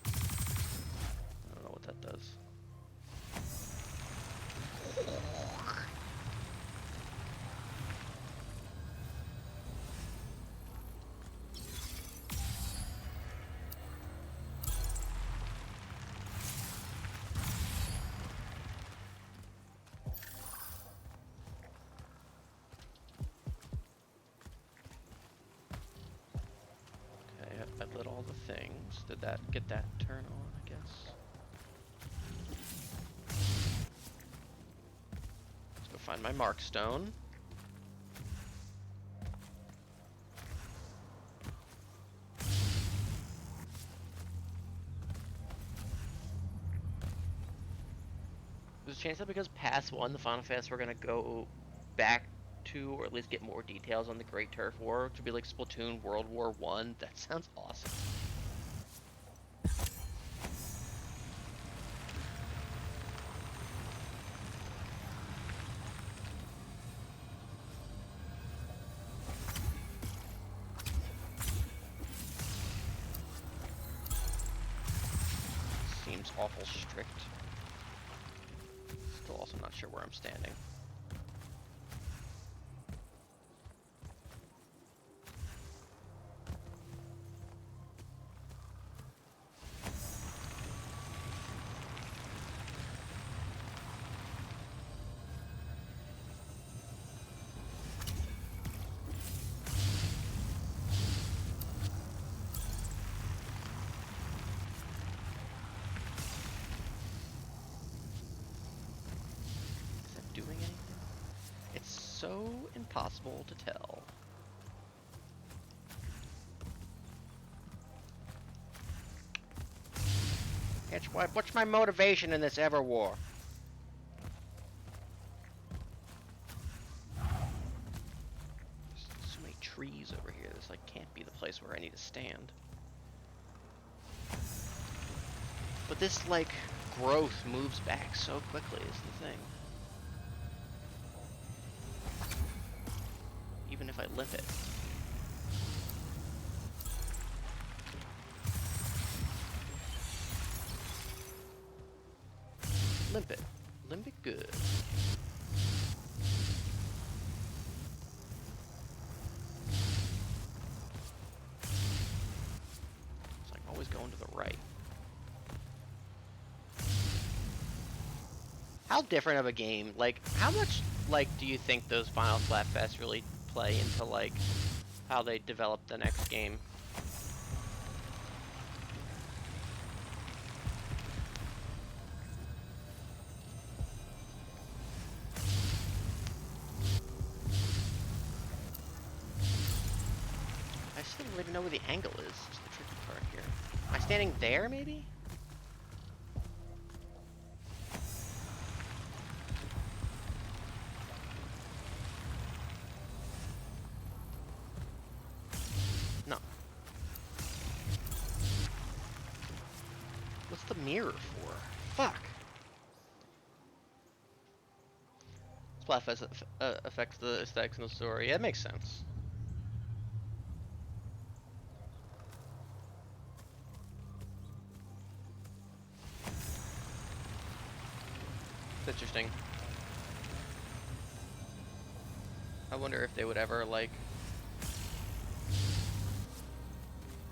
I don't know what that does. I lit all the things. Did that get that turn on, I guess? Let's go find my mark stone. There's a chance that because past one, the Final Fantasy, we're gonna go back to, or at least get more details on the Great Turf War to be like Splatoon World War I. That sounds awesome. Seems awful strict. Still also not sure where I'm standing. so impossible to tell. What's my motivation in this Everwar? There's so many trees over here. This like can't be the place where I need to stand. But this like growth moves back so quickly is the thing. Even if I limp it. Limp it. Limp it good. It's like always going to the right. How different of a game, like, how much, like, do you think those Final Splatfests really play into, like, how they develop the next game? I still don't even know where the angle is. It's the tricky part here. Am I standing there, maybe? No. What's the mirror for? Fuck! Splatfest affects the aesthetics in the story. Yeah, it makes sense. It's interesting. I wonder if they would ever, like,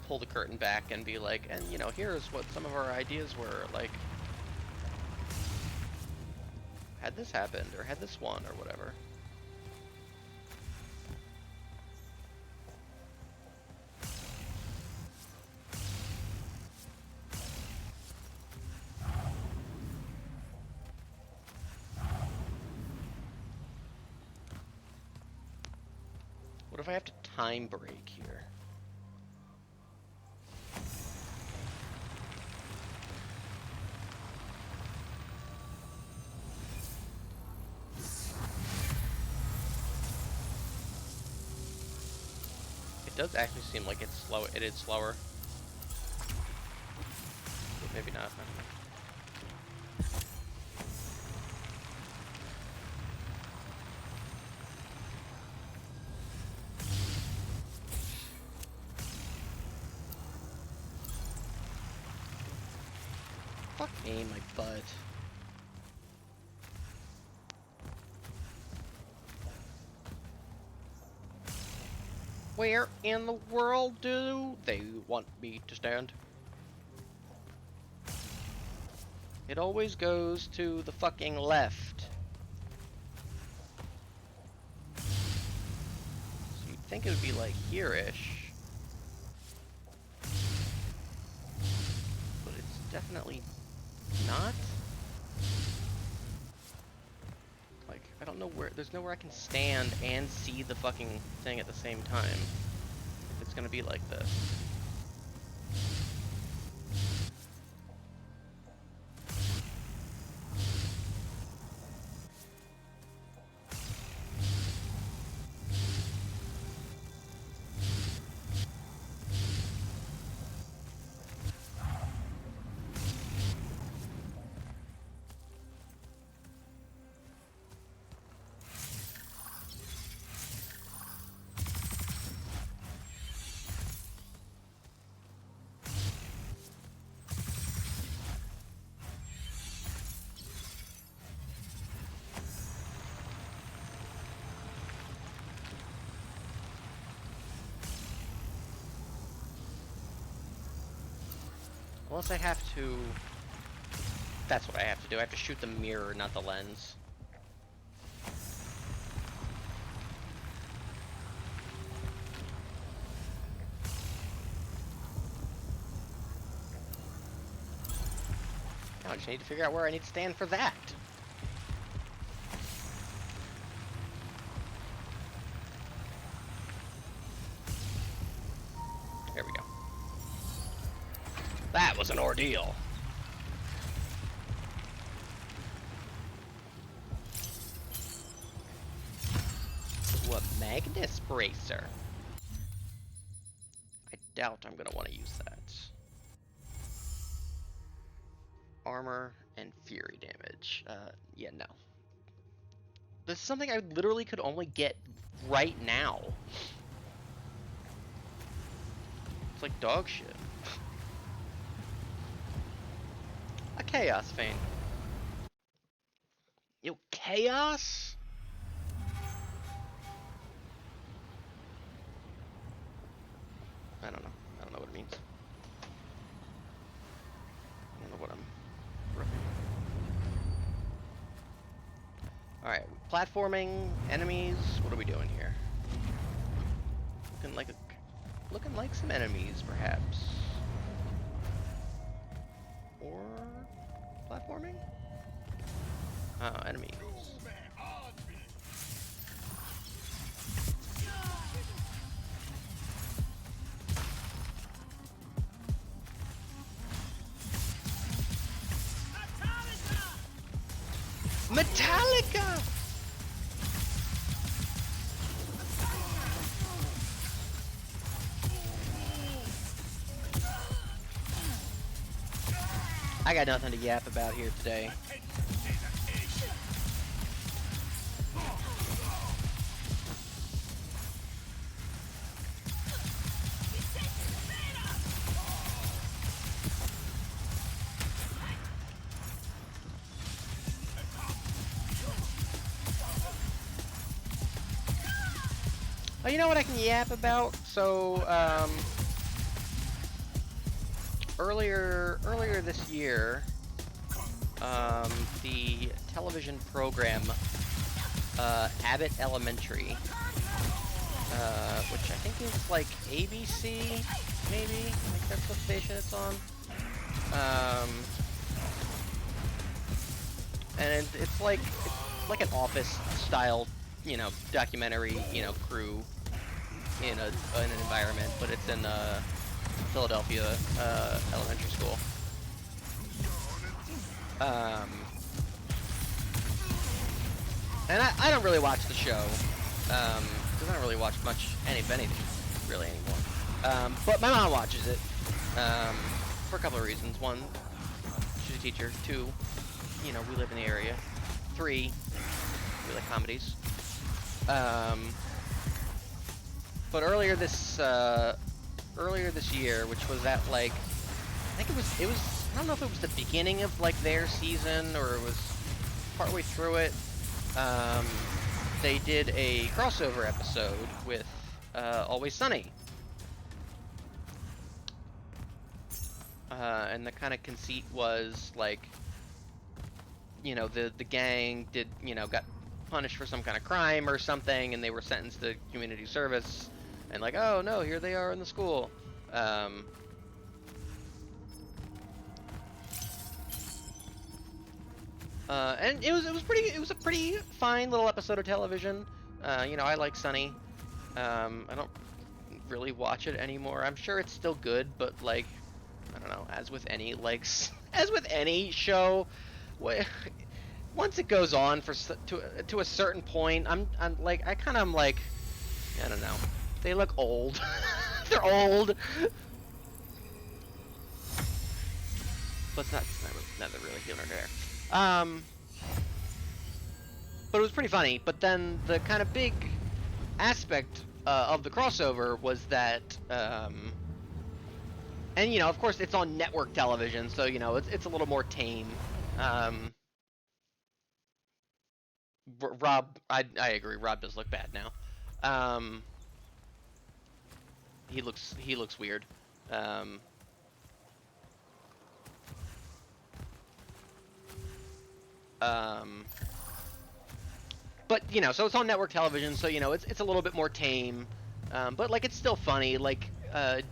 pull the curtain back and be like, and, you know, here's what some of our ideas were, like, had this happened, or had this won, or whatever. What if I have to time break here? It does actually seem like it's slow. It is slower. But maybe not. I don't know. Fuck me, my butt. Where in the world do they want me to stand? It always goes to the fucking left. So you'd think it would be like here-ish. But it's definitely not. Like, I don't know where, there's nowhere I can stand and see the fucking thing at the same time. If it's gonna be like this. Unless I have to... That's what I have to do. I have to shoot the mirror, not the lens. Now I just need to figure out where I need to stand for that. That was an ordeal. What Magnus Bracer? I doubt I'm gonna want to use that. Armor and fury damage. Yeah, no. This is something I literally could only get right now. It's like dog shit. A Chaos Feint. Yo, Chaos? I don't know. I don't know what it means. I don't know what I'm ripping. Alright, platforming, enemies, what are we doing here? Looking like some enemies, perhaps. Or platforming? Enemies. Metallica! I got nothing to yap about here today. Oh, you know what I can yap about? So, earlier this year, the television program, Abbott Elementary, which I think is like ABC, maybe? I think that's what station it's on. And it's like an Office-style, you know, documentary, you know, crew in an environment, but it's in Philadelphia elementary school. And I don't really watch the show, because I don't really watch much, anything, really, anymore. But my mom watches it, for a couple of reasons. One, she's a teacher. Two, you know, we live in the area. Three, we like comedies. But earlier this year, which was at like, I think it was, I don't know if it was the beginning of like their season or it was partway through it. They did a crossover episode with Always Sunny. And the kind of conceit was like, you know, the gang did, you know, got punished for some kind of crime or something, and they were sentenced to community service, and like, oh no, here they are in the school. And it was a pretty fine little episode of television. You know, I like Sunny. I don't really watch it anymore. I'm sure it's still good, but like, I don't know, as with any show, once it goes on to a certain point, I'm like, I don't know, they look old. They're old. But it's not really here nor there. But it was pretty funny. But then the kind of big aspect of the crossover was that, and you know, of course, it's on network television, so you know, it's a little more tame. Rob, I agree. Rob does look bad now. He looks weird. But you know, so it's on network television, so you know, it's a little bit more tame. But like, it's still funny. Like,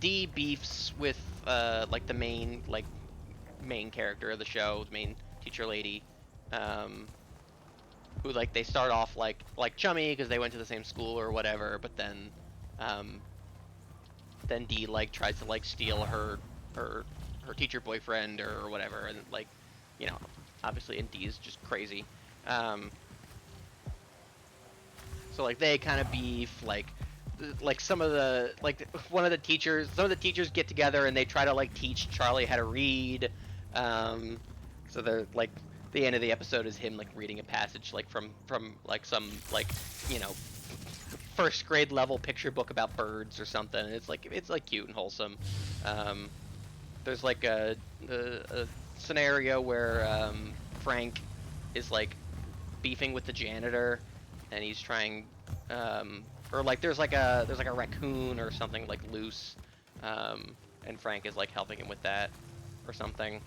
Dee beefs with like the main character of the show, the main teacher lady, who like they start off like chummy because they went to the same school or whatever, but then Dee like tries to like steal her her teacher boyfriend or whatever, and like, you know, obviously ND is just crazy. So like they kind of beef, like some of the some of the teachers get together and they try to like teach Charlie how to read. So they're like the end of the episode is him like reading a passage like from like some like, you know, first grade level picture book about birds or something. It's like cute and wholesome. There's like a scenario where Frank is like beefing with the janitor, and he's trying, or like there's like a raccoon or something like loose, and Frank is like helping him with that or something.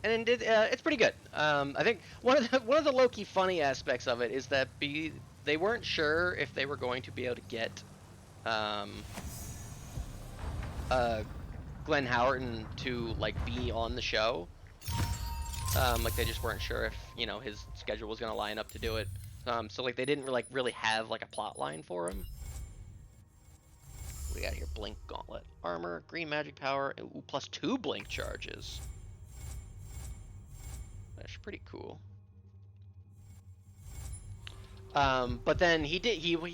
And it's pretty good. I think one of the low-key funny aspects of it is that they weren't sure if they were going to be able to get Glenn Howerton to like be on the show. Like they just weren't sure if, you know, his schedule was gonna line up to do it. So like they didn't like really have like a plot line for him. What do we got here? Blink Gauntlet, armor, green magic power, ooh, +2 blink charges. That's pretty cool. But then he was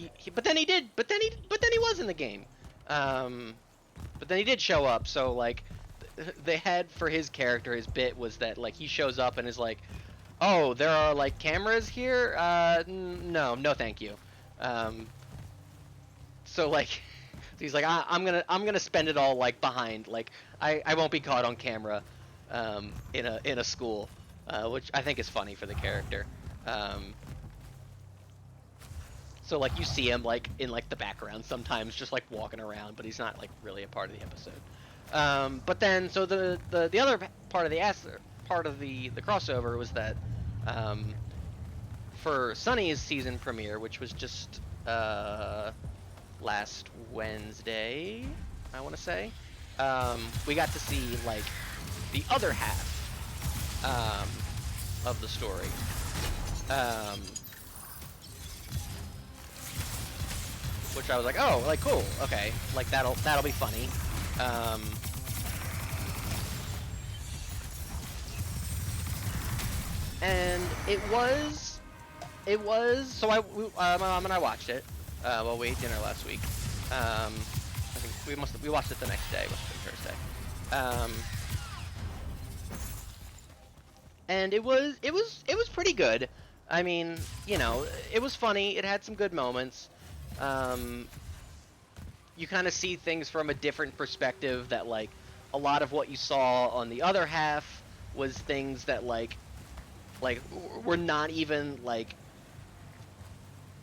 in the game. But then he did show up, so like they had for his character, his bit was that like he shows up and is like, oh, there are like cameras here? No, thank you. So like he's like, I'm gonna spend it all like behind, like I won't be caught on camera in a school, which I think is funny for the character. So like you see him like in like the background sometimes, just like walking around, but he's not like really a part of the episode. But then so the other part of the crossover was that for Sunny's season premiere, which was just last Wednesday, I want to say, we got to see like the other half of the story. Which I was like, oh, like cool, okay, like that'll be funny. And it was so my mom and I watched it while we ate dinner last week. I think we watched it the next day, must have been Thursday. And it was pretty good. I mean, you know, it was funny. It had some good moments. You kind of see things from a different perspective, that like a lot of what you saw on the other half was things that like were not even like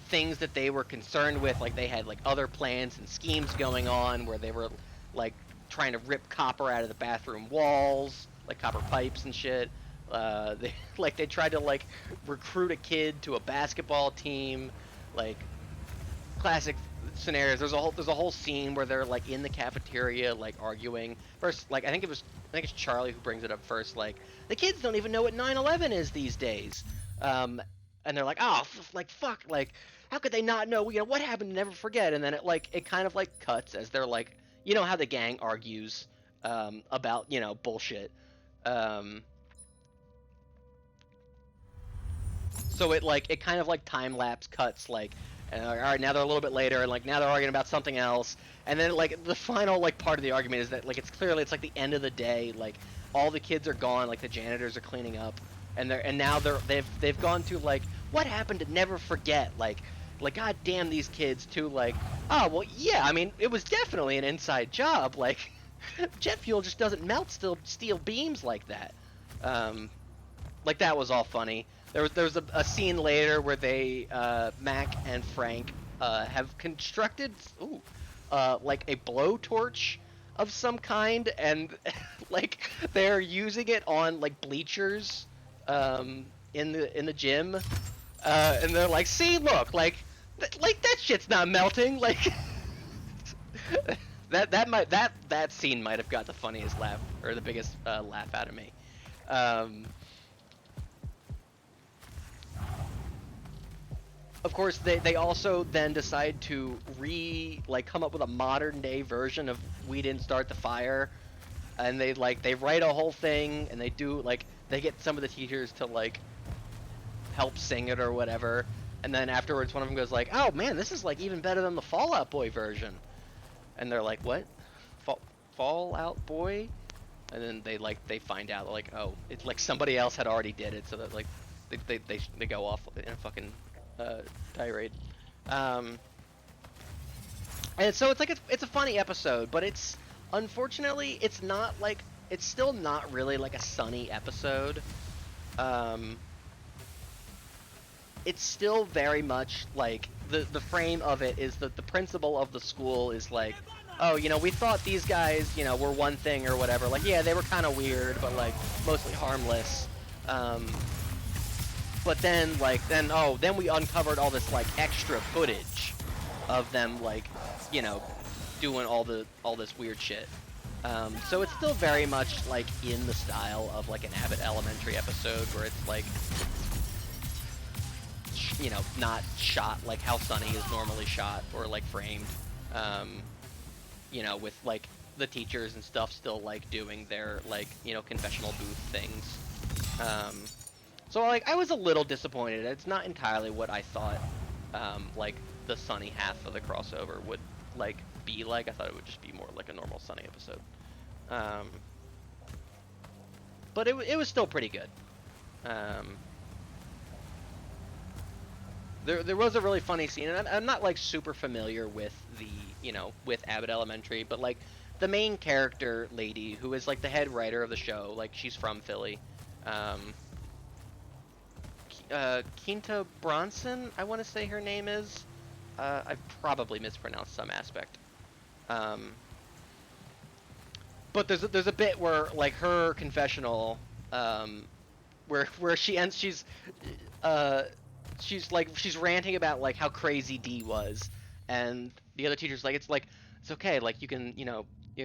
things that they were concerned with. Like they had like other plans and schemes going on where they were like trying to rip copper out of the bathroom walls, like copper pipes and shit. They tried to like recruit a kid to a basketball team, like classic scenarios. There's a whole scene where they're like in the cafeteria like arguing. First, like I think it's Charlie who brings it up first. Like the kids don't even know what 9/11 is these days, and they're like, oh, fuck, like how could they not know? You know what happened? Never forget. And then it kind of like cuts as they're like, you know how the gang argues about, you know, bullshit. So it kind of like time lapse cuts, like, and all right, now they're a little bit later, and like now they're arguing about something else, and then like the final like part of the argument is that like it's like the end of the day, like all the kids are gone, like the janitors are cleaning up, and now they've gone to like what happened to never forget, like god damn these kids, to like, oh well yeah, I mean it was definitely an inside job, like jet fuel just doesn't melt steel beams like that. Like that was all funny. There was a scene later where they Mac and Frank have constructed like a blowtorch of some kind, and like they're using it on like bleachers in the gym, and they're like, see, look, like that shit's not melting, like that scene might have got the funniest laugh, or the biggest laugh out of me. of course, they also then decide to come up with a modern day version of "We Didn't Start the Fire," and they write a whole thing, and they get some of the teachers to help sing it or whatever, and then afterwards one of them goes like, "Oh man, this is even better than the Fall Out Boy version," and they're like, "What? Fall Out Boy?" And then they find out oh, it's somebody else had already did it, so that they go off in a fucking tirade. And so it's a funny episode, but unfortunately it's not it's still not really a sunny episode. It's still very much the frame of it is that the principal of the school is oh, we thought these guys, were one thing or whatever. Yeah, they were kind of weird, but mostly harmless. But then then we uncovered all this extra footage of them doing all this weird shit. So it's still very much in the style of an Abbott Elementary episode where it's not shot how Sunny is normally shot or framed. With the teachers and stuff still doing their confessional booth things. So I was a little disappointed. It's not entirely what I thought the Sunny half of the crossover would be like. I thought it would just be more a normal Sunny episode. But it was still pretty good. There was a really funny scene, and I'm not super familiar with with Abbott Elementary, but the main character lady who is the head writer of the show, she's from Philly. Quinta Bronson, I want to say her name is. I've probably mispronounced some aspect. But there's a bit where her confessional, where she's ranting about how crazy D was, and the other teacher's it's okay, you can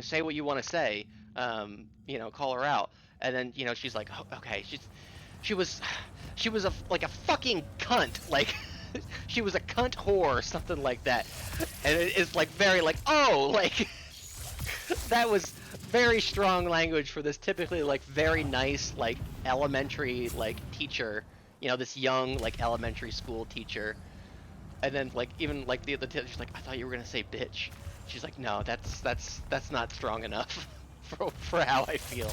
say what you want to say, call her out, and then she's oh, okay, she was a fucking cunt, she was a cunt whore or something like that, and it's very oh, that was very strong language for this typically very nice elementary teacher, this young elementary school teacher. And then even the teacher's I thought you were gonna say bitch. She's no, that's not strong enough for how I feel.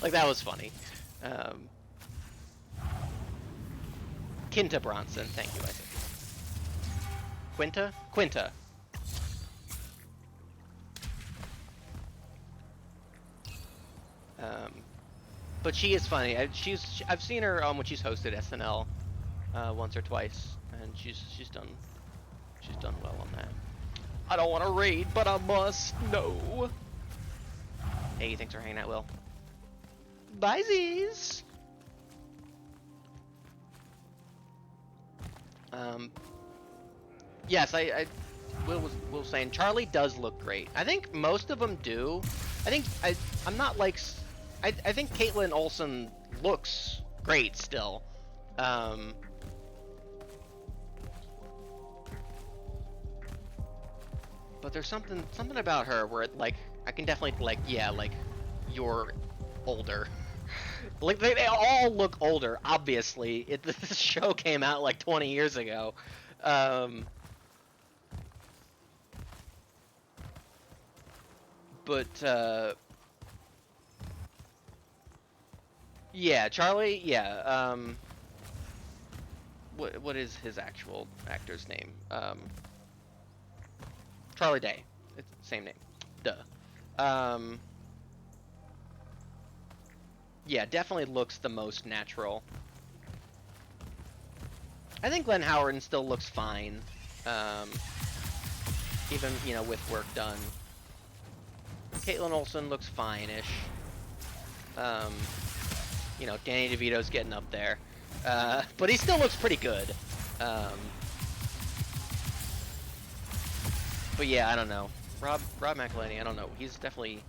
That was funny. Quinta Bronson, thank you, Isaac. Quinta. But she is funny. I've seen her when she's hosted SNL once or twice, and she's done well on that. I don't want to raid, but I must. No. Hey, thanks for hanging out, Will. Bye, Z's. Yes, Will was saying Charlie does look great. I think most of them do. I'm not I think Caitlin Olsen looks great still. But there's something about her where I can definitely yeah, you're older. They all look older, obviously. The show came out 20 years ago. But yeah, Charlie, yeah. What is his actual actor's name? Charlie Day. It's the same name. Duh. Yeah, definitely looks the most natural. I think Glenn Howard still looks fine. Even, with work done. Caitlin Olsen looks fine-ish. Danny DeVito's getting up there. But he still looks pretty good. But yeah, I don't know. Rob McElhenney, I don't know. He's definitely...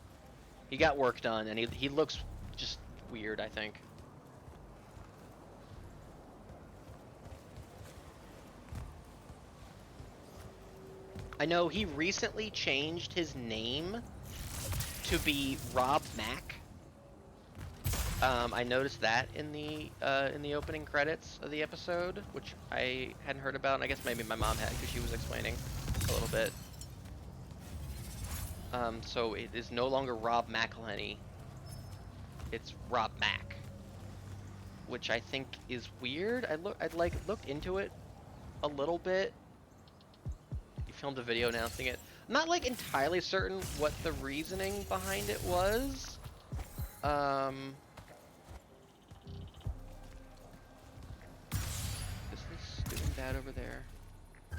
He got work done, and he looks just weird, I think. I know he recently changed his name to be Rob Mack. I noticed that in the opening credits of the episode, which I hadn't heard about, and I guess maybe my mom had because she was explaining a little bit. So it is no longer Rob McElhenney. It's Rob Mack, which I think is weird. I'd like looked into it a little bit. He filmed a video announcing it. I'm not like entirely certain what the reasoning behind it was. Is this doing bad over there? I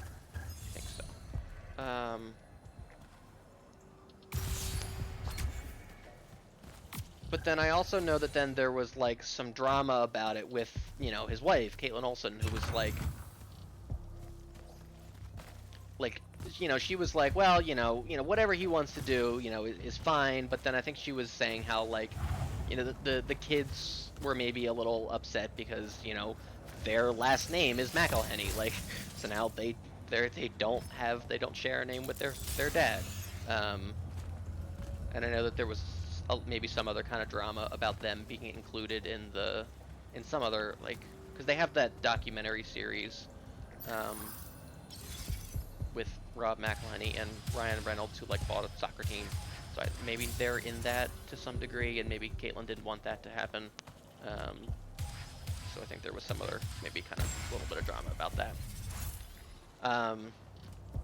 think so. But then I also know that then there was like some drama about it with, you know, his wife, Caitlin Olsen, who was like, you know, she was like, well, whatever he wants to do, is fine. But then I think she was saying how like, the kids were maybe a little upset because, their last name is McElhenney. Like, so now they don't share a name with their dad. And I know that there was maybe some other kind of drama about them being included in some other, like, because they have that documentary series with Rob McElhenney and Ryan Reynolds, who like bought a soccer team. So maybe they're in that to some degree, and maybe Caitlin didn't want that to happen. So I think there was some other, maybe kind of a little bit of drama about that.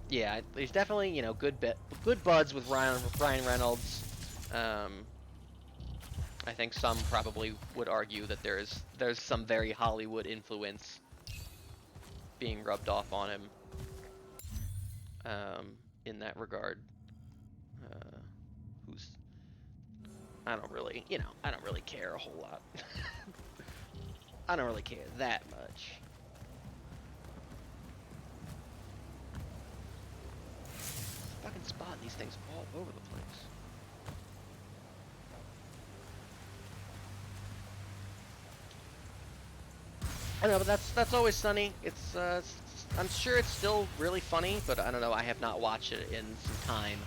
Yeah, he's definitely, good buds with Ryan Reynolds. I think some probably would argue that there's some very Hollywood influence being rubbed off on him in that regard. I don't really care a whole lot. I don't really care that much. Fucking spotting these things all over the place. I know, but that's Always Sunny. It's I'm sure it's still really funny, but I don't know. I have not watched it in some time.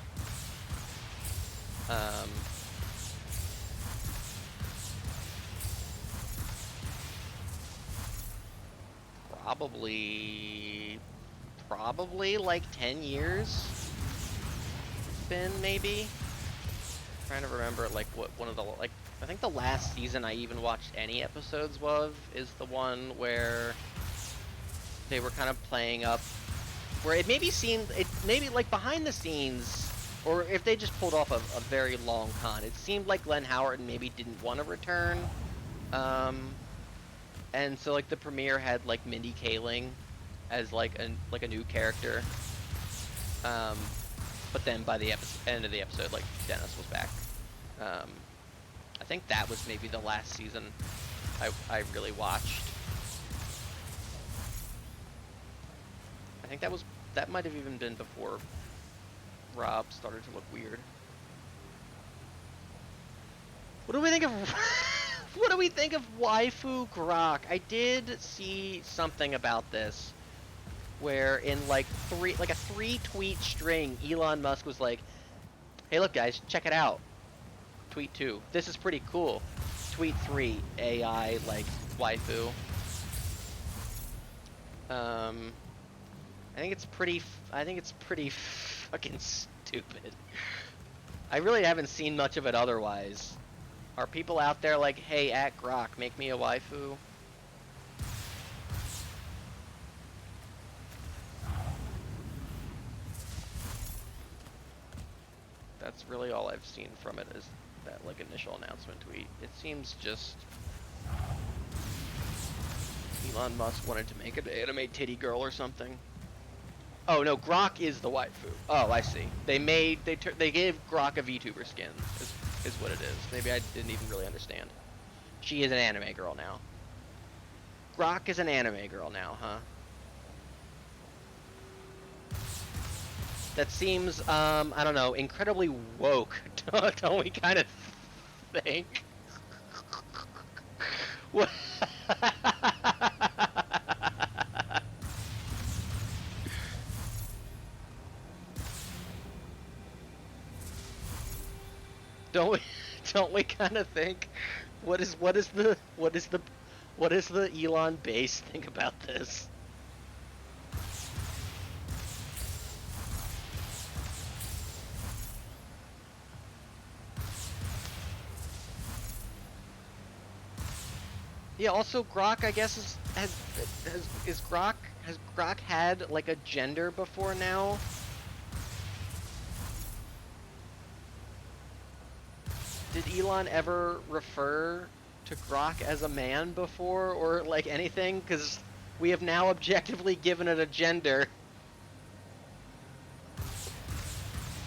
Probably like 10 years. It's been maybe. I'm trying to remember like what one of the like. I think the last season I even watched any episodes of is the one where they were kind of playing up, where it maybe like behind the scenes, or if they just pulled off a very long con, it seemed like Glenn Howard maybe didn't want to return. And so like the premiere had like Mindy Kaling as like a new character. But then by the end of the episode, like Dennis was back. I think that was maybe the last season I really watched. I think that might have even been before Rob started to look weird. What do we think of what do we think of waifu Grok? I did see something about this where in like a 3-tweet string, Elon Musk was like, "Hey, look guys, check it out." Tweet 2, "This is pretty cool." Tweet 3, AI like waifu. I think it's pretty fucking stupid. I really haven't seen much of it otherwise. Are people out there like, "Hey, at Grok, make me a waifu"? That's really all I've seen from it, is that like initial announcement tweet. It seems just Elon Musk wanted to make an anime titty girl or something. Oh no, Grok is the waifu. Oh, I see. They gave Grok a VTuber skin, is what it is. Maybe I didn't even really understand. She is an anime girl now. Grok is an anime girl now, huh? That seems, I don't know, incredibly woke, don't we kind of think? What? Don't we? Don't we kind of think? What is the Elon base think about this? Yeah. Also, Grok, I guess, has Grok had like a gender before now? Did Elon ever refer to Grok as a man before, or like anything? Because we have now objectively given it a gender,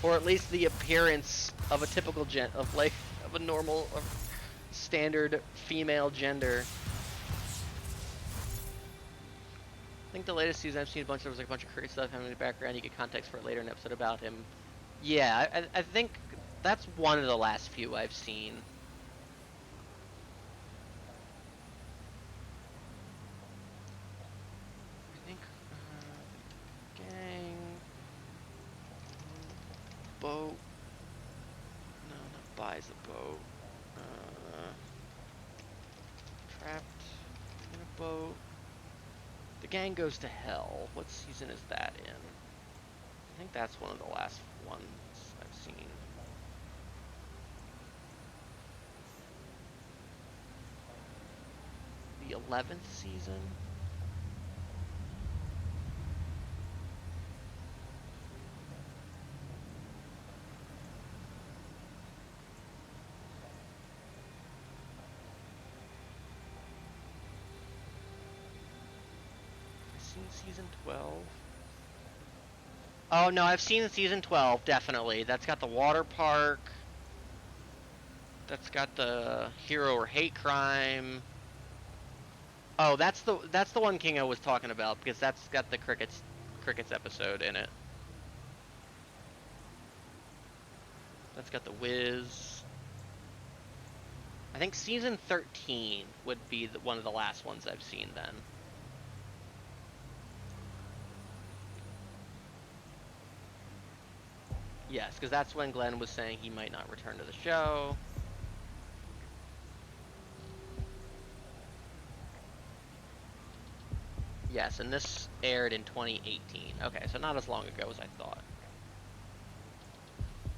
or at least the appearance of a typical of a normal, standard female gender. I think the latest season I've seen there was like a bunch of crazy stuff having in the background. You get context for it later in an episode about him. Yeah, I think that's one of the last few I've seen. I think gang, boat. No, not buys a boat. Trapped in a boat. The gang goes to hell. What season is that in? I think that's one of the last ones I've seen. The 11th season? I've seen season 12. Oh no, I've seen season 12, definitely. That's got the water park. That's got the hero or hate crime. Oh, that's the one Kingo was talking about, because that's got the crickets episode in it. That's got the Wiz. I think season 13 would be one of the last ones I've seen then. Yes, because that's when Glenn was saying he might not return to the show. Yes, and this aired in 2018. Okay, so not as long ago as I thought.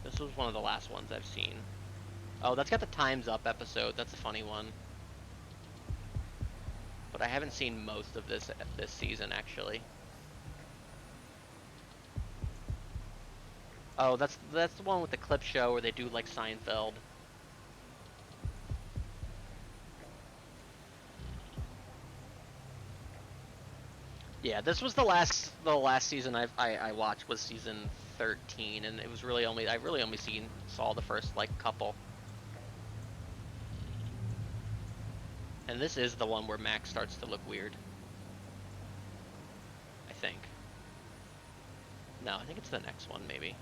This was one of the last ones I've seen. Oh, that's got the Time's Up episode. That's a funny one. But I haven't seen most of this season, actually. Oh, that's the one with the clip show where they do like Seinfeld. Yeah, this was the last season I watched was season 13, and it was really only I really only saw the first like couple. And this is the one where Max starts to look weird. I think. No, I think it's the next one maybe.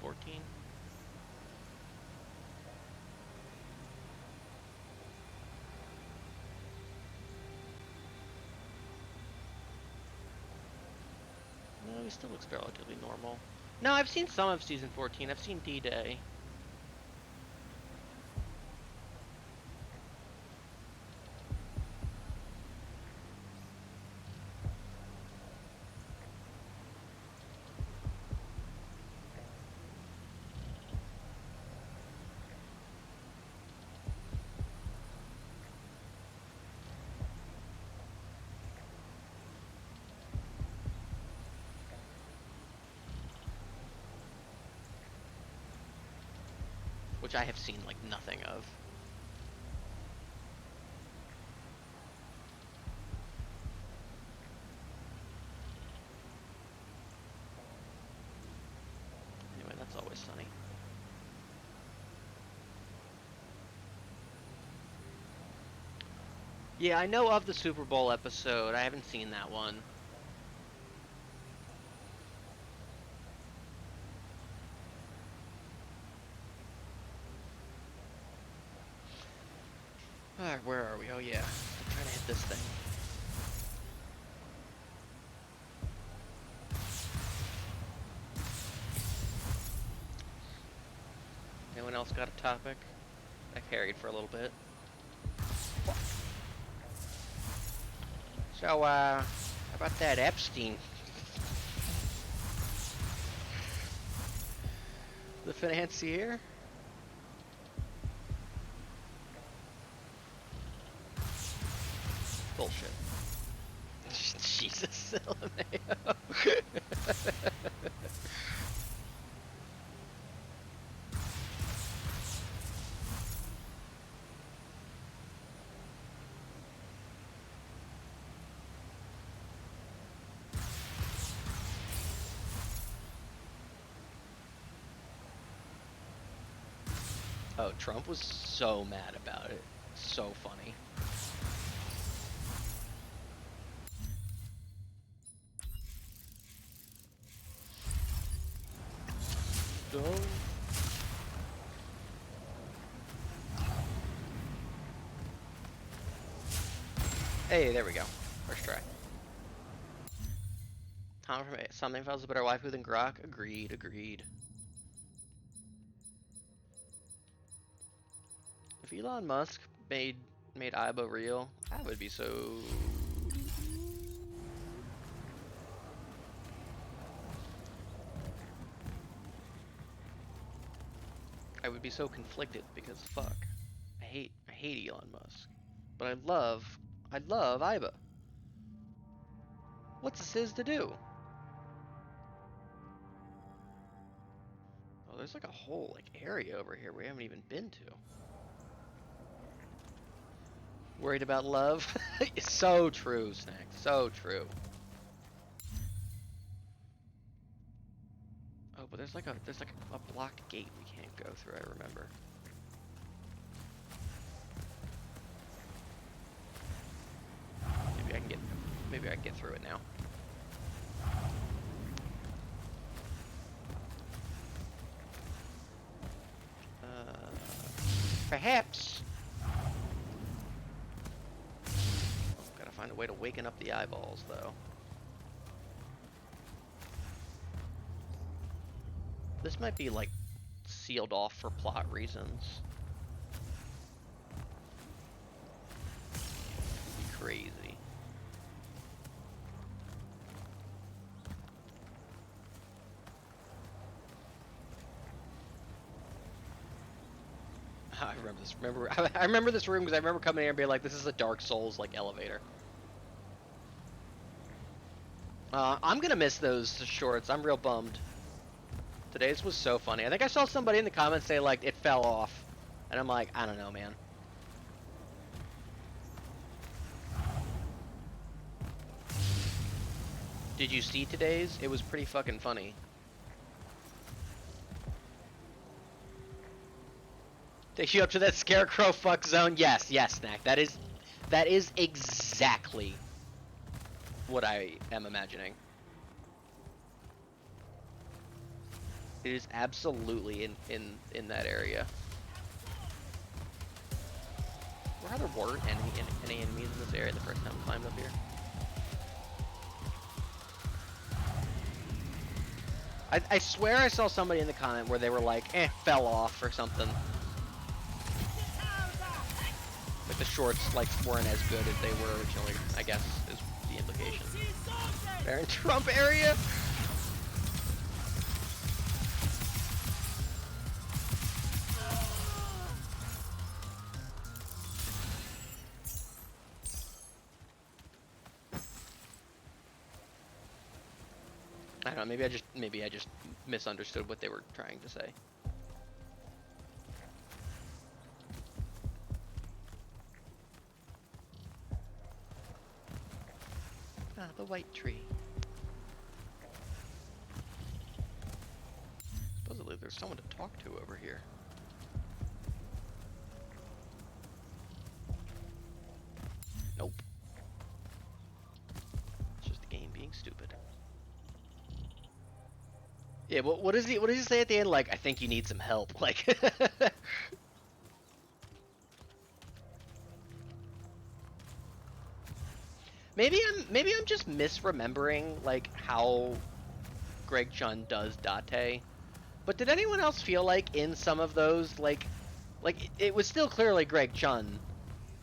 14. No, he still looks relatively normal. No, I've seen some of season 14. I've seen D-Day. Which I have seen like nothing of. Anyway, that's Always Sunny. Yeah, I know of the Super Bowl episode. I haven't seen that one. Alright, where are we? Oh yeah, I'm trying to hit this thing. Anyone else got a topic? I carried for a little bit. So, how about that Epstein? The financier? Bullshit. Jesus, LMAO. Oh, Trump was so mad about it. So funny. Go. Hey, there we go. First try. Something feels a better waifu than Grok. Agreed, agreed. If Elon Musk made Aiba real, I would be so. I would be so conflicted because fuck, I hate Elon Musk, but I love Aiba. What's this is to do? Oh, there's like a whole like area over here we haven't even been to. Worried about love? So true, Snack. So true. Oh, but there's like a blocked gate we can't go through. I remember. Maybe I can get through it now. Perhaps. Gotta find a way to waken up the eyeballs, though. This might be like sealed off for plot reasons. It'd be crazy. I remember this. I remember this room because I remember coming here and being like, "This is a Dark Souls like elevator." I'm gonna miss those shorts. I'm real bummed. Today's was so funny. I think I saw somebody in the comments say like it fell off, and I'm like, I don't know, man. Did you see today's? It was pretty fucking funny. Take you up to that scarecrow fuck zone? Yes, Snack. That is exactly what I am imagining. It is absolutely in that area. There weren't any enemies in this area the first time I climbed up here. I swear I saw somebody in the comment where they were like, fell off or something. Like the shorts like weren't as good as they were originally, I guess, is the implication. They're in Trump area? I don't know, maybe I just misunderstood what they were trying to say. Ah, the white tree. Supposedly there's someone to talk to over here. Nope. It's just the game being stupid. Yeah, but what does he say at the end? Like, I think you need some help. Like maybe I'm just misremembering like how Greg Chun does Date. But did anyone else feel like in some of those, like it was still clearly Greg Chun,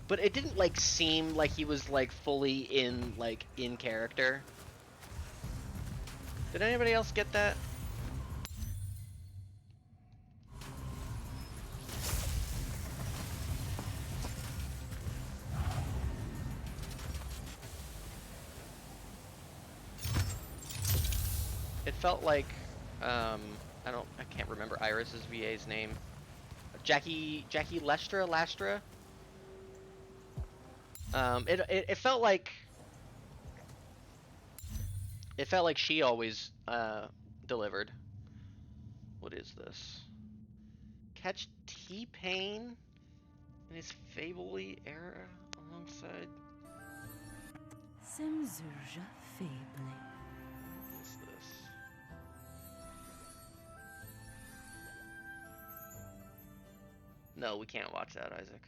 but it didn't like seem like he was like fully in character? Did anybody else get that? It felt like I can't remember Iris's VA's name. Jackie Lastra. It felt like she always delivered. What is this? Catch T-Pain in his Fably era alongside. Semsurja Fable. What is this? No, we can't watch that, Isaac.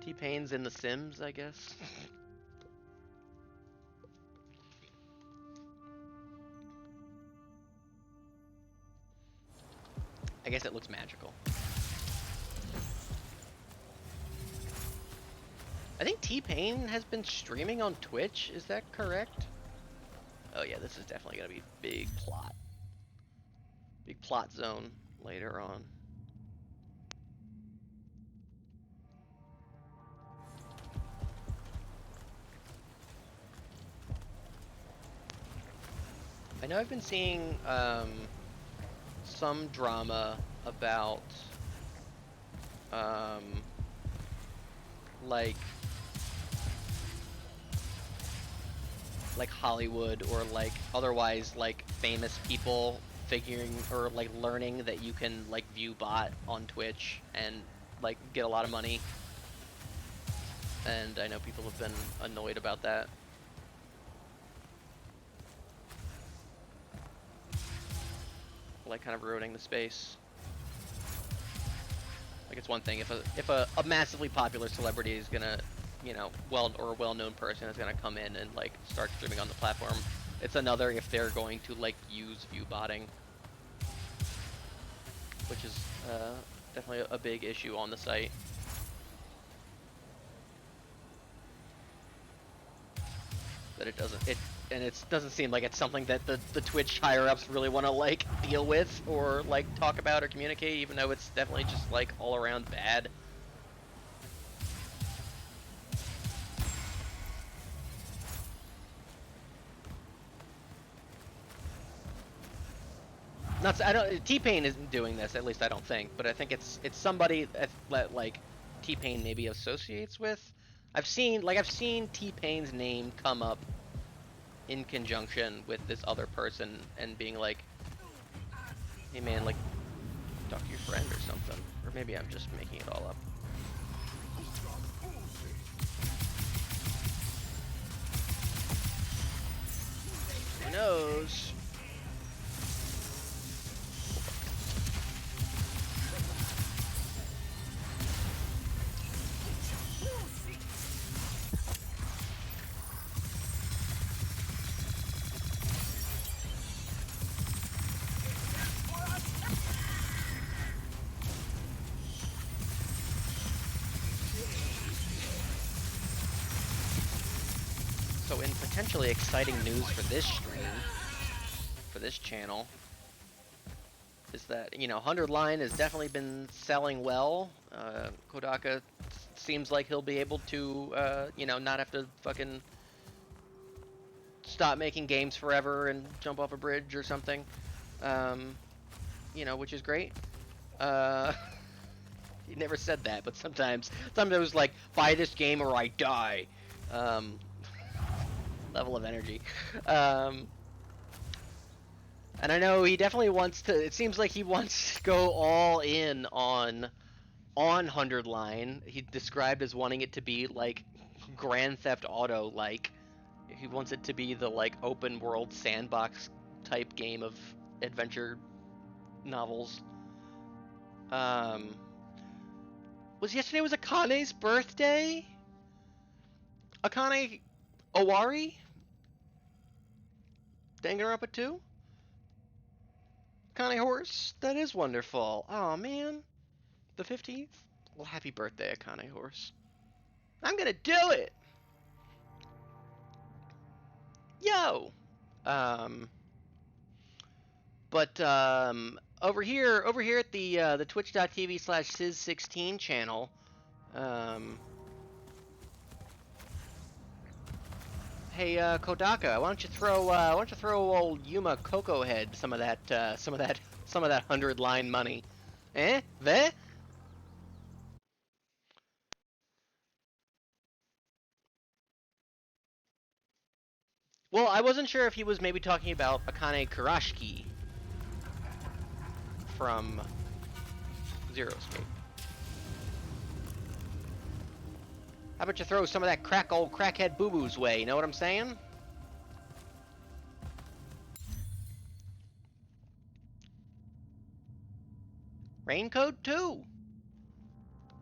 T-Pain's in The Sims, I guess. I guess it looks magical. I think T-Pain has been streaming on Twitch, is that correct? Oh yeah, this is definitely gonna be big plot. Big plot zone later on. I know I've been seeing some drama about like Hollywood or like otherwise like famous people figuring or like learning that you can like view bot on Twitch and like get a lot of money. And I know people have been annoyed about that. Like kind of ruining the space. Like it's one thing if a massively popular celebrity is gonna, you know, well-known person is gonna come in and like start streaming on the platform. It's another if they're going to like use view botting, which is definitely a big issue on the site. That it doesn't seem like it's something that the Twitch higher ups really want to like deal with or like talk about or communicate, even though it's definitely just like all around bad. T-Pain isn't doing this, at least I don't think, but I think it's somebody that like T-Pain maybe associates with. I've seen T-Pain's name come up in conjunction with this other person and being like, hey man, like talk to your friend or something. Or maybe I'm just making it all up. Who knows? So in potentially exciting news for this stream, for this channel, is that, you know, 100 line has definitely been selling well. Kodaka seems like he'll be able to, you know, not have to fucking stop making games forever and jump off a bridge or something. You know, which is great. He never said that, but sometimes it was like, buy this game or I die. Level of energy. And I know he definitely wants to, it seems like he wants to go all in on 100 line. He described as wanting it to be like Grand Theft Auto like. He wants it to be the like open world sandbox type game of adventure novels. Yesterday was Akane's birthday? Akane Owari? Danganronpa 2? Connie Horse, that is wonderful. Oh man, the 15th. Well, happy birthday, Connie Horse. I'm gonna do it. Yo. But over here at the twitch.tv/Sizz16 channel, hey Kodaka, why don't you throw old Yuma Coco Head some of that 100-line money? Eh? Veh? Well, I wasn't sure if he was maybe talking about Akane Kurashiki from Zero Escape. How about you throw some of that old crackhead boo-boo's way, you know what I'm saying? Raincoat 2.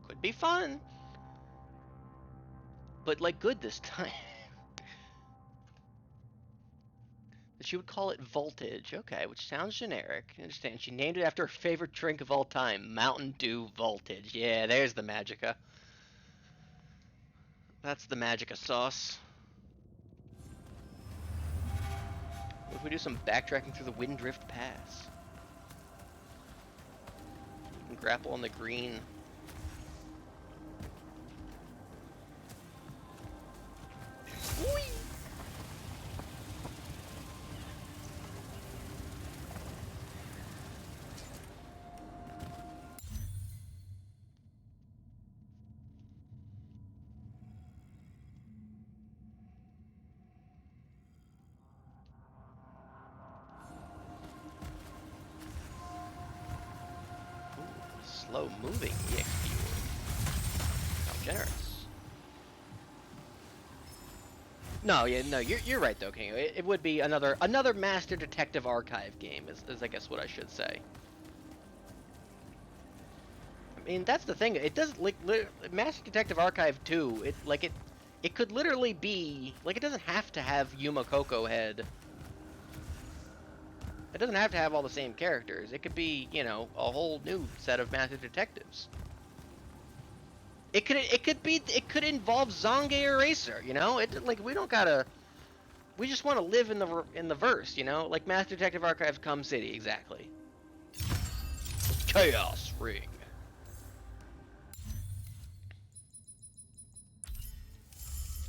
Could be fun. But, like, good this time. She would call it Voltage. Okay, which sounds generic. I understand. She named it after her favorite drink of all time, Mountain Dew Voltage. Yeah, there's the Magica. That's the Magica sauce. What if we do some backtracking through the Windrift Pass? You can grapple on the green. Whee! Slow moving EXP orb. How generous. No, you're right though, King. It would be another Master Detective Archive game, is I guess what I should say. I mean, that's the thing. It does like Master Detective Archive 2. It could literally be like, it doesn't have to have Yuma Coco Head. It doesn't have to have all the same characters. It could be, you know, a whole new set of Master Detectives. It could involve Zonge Eraser, you know? We don't gotta. We just want to live in the verse, you know? Like Master Detective Archives Cum City, exactly. Chaos Ring.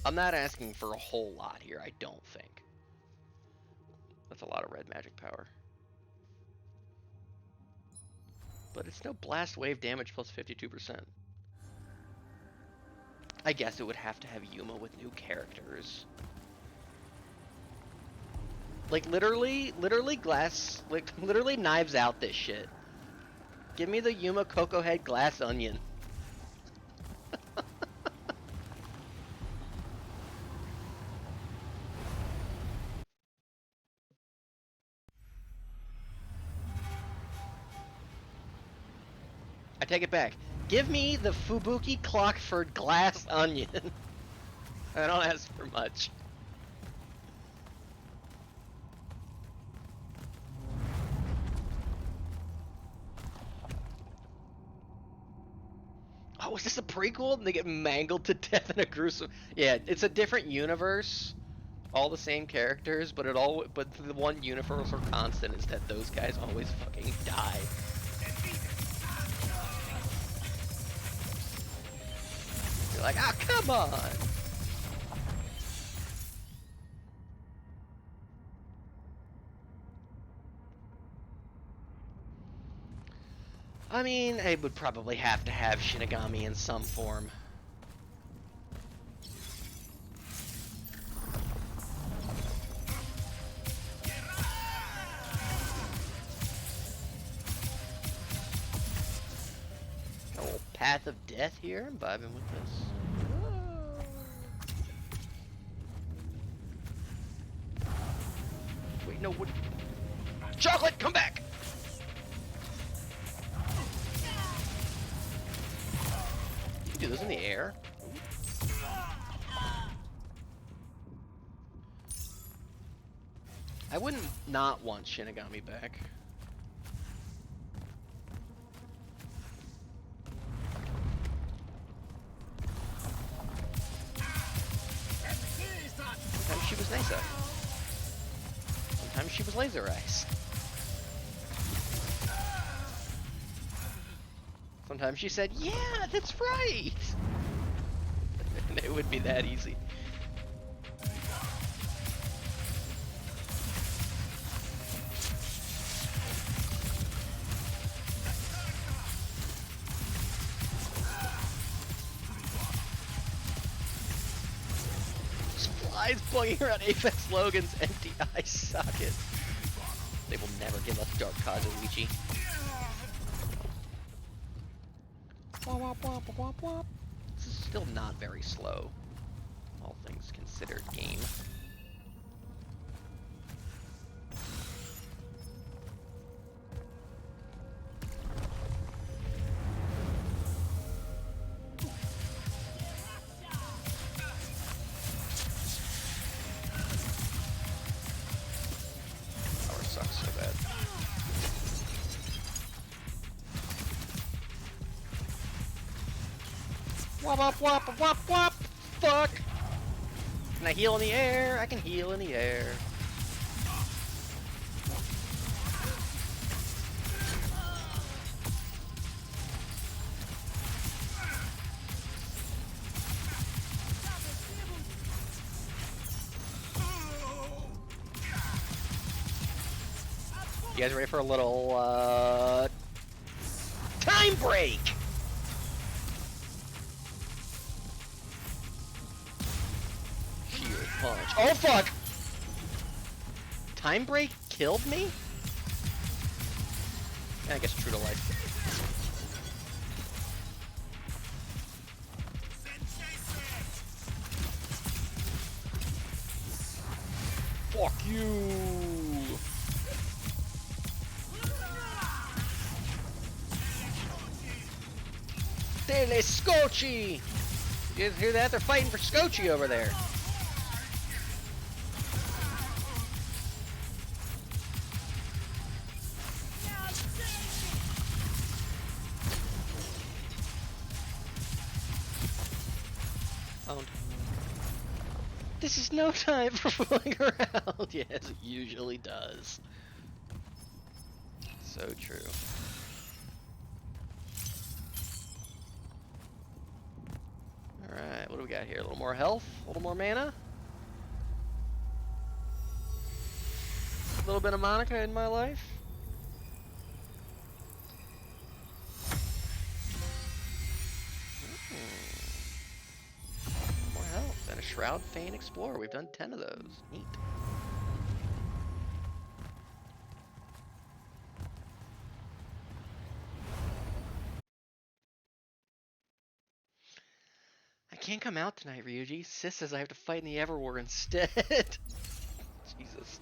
I'm not asking for a whole lot here, I don't think. That's a lot of red magic power. But it's no blast wave damage plus 52%. I guess it would have to have Yuma with new characters. Like, literally Knives Out this shit. Give me the Yuma Coco Head Glass Onion. I take it back. Give me the Fubuki Clockford Glass Onion. I don't ask for much. Oh, is this a prequel? And they get mangled to death in a gruesome... Yeah, it's a different universe. All the same characters, but the one universal constant is that those guys always fucking die. You're like, ah, come on! I mean, I would probably have to have Shinigami in some form. Oh, Path of Death here? I'm vibing with this. Wait, no, what? Chocolate, come back! You can do this in the air. I wouldn't not want Shinigami back. was Nasa. Sometimes she was Laser Eyes. Sometimes she said, yeah, that's right! And it would be that easy. Flies plugging around Apex Logan's empty eye socket. They will never give us Dark Kazuichi. This is still not very slow, all things considered, game. Power sucks so bad. Wop wop wop wop wop! Fuck! Can I heal in the air? I can heal in the air. You guys ready for a little, time break? Shield punch. Oh fuck! Time break killed me? I guess true to life. Fuck you! Telescochi! You guys hear that? They're fighting for Scotchy over there. Owned. This is no time for fooling around. Yes, it usually does. So true. Alright, what do we got here? A little more health, a little more mana. A little bit of Monica in my life. More health and a Shroud Feign Explorer. We've done 10 of those. Neat. I can't come out tonight, Ryuji. Sis says I have to fight in the Everwar instead. Jesus.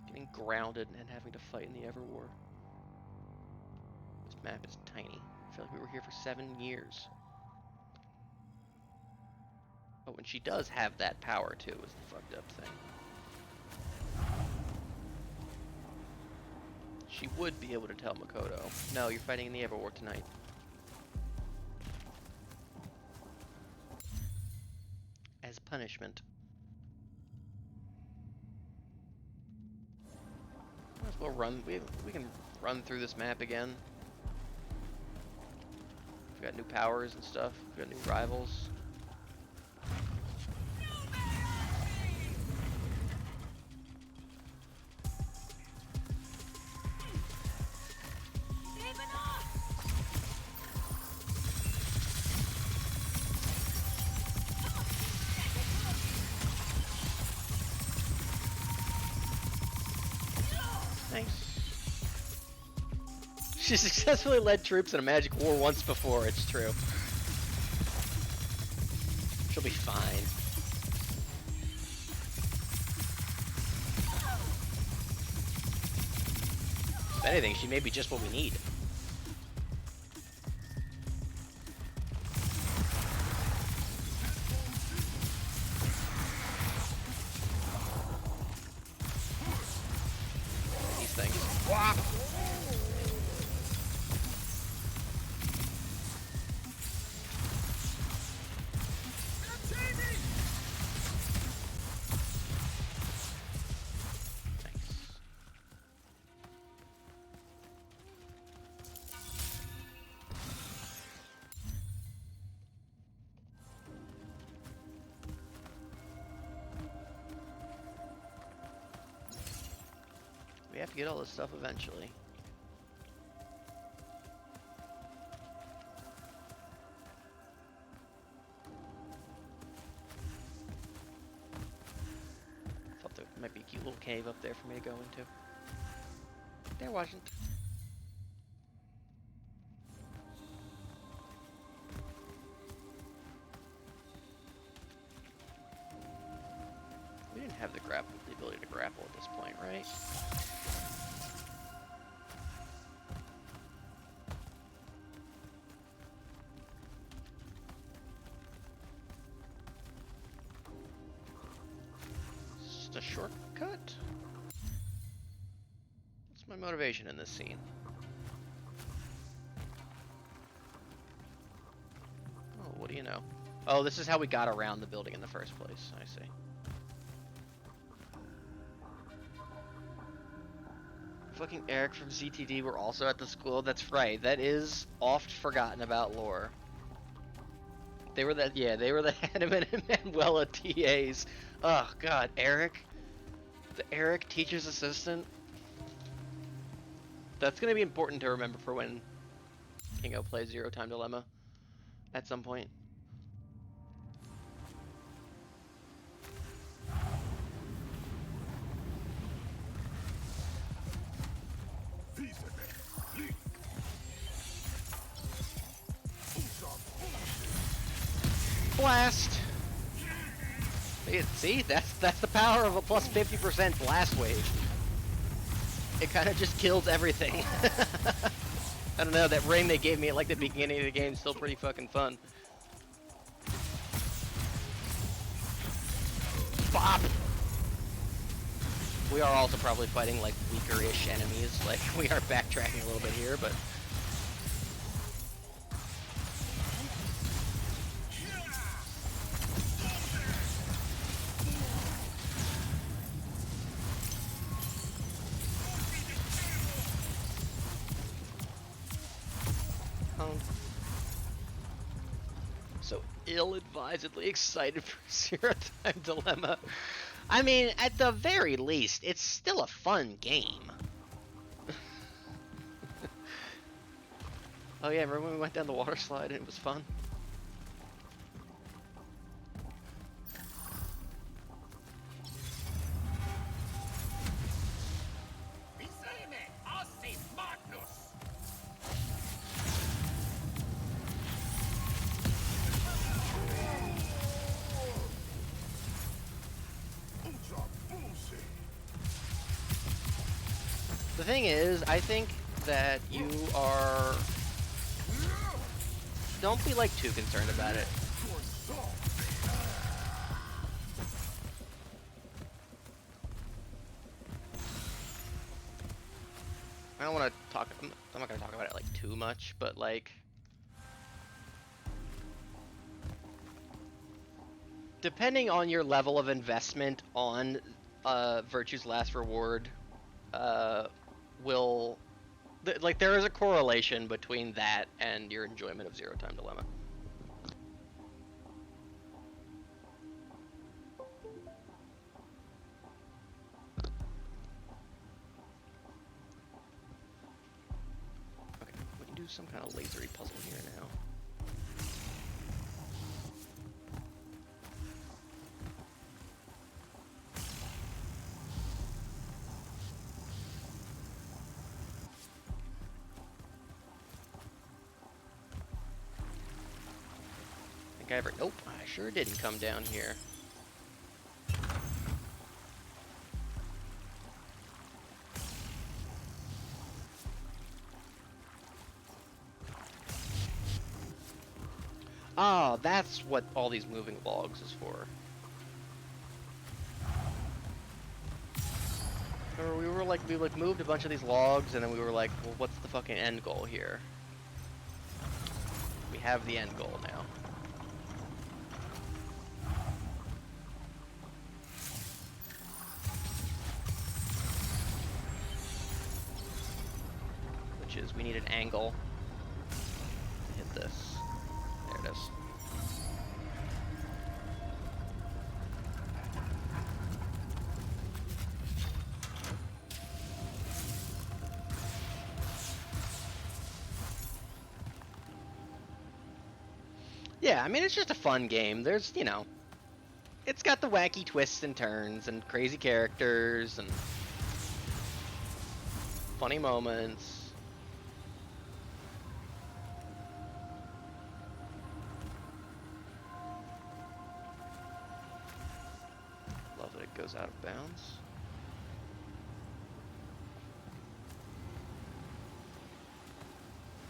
Getting grounded and having to fight in the Everwar. This map is tiny. I feel like we were here for 7 years. Oh, and she does have that power too, is the fucked up thing. She would be able to tell Makoto, no, you're fighting in the Everwar tonight. As punishment. Might as well run, we can run through this map again. We've got new powers and stuff, we've got new rivals. She successfully led troops in a magic war once before, it's true. She'll be fine. If anything, she may be just what we need. These things. Wah! have to get all this stuff eventually. Thought there might be a cute little cave up there for me to go into. There wasn't. We didn't have the ability to grapple at this point, right? Just a shortcut? What's my motivation in this scene? Oh, what do you know? Oh, this is how we got around the building in the first place. I see. Fucking Eric from ZTD were also at the school. That's right. That is oft forgotten about lore. They were the Hannah and Manuela TAs. Oh god, Eric. The Eric teacher's assistant. That's gonna be important to remember for when Kingo plays Zero Time Dilemma at some point. Blast! See, that's the power of a plus 50% blast wave. It kind of just kills everything. I don't know, that ring they gave me at like the beginning of the game is still pretty fucking fun. Bop! We are also probably fighting like weaker-ish enemies. Like we are backtracking a little bit here, but so ill-advisedly excited for Zero Time Dilemma. I mean, at the very least, it's still a fun game. Oh yeah, remember when we went down the water slide and it was fun? The thing is, I think that you are... Don't be like too concerned about it. I don't want to talk... I'm not going to talk about it like too much, but like... Depending on your level of investment on Virtue's Last Reward, like there is a correlation between that and your enjoyment of Zero Time Dilemma. Okay, we can do some kind of lasery puzzle here now. Nope, I sure didn't come down here. Oh, that's what all these moving logs is for. Remember, we moved a bunch of these logs, and then we were like, well, what's the fucking end goal here? We have the end goal now. Is we need an angle to hit this. There it is. Yeah, I mean, it's just a fun game. There's, you know, it's got the wacky twists and turns and crazy characters and funny moments. Love that it goes out of bounds.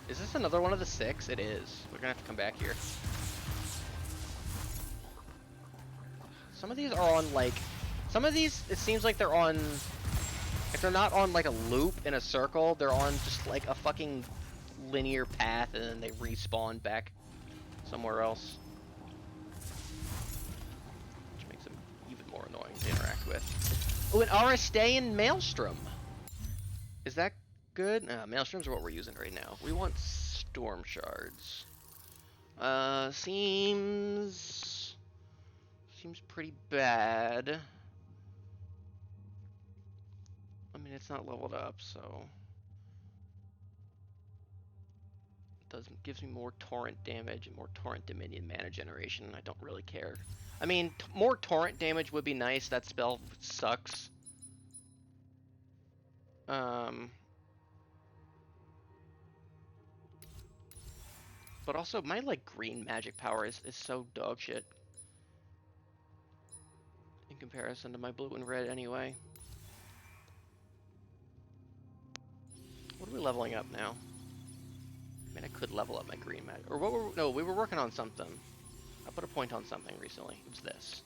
Is this another one of the 6? It is. We're gonna have to come back here. Some of these are on, like... Some of these, it seems like they're on... If they're not on, like, a loop in a circle, they're on just, like, a fucking linear path, and then they respawn back somewhere else. Which makes them even more annoying to interact with. Oh, an Aristean Maelstrom! Is that good? Maelstroms are what we're using right now. We want Storm Shards. Seems pretty bad. I mean, it's not leveled up, so it gives me more torrent damage and more torrent dominion mana generation. I don't really care. I mean, more torrent damage would be nice. That spell sucks. But also, my, like, green magic power is so dog shit in comparison to my blue and red anyway. What are we leveling up now? I mean, I could level up my green magic. Or what were... No, we were working on something. I put a point on something recently. It was this.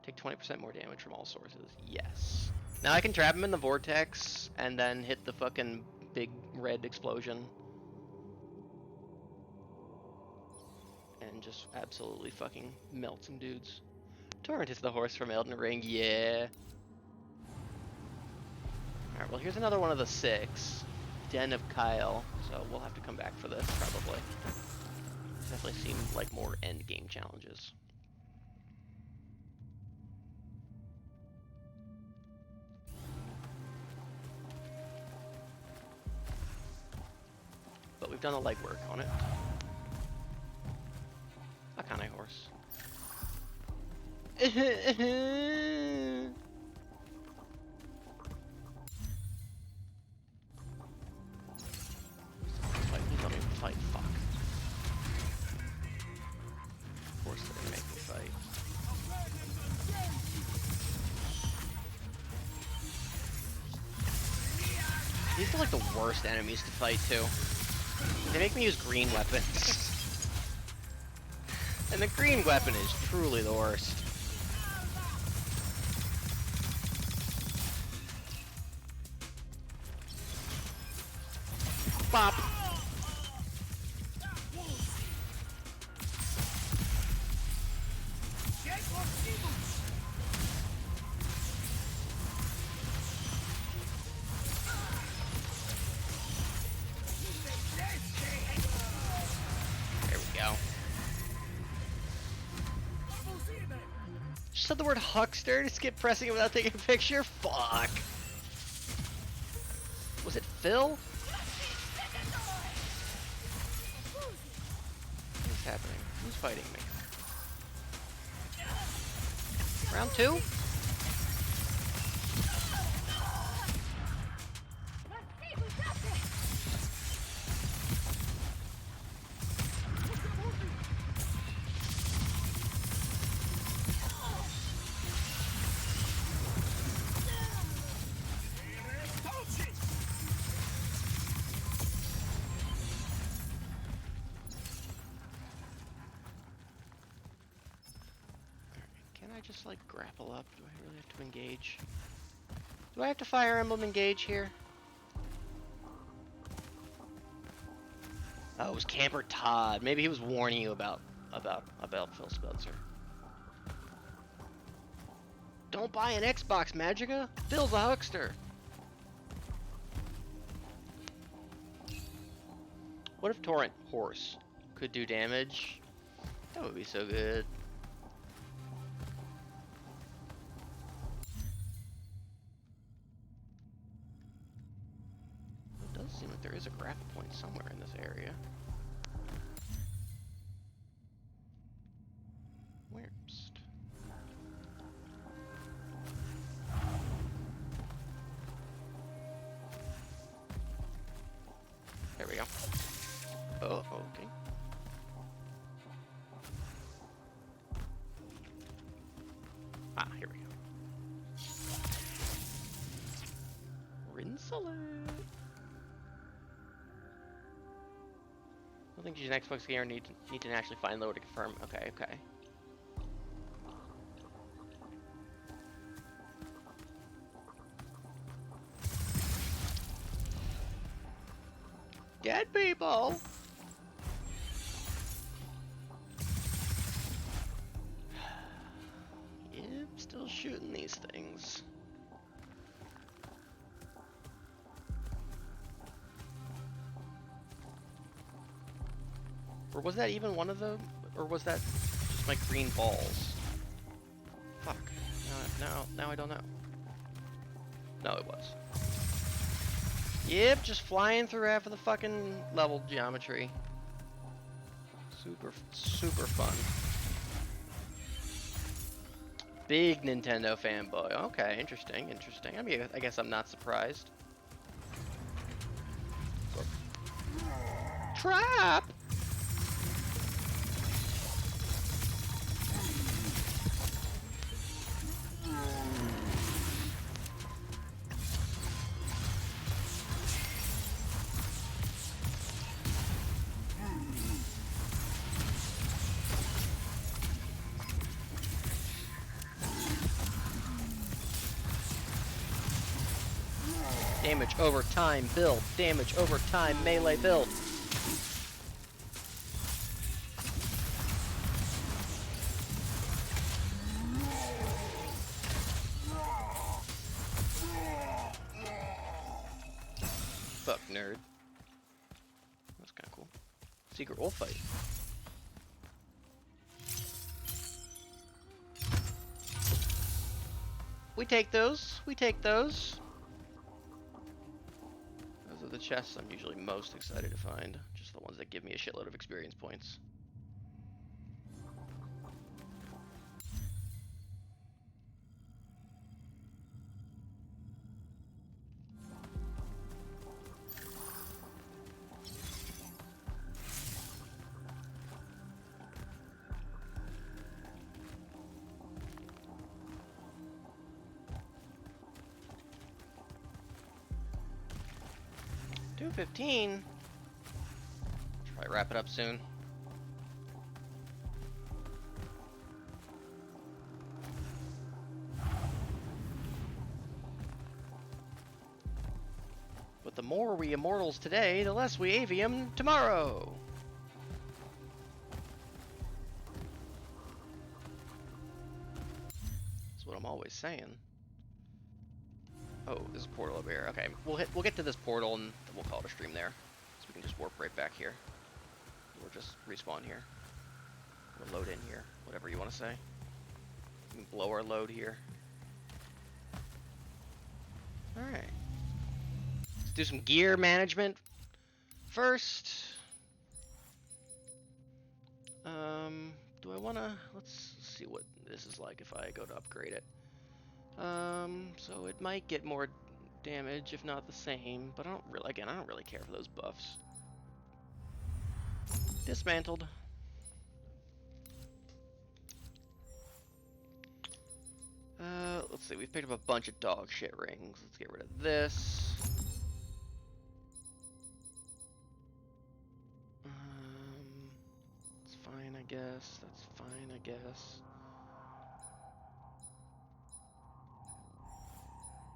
Take 20% more damage from all sources. Yes. Now I can trap him in the vortex and then hit the fucking big red explosion. And just absolutely fucking melt some dudes. Torrent is the horse from Elden Ring, yeah. Alright, well here's another one of the 6. Den of Kyle. So we'll have to come back for this, probably. Definitely seem like more end game challenges. But we've done the legwork on it. Akane horse. Please let me fight. Fuck. Of course they're gonna make me fight. These are like the worst enemies to fight too. They make me use green weapons. And the green weapon is truly the worst. Bop! Said the word huckster to skip pressing it without taking a picture? Fuck. Was it Phil? What's happening? Who's fighting me? Round 2? Just like grapple up? Do I really have to engage? Do I have to Fire Emblem engage here? Oh, it was Camper Todd. Maybe he was warning you about Phil Spencer. Don't buy an Xbox, Magica. Phil's a huckster. What if Torrent Horse could do damage? That would be so good. Seems like there is a grapple point somewhere in this area. Ah, here we go. Rinselet. I don't think she's an Xbox gamer. Need to actually find lower to confirm. Okay, okay. Dead people. Yep, still shooting these things. Or was that even one of them? Or was that just my green balls? Fuck. Now I don't know. No, it was. Yep, just flying through half of the fucking level geometry. Super fun. Big Nintendo fanboy. Okay, interesting. I mean, I guess I'm not surprised. Trap! Damage over time build. Damage over time melee build. Fuck, nerd. That's kinda cool. Secret wolf fight. We take those. We take those. Those are the chests I'm usually most excited to find. Just the ones that give me a shitload of experience points. $2.15. Should probably wrap it up soon. But the more we Immortals today, the less we Aveum tomorrow. That's what I'm always saying. Oh, there's a portal over here. Okay, we'll get to this portal and then we'll call it a stream there, so we can just warp right back here. Or just respawn here. Or load in here, whatever you want to say. We can blow our load here. All right. Let's do some gear management first. Do I want to? Let's see what this is like if I go to upgrade it. So it might get more damage, if not the same, but I don't really care for those buffs. Dismantled. Let's see, we've picked up a bunch of dog shit rings. Let's get rid of this. It's fine, I guess. That's fine, I guess.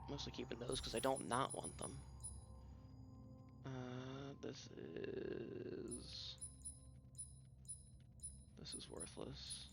Mostly keeping those because I don't not want them. This is worthless.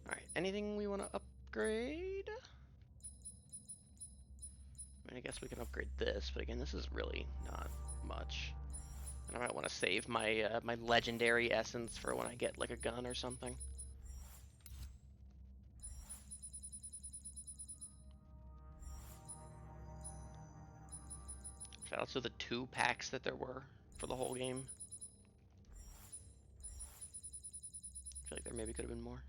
Alright, anything we want to upgrade? I mean, I guess we can upgrade this, but again, this is really not much. And I might want to save my my legendary essence for when I get like a gun or something. Shout out to the 2 packs that there were for the whole game. maybe could have been more.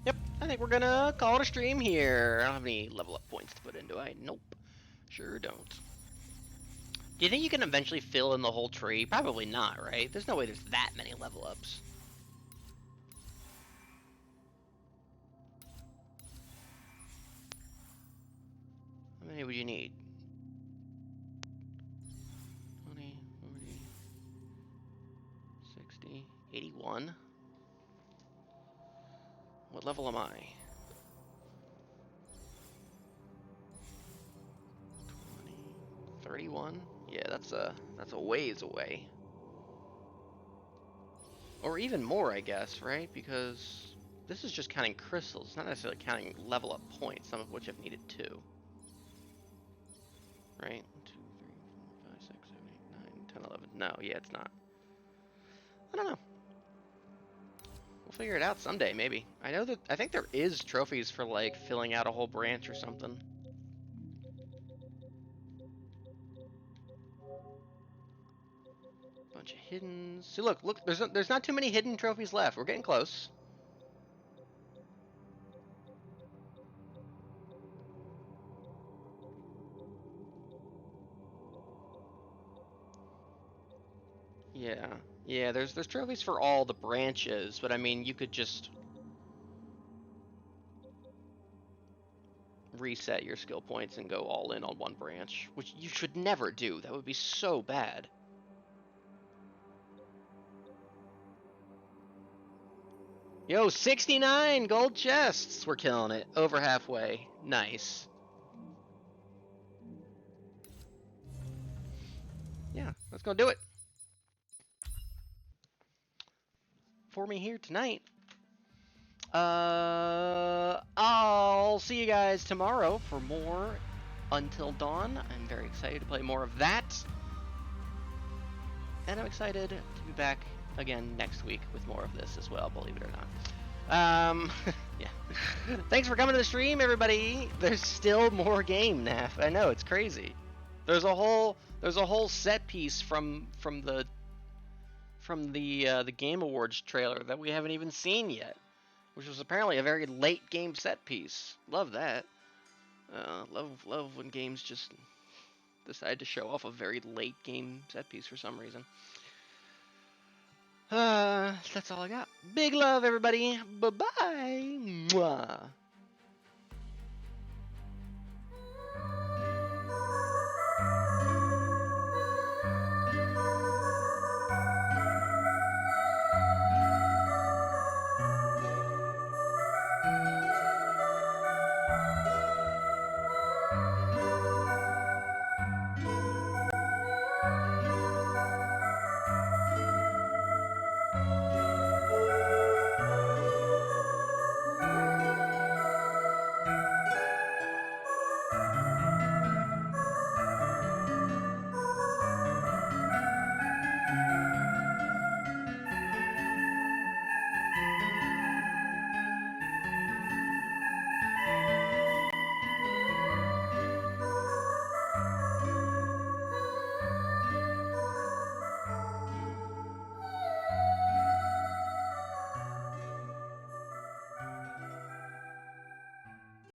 Yep, I think we're gonna call it a stream here. I don't have any level up points to put in, do I? Nope. Sure don't. Do you think you can eventually fill in the whole tree? Probably not, right? There's no way there's that many level ups. How many would you need? 20, 40, 60, 81. What level am I? 20, 31? Yeah, that's a ways away. Or even more, I guess, right? Because this is just counting crystals. It's not necessarily counting level up points, some of which I've needed 2. Right? 1, 2, 3, 4, 5, 6, 7, 8, 9, 10, 11. No, yeah, it's not. I don't know. We'll figure it out someday, maybe. I think there is trophies for, like, filling out a whole branch or something. Bunch of hidden. See, look, there's not too many hidden trophies left. We're getting close. Yeah, there's trophies for all the branches, but I mean, you could just reset your skill points and go all in on one branch, which you should never do. That would be so bad. Yo, 69 gold chests. We're killing it. Over halfway. Nice. Yeah, that's gonna do it for me here tonight. I'll see you guys tomorrow for more Until Dawn. I'm very excited to play more of that. And I'm excited to be back again next week with more of this as well, believe it or not. Yeah. Thanks for coming to the stream, everybody. There's still more game, Naf. I know, it's crazy. There's a whole set piece from the Game Awards trailer that we haven't even seen yet, which was apparently a very late game set piece. Love that. Love when games just decide to show off a very late game set piece for some reason. That's all I got. Big love, everybody. Bye-bye. Mwah.